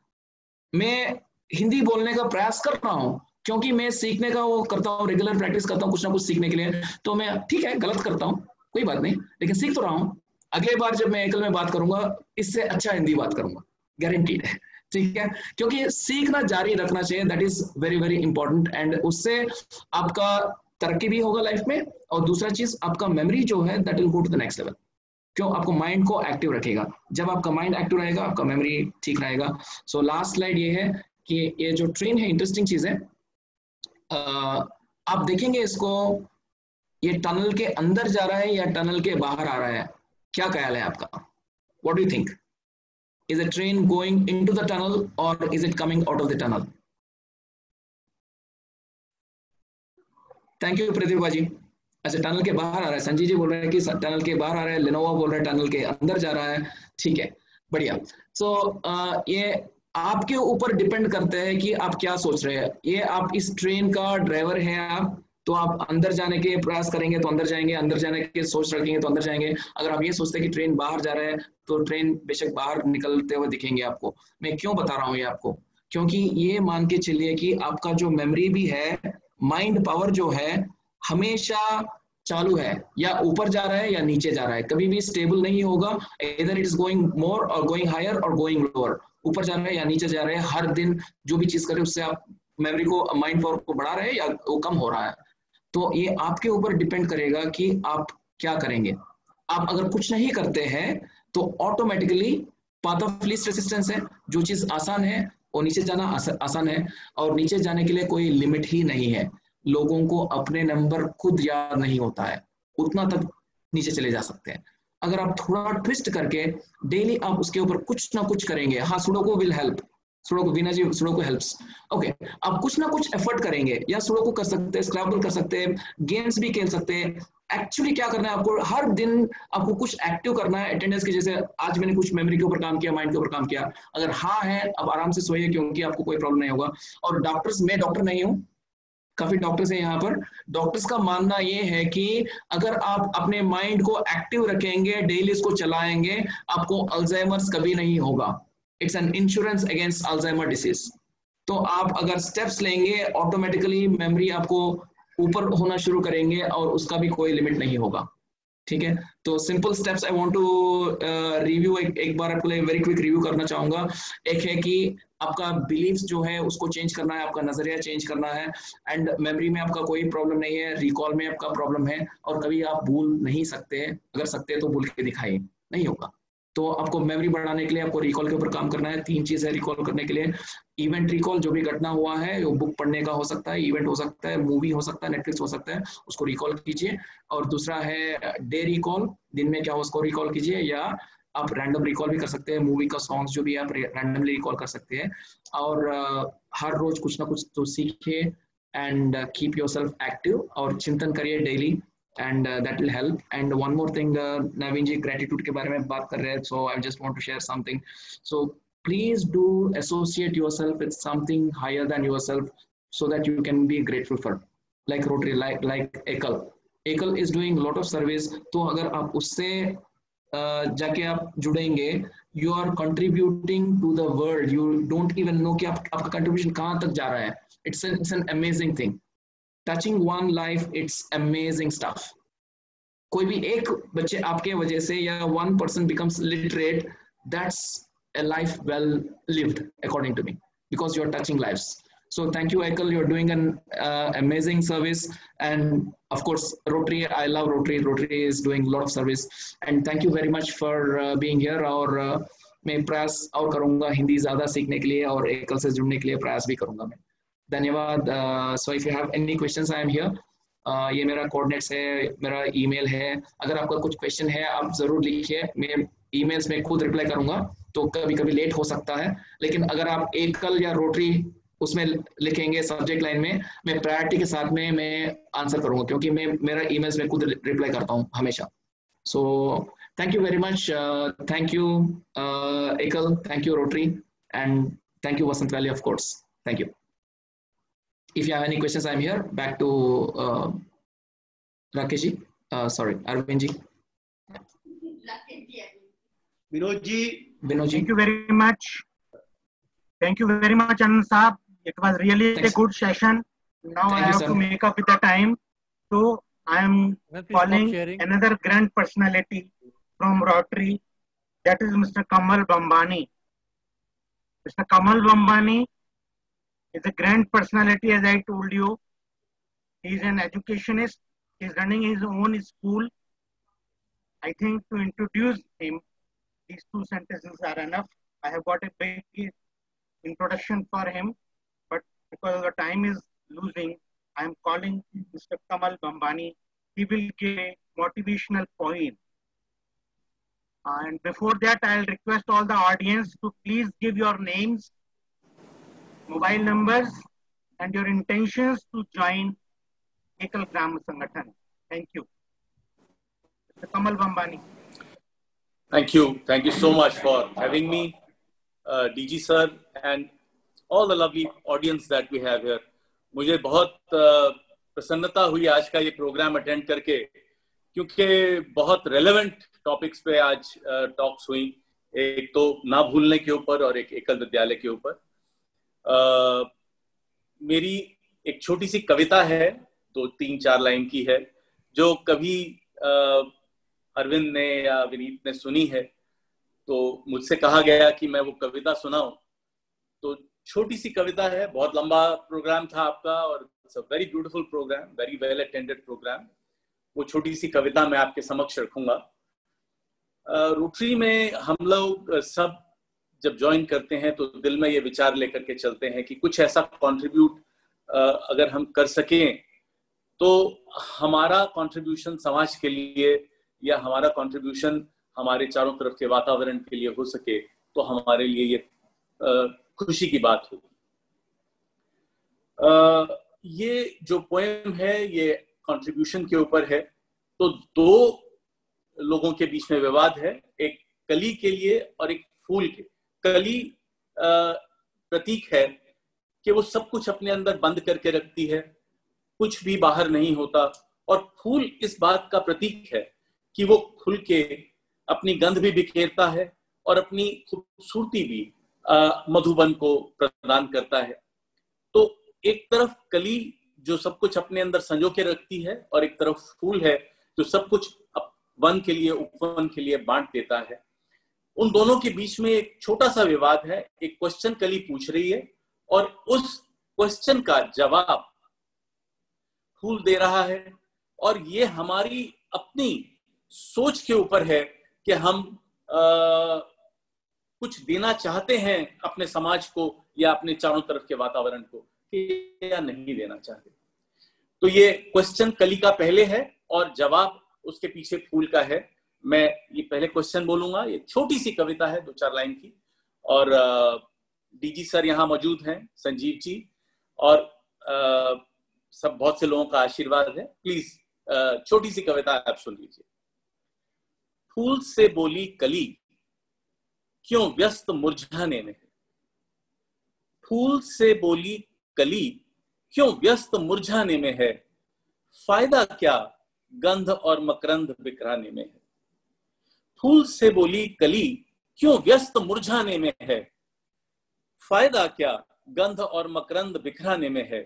मैं हिंदी बोलने का प्रयास कर रहा हूँ क्योंकि मैं सीखने का वो करता हूँ, रेगुलर प्रैक्टिस करता हूँ कुछ ना कुछ सीखने के लिए। तो मैं ठीक है, गलत करता हूँ, कोई बात नहीं, लेकिन सीख तो रहा हूँ। अगले बार जब मैं एकल में बात करूंगा, इससे अच्छा हिंदी बात करूंगा, गारंटीड है। ठीक है, क्योंकि सीखना जारी रखना चाहिए, that is very very important. And उससे आपका तरक्की भी होगा लाइफ में, और दूसरा चीज आपका मेमोरी जो है that will go to the next level. क्यों? आपको माइंड को एक्टिव रखेगा। जब आपका माइंड एक्टिव रहेगा, आपका मेमोरी ठीक रहेगा। सो लास्ट स्लाइड ये है कि ये जो ट्रेन है, इंटरेस्टिंग चीज है। आप देखेंगे इसको, ये टनल के अंदर जा रहा है या टनल के बाहर आ रहा है? क्या ख्याल है आपका? What do you think? Is a train going into the tunnel और is it coming out of the tunnel? Thank you Pratibha ji. अच्छा, टनल के बाहर आ रहा है। संजय जी बोल रहे हैं कि टनल के बाहर आ रहा है। लेनोवा बोल रहा है टनल के अंदर जा रहा है। ठीक है, बढ़िया। सो ये आपके ऊपर डिपेंड करता है कि आप क्या सोच रहे हैं। ये आप इस ट्रेन का ड्राइवर है आप, तो आप अंदर जाने के प्रयास करेंगे तो अंदर जाएंगे, अंदर जाने के सोच रखेंगे तो अंदर जाएंगे। अगर आप ये सोचते हैं कि ट्रेन बाहर जा रहा है तो ट्रेन बेशक बाहर निकलते हुए दिखेंगे आपको। मैं क्यों बता रहा हूँ ये आपको, क्योंकि ये मान के चलिए कि आपका जो मेमोरी भी है, माइंड पावर जो है हमेशा चालू है, या ऊपर जा रहा है या नीचे जा रहा है, कभी भी स्टेबल नहीं होगा। इधर इट इज गोइंग मोर और गोइंग हायर और गोइंग लोअर, ऊपर जा रहा है या नीचे जा रहा है। हर दिन जो भी चीज कर रहे हैं उससे आप मेमोरी को, माइंड पावर को बढ़ा रहे हैं या वो कम हो रहा है। तो ये आपके ऊपर डिपेंड करेगा कि आप क्या करेंगे। आप अगर कुछ नहीं करते हैं तो automatically path of least resistance है, जो चीज आसान है वो नीचे जाना आसान है, और नीचे जाने के लिए कोई लिमिट ही नहीं है। लोगों को अपने नंबर खुद याद नहीं होता है, उतना तक नीचे चले जा सकते हैं। अगर आप थोड़ा ट्विस्ट करके डेली आप उसके ऊपर कुछ ना कुछ करेंगे, हाँ sudoku will help, sudoku Veena ji, sudoku helps, okay, आप कुछ ना कुछ एफर्ट करेंगे, या सुडोकू कर सकते हैं, स्क्रैबल कर सकते हैं, गेम्स भी खेल सकते हैं। एक्चुअली क्या करना है आपको, हर दिन आपको कुछ एक्टिव करना है अटेंडेंस की। जैसे आज मैंने कुछ मेमोरी के ऊपर काम किया, माइंड के ऊपर काम किया, अगर हाँ है अब आराम से सोइए, क्योंकि आपको कोई प्रॉब्लम नहीं होगा। और डॉक्टर्स, मैं डॉक्टर नहीं हूँ, काफी डॉक्टर्स हैं यहाँ पर, डॉक्टर्स का मानना ये है कि अगर आप अपने माइंड को एक्टिव रखेंगे, डेली इसको चलाएंगे, आपको अल्जाइमर्स कभी नहीं होगा। It's an insurance against Alzheimer disease. तो आप अगर स्टेप्स लेंगे ऑटोमेटिकली मेमोरी आपको ऊपर होना शुरू करेंगे और उसका भी कोई लिमिट नहीं होगा। ठीक है, तो simple steps I want to review, एक बार आपको वेरी क्विक रिव्यू करना चाहूंगा। एक है कि आपका बिलीव्स जो है उसको चेंज करना है, आपका नजरिया चेंज करना है, एंड मेमोरी में आपका कोई प्रॉब्लम नहीं है, रिकॉल में आपका प्रॉब्लम है, और कभी आप भूल नहीं सकते, अगर सकते हैं तो भूल के दिखाइए, नहीं होगा। तो आपको मेमोरी बढ़ाने के लिए आपको रिकॉल के ऊपर काम करना है। 3 चीज है रिकॉल करने के लिए, इवेंट रिकॉल, जो भी घटना हुआ है, वो बुक पढ़ने का हो सकता है, इवेंट हो सकता है, मूवी हो सकता है, नेटफ्लिक्स हो सकता है, उसको रिकॉल कीजिए। और दूसरा है डे रिकॉल, दिन में क्या हो उसको रिकॉल कीजिए, या आप रैंडम रिकॉल भी कर सकते हैं, मूवी का सॉन्ग्स जो भी आप रैंडमली रिकॉल कर सकते हैं। और हर रोज कुछ ना कुछ तो सीखिए, एंड कीप योरसेल्फ एक्टिव, और चिंतन करिए daily, and that will help. And one more thing, Naveen ji gratitude के बारे में बात कर रहे हैं, so I just want to share something. So please do associate yourself with something higher than yourself, so that you can be grateful for, like Rotary, like Ekal is doing lot of service. तो अगर आप उससे जाके आप जुड़ेंगे, you are contributing to the world, you don't even know कि आपका contribution कहाँ तक जा रहा है. It's an amazing thing. Touching one life, it's amazing stuff. कोई भी एक बच्चे आपके वजह से, या one person becomes literate, that's a life well lived according to me, because you are touching lives. So thank you, Ekal, you're doing an amazing service. And of course Rotary, I love Rotary. Rotary is doing a lot of service, and thank you very much for being here. और मैं प्रयास और करूँगा हिंदी ज़्यादा सीखने के लिए, और एकल से जुड़ने के लिए प्रयास भी करूँगा मैं। धन्यवाद। So if you have any questions, I am here. ये मेरा कोऑर्डिनेट्स है, मेरा ईमेल है, अगर आपका कुछ क्वेश्चन है आप जरूर लिखिए, मैं ईमेल्स में खुद रिप्लाई करूंगा, तो कभी कभी लेट हो सकता है, लेकिन अगर आप एकल या रोटरी उसमें लिखेंगे सब्जेक्ट लाइन में, मैं प्रायोरिटी के साथ में मैं आंसर करूंगा, क्योंकि मैं मेरा ईमेल्स में खुद रिप्लाई करता हूँ हमेशा। So thank you very much, thank you Ekal, thank you Rotary, and thank you Vasant Valley, of course, thank you. If you have any questions, I'm here. Back to Rakesh ji. Sorry, Arvind ji. Vinod ji. Vinod ji. Thank you very much. Thank you very much, Anand Saab. It was really a good session. Now I have to make up with the time. So I am calling another grand personality from Rotary. That is Mr. Kamal Bambani. Mr. Kamal Bambani is a grand personality, as I told you. He is an educationist. He is running his own school. I think to introduce him, these 2 sentences are enough. I have got a big introduction for him, but because the time is losing, I am calling Mr. Kamal Bambani. He will give a motivational point. And before that, I'll request all the audience to please give your names, mobile numbers, and your intentions to join Ekal Gram Sangathan. Thank you. Mr. Kamal Bambani. Thank you. Thank you so much for having me, DG sir, and all the lovely audience that we have here. मुझे बहुत प्रसन्नता हुई आज का ये programme attend करके, क्योंकि बहुत रेलेवेंट टॉपिक्स पे आज टॉक्स हुई। एक तो ना भूलने के ऊपर और एक एकल विद्यालय के ऊपर। मेरी एक छोटी सी कविता है, तो 3-4 लाइन की है, जो कभी अरविंद ने या विनीत ने सुनी है, तो मुझसे कहा गया कि मैं वो कविता सुनाऊं। तो छोटी सी कविता है, बहुत लंबा प्रोग्राम था आपका और it's a very beautiful programme, very well attended programme. वो छोटी सी कविता मैं आपके समक्ष रखूंगा। रोटरी में हम लोग सब जब ज्वाइन करते हैं तो दिल में ये विचार लेकर के चलते हैं कि कुछ ऐसा कंट्रीब्यूट अगर हम कर सकें तो हमारा कंट्रीब्यूशन समाज के लिए या हमारा कंट्रीब्यूशन हमारे चारों तरफ के वातावरण के लिए हो सके तो हमारे लिए ये खुशी की बात होगी। ये जो पोएम है ये कंट्रीब्यूशन के ऊपर है। तो 2 लोगों के बीच में विवाद है, एक कली के लिए और एक फूल के। कली प्रतीक है कि वो सब कुछ अपने अंदर बंद करके रखती है, कुछ भी बाहर नहीं होता, और फूल इस बात का प्रतीक है कि वो खुल के अपनी गंध भी बिखेरता है और अपनी खूबसूरती भी मधुबन को प्रदान करता है। तो एक तरफ कली जो सब कुछ अपने अंदर संजो के रखती है और एक तरफ फूल है जो सब कुछ वन के लिए उपवन के लिए बांट देता है। उन दोनों के बीच में एक छोटा सा विवाद है। एक क्वेश्चन कली पूछ रही है और उस क्वेश्चन का जवाब फूल दे रहा है, और ये हमारी अपनी सोच के ऊपर है कि हम कुछ देना चाहते हैं अपने समाज को या अपने चारों तरफ के वातावरण को या नहीं देना चाहते। तो ये क्वेश्चन कली का पहले है और जवाब उसके पीछे फूल का है। मैं ये पहले क्वेश्चन बोलूंगा, ये छोटी सी कविता है 2-4 लाइन की, और डीजी सर यहाँ मौजूद हैं, संजीव जी, और सब बहुत से लोगों का आशीर्वाद है। प्लीज छोटी सी कविता आप सुन लीजिए। फूल से बोली कली क्यों व्यस्त मुरझाने में है। फूल से बोली कली क्यों व्यस्त मुरझाने में है, फायदा क्या गंध और मकरंद बिखराने में है। फूल से बोली कली क्यों व्यस्त मुरझाने में है, फायदा क्या गंध और मकरंद बिखराने में है।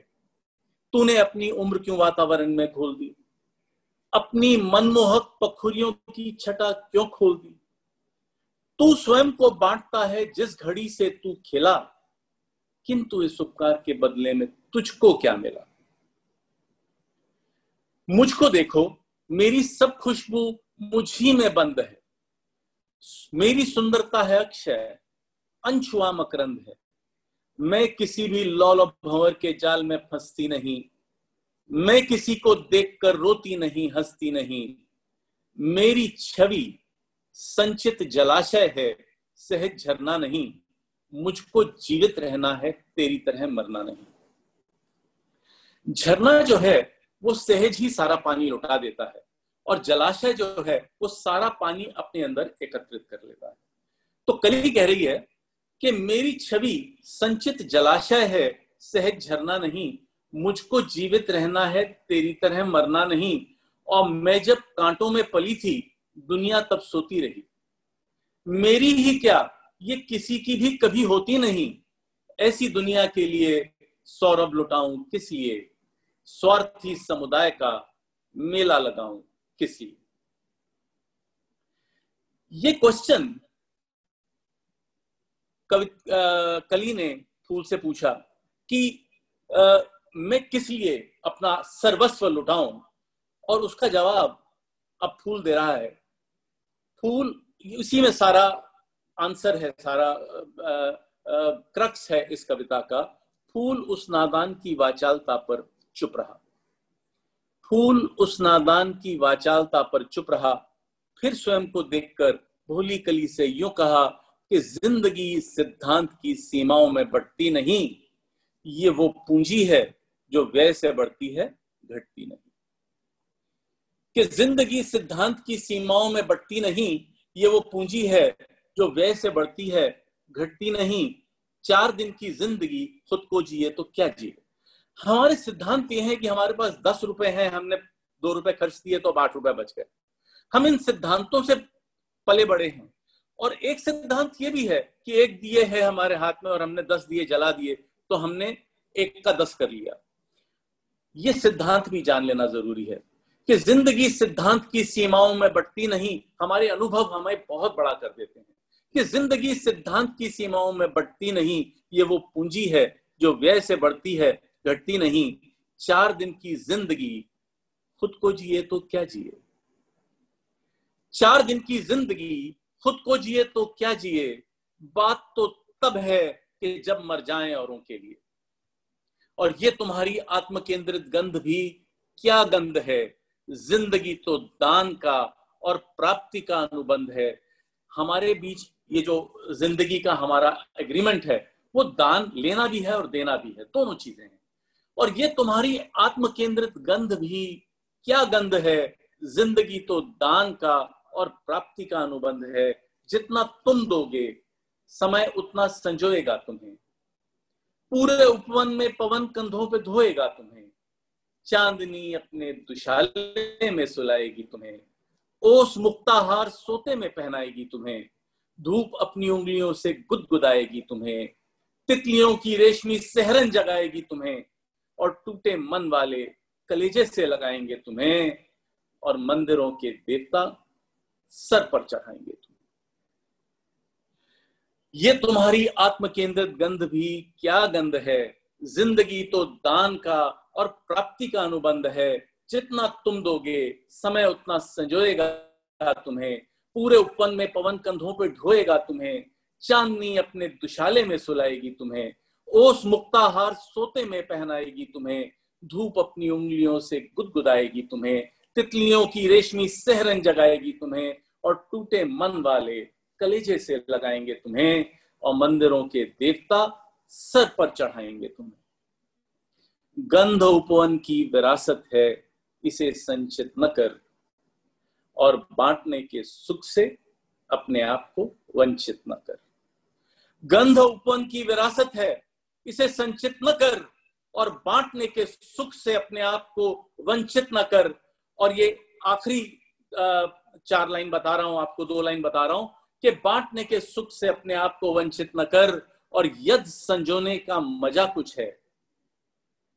तूने अपनी उम्र क्यों वातावरण में खोल दी, अपनी मनमोहक पखुरियों की छटा क्यों खोल दी। तू स्वयं को बांटता है जिस घड़ी से तू खिला, किंतु इस उपकार के बदले में तुझको क्या मिला। मुझको देखो, मेरी सब खुशबू मुझ ही में बंद है। मेरी सुंदरता है अक्षय, अनछुआ मकरंद है। मैं किसी भी लौल भंवर के जाल में फंसती नहीं, मैं किसी को देखकर रोती नहीं, हंसती नहीं। मेरी छवि संचित जलाशय है, सहज झरना नहीं। मुझको जीवित रहना है, तेरी तरह मरना नहीं। झरना जो है वो सहज ही सारा पानी लौटा देता है, और जलाशय जो है वो सारा पानी अपने अंदर एकत्रित कर लेता है। तो कली कह रही है कि मेरी छवि संचित जलाशय है, सहज झरना नहीं। मुझको जीवित रहना है, तेरी तरह मरना नहीं। और मैं जब कांटों में पली थी, दुनिया तब सोती रही। मेरी ही क्या, ये किसी की भी कभी होती नहीं। ऐसी दुनिया के लिए सौरभ लुटाऊं किस लिए, स्वार्थी समुदाय का मेला लगाऊं किस लिए। ये क्वेश्चन कली ने फूल से पूछा कि मैं किस लिए अपना सर्वस्व लुटाऊं, और उसका जवाब अब फूल दे रहा है। फूल इसी में सारा आंसर है, सारा क्रक्स है इस कविता का। फूल उस नादान की वाचालता पर चुप रहा। फूल उस नादान की वाचालता पर चुप रहा, फिर स्वयं को देखकर भोली कली से यूं कहा कि जिंदगी सिद्धांत की सीमाओं में बढ़ती नहीं। ये वो पूंजी है जो व्यय से बढ़ती है, घटती नहीं। कि जिंदगी सिद्धांत की सीमाओं में बढ़ती नहीं, ये वो पूंजी है जो व्यय से बढ़ती है, घटती नहीं। 4 दिन की जिंदगी खुद को जिए तो क्या जिए। हमारे सिद्धांत ये हैं कि हमारे पास 10 रुपए हैं, हमने 2 रुपए खर्च दिए तो 8 रुपए बच गए। हम इन सिद्धांतों से पले बड़े हैं। और एक सिद्धांत ये भी है कि एक दिए है हमारे हाथ में और हमने 10 दिए जला दिए तो हमने 1 का 10 कर लिया। ये सिद्धांत भी जान लेना जरूरी है कि जिंदगी सिद्धांत की सीमाओं में बढ़ती नहीं, हमारे अनुभव हमें बहुत बड़ा कर देते हैं कि जिंदगी सिद्धांत की सीमाओं में बढ़ती नहीं, ये वो पूंजी है जो व्यय से बढ़ती है, घटती नहीं। 4 दिन की जिंदगी खुद को जिए तो क्या जिए, 4 दिन की जिंदगी खुद को जिए तो क्या जिए। बात तो तब है कि जब मर जाएं औरों के लिए। और ये तुम्हारी आत्म केंद्रित गंध भी क्या गंध है, जिंदगी तो दान का और प्राप्ति का अनुबंध है। हमारे बीच ये जो जिंदगी का हमारा एग्रीमेंट है वो दान लेना भी है और देना भी है, दोनों चीजें हैं। और ये तुम्हारी आत्म केंद्रित गंध भी क्या गंध है, जिंदगी तो दान का और प्राप्ति का अनुबंध है। जितना तुम दोगे समय उतना संजोएगा तुम्हें, पूरे उपवन में पवन कंधों पे धोएगा तुम्हें। चांदनी अपने दुशाले में सुलाएगी तुम्हें, ओस मुक्ताहार सोते में पहनाएगी तुम्हें। धूप अपनी उंगलियों से गुदगुदाएगी तुम्हें, तितलियों की रेशमी सहरन जगाएगी तुम्हें। और टूटे मन वाले कलेजे से लगाएंगे तुम्हें, और मंदिरों के देवता सर पर चढ़ाएंगे तुम्हें। ये तुम्हारी आत्म केंद्रित गंध भी क्या गंध है, जिंदगी तो दान का और प्राप्ति का अनुबंध है। जितना तुम दोगे समय उतना संजोएगा तुम्हें, पूरे उपवन में पवन कंधों पे ढोएगा तुम्हें। चांदनी अपने दुशाले में सुलाएगी तुम्हें, ओस मुक्ताहार सोते में पहनाएगी तुम्हें। धूप अपनी उंगलियों से गुदगुदाएगी तुम्हें, तितलियों की रेशमी सहरन जगाएगी तुम्हें। और टूटे मन वाले कलेजे से लगाएंगे तुम्हें, और मंदिरों के देवता सर पर चढ़ाएंगे तुम्हें। गंध उपवन की विरासत है, इसे संचित न कर, और बांटने के सुख से अपने आप को वंचित न कर। गंध उपवन की विरासत है, इसे संचित न कर, और बांटने के सुख से अपने आप को वंचित न कर। और ये आखिरी 4 लाइन बता रहा हूं आपको, 2 लाइन बता रहा हूं कि बांटने के सुख से अपने आप को वंचित न कर। और यद संजोने का मजा कुछ है,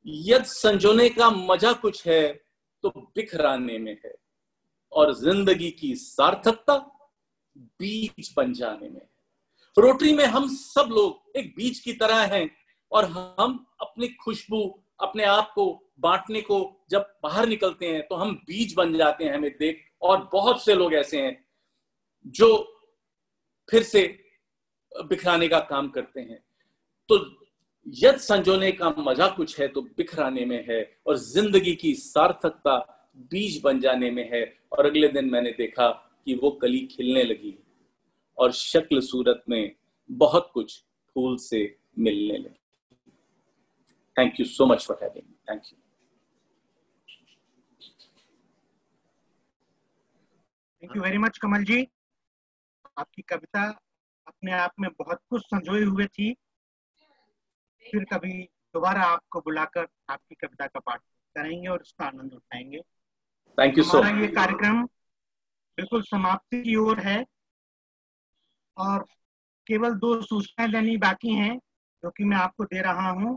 यद संजोने का मजा कुछ है तो बिखराने में है। और जिंदगी की सार्थकता बीज बन जाने में है। रोटरी में हम सब लोग एक बीज की तरह हैं, और हम अपनी खुशबू अपने आप को बांटने को जब बाहर निकलते हैं तो हम बीज बन जाते हैं हमें देख। और बहुत से लोग ऐसे हैं जो फिर से बिखराने का काम करते हैं। तो यद संजोने का मजा कुछ है तो बिखराने में है, और जिंदगी की सार्थकता बीज बन जाने में है। और अगले दिन मैंने देखा कि वो कली खिलने लगी और शक्ल सूरत में बहुत कुछ फूल से मिलने लगी। Thank you so much for having me. Thank you. Thank you very much Kamal ji. आपकी कविता अपने आप में बहुत कुछ संजोए हुए थी। फिर कभी दोबारा आपको बुलाकर आपकी कविता का पाठ करेंगे और उसका आनंद उठाएंगे। Thank you so much. हमारा ये कार्यक्रम बिल्कुल समाप्ति की ओर है, और केवल 2 सूचनाएं देनी बाकी हैं जो कि मैं आपको दे रहा हूं।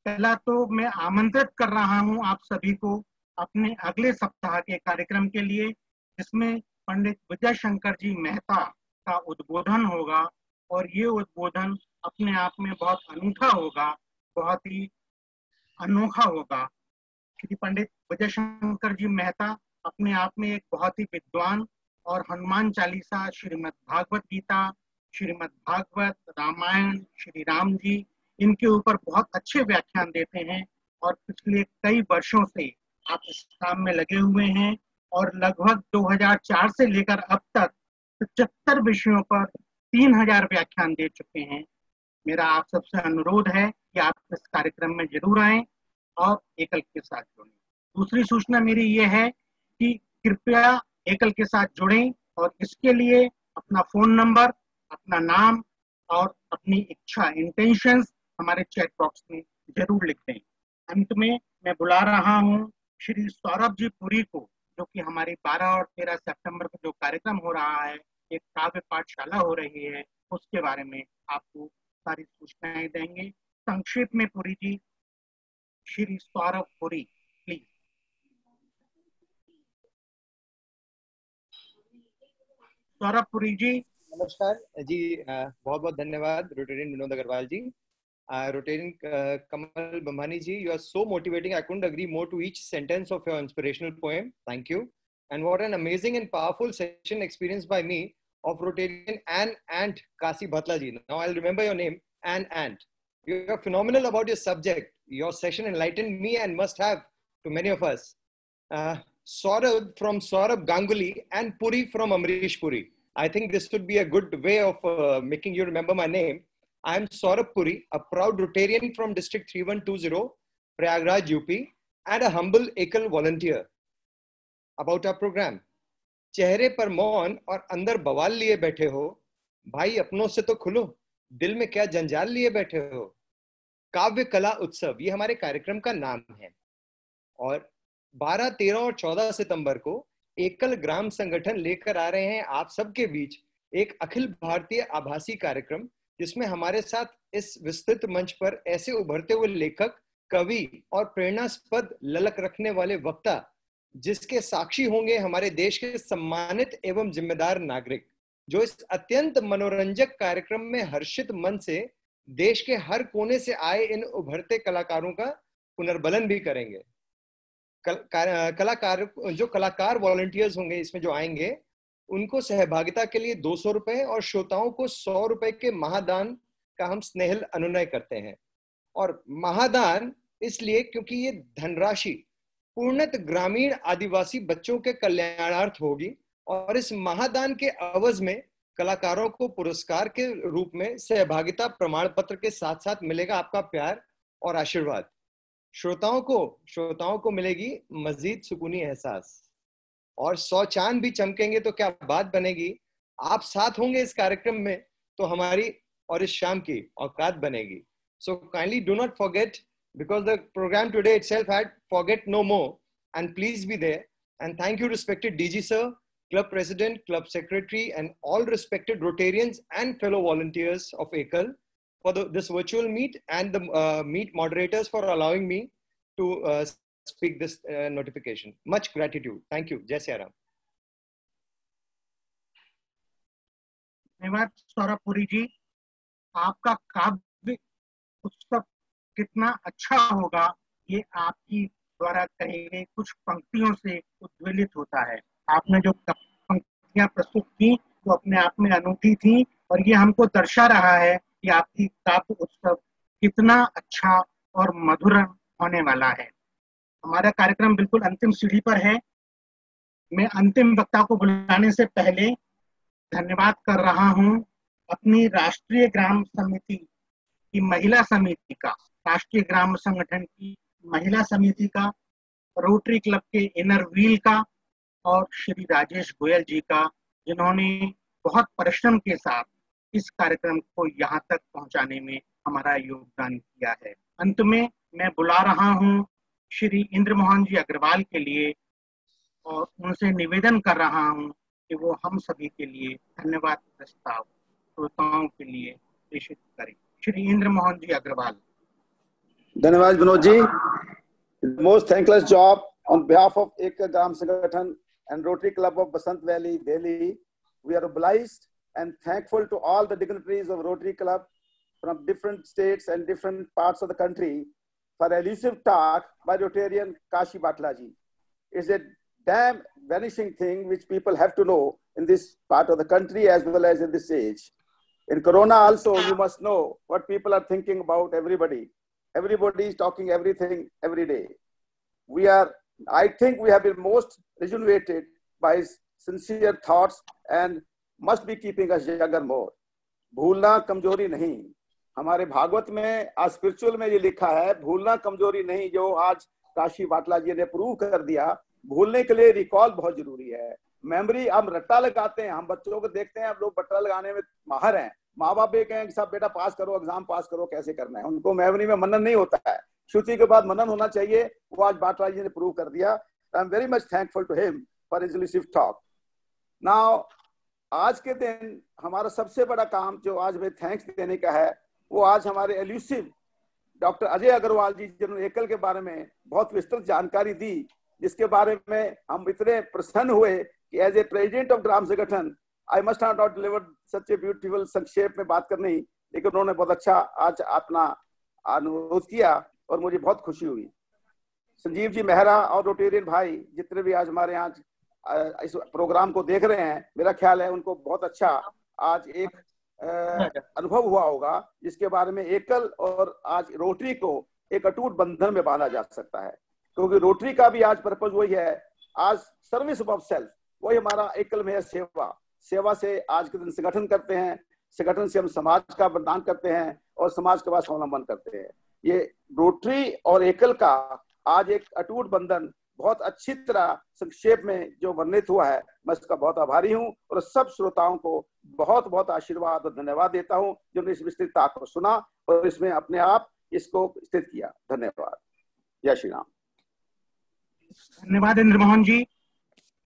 पहला तो मैं आमंत्रित कर रहा हूं आप सभी को अपने अगले सप्ताह के कार्यक्रम के लिए, जिसमें पंडित विजय शंकर जी मेहता का उद्बोधन होगा। और ये उद्बोधन अपने आप में बहुत अनूठा होगा, बहुत ही अनोखा होगा, क्योंकि पंडित विजय शंकर जी मेहता अपने आप में एक बहुत ही विद्वान और हनुमान चालीसा, श्रीमद् भागवत गीता, श्रीमद् भागवत, रामायण, श्री राम जी, इनके ऊपर बहुत अच्छे व्याख्यान देते हैं। और पिछले कई वर्षों से आप इस काम में लगे हुए हैं, और लगभग 2004 से लेकर अब तक 75 विषयों पर 3000 व्याख्यान दे चुके हैं। मेरा आप सबसे अनुरोध है कि आप इस कार्यक्रम में जरूर आएं और एकल के साथ जुड़ें। दूसरी सूचना मेरी ये है कि कृपया एकल के साथ जुड़ें, और इसके लिए अपना फोन नंबर, अपना नाम और अपनी इच्छा, इंटेंशंस हमारे चैट बॉक्स में जरूर लिख दें। अंत में मैं बुला रहा हूँ श्री सौरभ जी पुरी को, जो कि हमारी 12 और 13 सितंबर को जो कार्यक्रम हो रहा है, एक काव्य पाठशाला हो रही है, उसके बारे में आपको सारी सूचनाएं देंगे। संक्षेप में पुरी जी, श्री सौरभ पुरी प्लीज। सौरभ पुरी जी। नमस्कार जी, बहुत बहुत धन्यवाद Rotarian Vinod Agarwal ji. Rotarian Kamal Bambani ji, you are so motivating. I couldn't agree more to each sentence of your inspirational poem. Thank you. And what an amazing and powerful session experienced by me of Rotarian Ann Ant Kasi Bhatla ji. Now I'll remember your name, Ann Ant. You are phenomenal about your subject. Your session enlightened me and must have to many of us. Saurabh from Saurabh Ganguly and Puri from Amrish Puri. I think this would be a good way of making you remember my name. I am Saurabh Puri, a proud Rotarian from District 3120, Prayagraj, UP, and a humble एकल volunteer. About our program. चेहरे पर मौन और अंदर बवाल लिए बैठे हो, भाई अपनों से तो खुलो, दिल में क्या जंजाल लिए बैठे हो। काव्य कला उत्सव, ये हमारे कार्यक्रम का नाम है। और 12, 13 और 14 सितंबर को एकल ग्राम संगठन लेकर आ रहे हैं आप सबके बीच एक अखिल भारतीय आभासी कार्यक्रम, जिसमें हमारे साथ इस विस्तृत मंच पर ऐसे उभरते हुए लेखक, कवि और प्रेरणास्पद ललक रखने वाले वक्ता, जिसके साक्षी होंगे हमारे देश के सम्मानित एवं जिम्मेदार नागरिक, जो इस अत्यंत मनोरंजक कार्यक्रम में हर्षित मन से देश के हर कोने से आए इन उभरते कलाकारों का पुनर्बलन भी करेंगे। कलाकार वॉलंटियर्स होंगे इसमें जो आएंगे, उनको सहभागिता के लिए 200 रुपए और श्रोताओं को 100 रुपए के महादान का हम स्नेहिल अनुनय करते हैं। और महादान इसलिए क्योंकि ये धनराशि पूर्णत ग्रामीण आदिवासी बच्चों के कल्याणार्थ होगी, और इस महादान के अवज में कलाकारों को पुरस्कार के रूप में सहभागिता प्रमाण पत्र के साथ साथ मिलेगा आपका प्यार और आशीर्वाद। श्रोताओं को मिलेगी मजीद सुकूनी एहसास, और 100 चांद भी चमकेंगे तो क्या बात बनेगी। आप साथ होंगे इस कार्यक्रम में तो हमारी और इस शाम की औकात बनेगी। So kindly do not forget, because the program today itself had forget no more, and please be there. And thank you respected DG sir, club president, club secretary, and all respected Rotarians and fellow volunteers of Ekal for this virtual meet, and the meet moderators for allowing me to speak this notification. Much gratitude. Thank you. Jai Siya Ram. धन्यवाद सौरभ पुरी जी। आपका काव्य उत्सव कितना अच्छा होगा, ये आपकी द्वारा कही गई कुछ पंक्तियों से उद्वेलित होता है। आपने जो पंक्तियां प्रस्तुत की वो अपने आप में अनूठी थी, और ये हमको दर्शा रहा है कि आपकी काव्य उत्सव कितना अच्छा और मधुर होने वाला है। हमारा कार्यक्रम बिल्कुल अंतिम सीढ़ी पर है। मैं अंतिम वक्ता को बुलाने से पहले धन्यवाद कर रहा हूं अपनी राष्ट्रीय ग्राम समिति की महिला समिति का, राष्ट्रीय ग्राम संगठन की महिला समिति का, रोटरी क्लब के इनर व्हील का, और श्री राजेश गोयल जी का, जिन्होंने बहुत परिश्रम के साथ इस कार्यक्रम को यहाँ तक पहुंचाने में हमारा योगदान किया है। अंत में मैं बुला रहा हूं श्री इंद्र मोहन जी अग्रवाल के लिए, और उनसे निवेदन कर रहा हूं कि वो हम सभी के लिए धन्यवाद प्रस्ताव श्रोताओं के लिए प्रेषित करें। श्री इंद्र मोहन जी अग्रवाल। धन्यवाद Vinod ji. Most thankless job on behalf of Ekal Gram Sangathan and Rotary Club of Basant Valley, Delhi. We are obliged and thankful to all the dignitaries of Rotary Club from different states and different parts of the country for elusive talk by Rotarian Kasi Bhatla ji. It's a damn vanishing thing which people have to know in this part of the country as well as in this age. In Corona also, you must know what people are thinking about everybody. Everybody is talking everything every day. I think we have been most rejuvenated by his sincere thoughts and must be keeping us younger more. भूलना कमजोरी नहीं। हमारे भागवत में आज spiritual में ये लिखा है, भूलना कमजोरी नहीं, जो आज काशी बाटला जी ने प्रूव कर दिया। भूलने के लिए रिकॉल बहुत जरूरी है। मेमोरी हम रट्टा लगाते हैं, हम बच्चों को देखते हैं, हम लोग बट्टा लगाने में माहिर हैं। माँ बाप ये कहें कि सब बेटा पास करो, एग्जाम पास करो, कैसे करना है, उनको मेमोरी में मनन नहीं होता है। श्रुति के बाद मनन होना चाहिए, वो आज बाटरा जी ने प्रूव कर दिया। I am very much thankful to him for his illusive talk. Now आज के दिन हमारा सबसे बड़ा काम जो आज हमें थैंक्स देने का है, वो आज हमारे एल्यूसिव डॉक्टर अजय अग्रवाल जी, जिन्होंने एकल के बारे में बहुत विस्तृत जानकारी दी, जिसके बारे में हम इतने प्रसन्न हुए कि as a president of gram संगठन I must not deliver such a beautiful संक्षेप में बात करनी, लेकिन उन्होंने बहुत अच्छा आज अपना अनुरोध किया और मुझे बहुत खुशी हुई। संजीव जी मेहरा और रोटेरियन भाई जितने भी आज हमारे यहाँ इस प्रोग्राम को देख रहे हैं, मेरा ख्याल है उनको बहुत अच्छा आज एक अनुभव हुआ होगा, जिसके बारे में एकल और आज रोटरी को एक अटूट बंधन में बांधा जा सकता है। क्योंकि रोटरी का भी आज पर्पज वही है, आज सर्विस ऑफ सेल्फ, वही हमारा एकल में है सेवा। सेवा से आज के दिन संगठन करते हैं, संगठन से हम समाज का वरदान करते हैं और समाज के बाद स्वावलंबन करते हैं। ये रोटरी और एकल का आज एक अटूट बंधन बहुत अच्छी तरह संक्षेप में जो वर्णित हुआ है, मैं इसका बहुत आभारी हूं और सब श्रोताओं को बहुत बहुत आशीर्वाद और धन्यवाद देता हूं जिन्होंने इस विस्तृतता को सुना और इसमें अपने आप इसको स्थित किया। धन्यवाद। जय श्री राम। धन्यवाद इंद्रमोहन जी।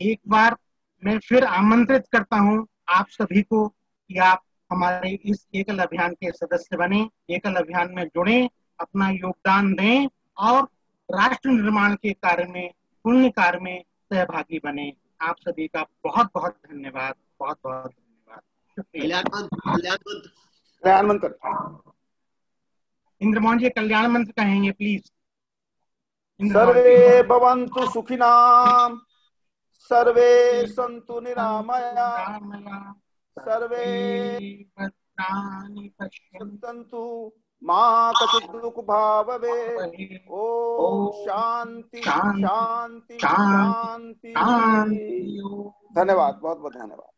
एक बार मैं फिर आमंत्रित करता हूं आप सभी को कि आप हमारे इस एकल अभियान के सदस्य बने, एकल अभियान में जुड़े, अपना योगदान दें और राष्ट्र निर्माण के कार्य में, पुण्य कार्य में सहभागी बने। आप सभी का बहुत बहुत धन्यवाद, बहुत बहुत धन्यवाद। कल्याण मंत्र इंद्रमोहन जी कल्याण मंत्र कहेंगे प्लीज। सर्वे भवन्तु सुखिनाम, सर्वे सन्तु निरामया, सर्वे सन्तु मा कचित् दुःख भाव भवेत्। ओम शांति शांति शांति। धन्यवाद, बहुत बहुत धन्यवाद।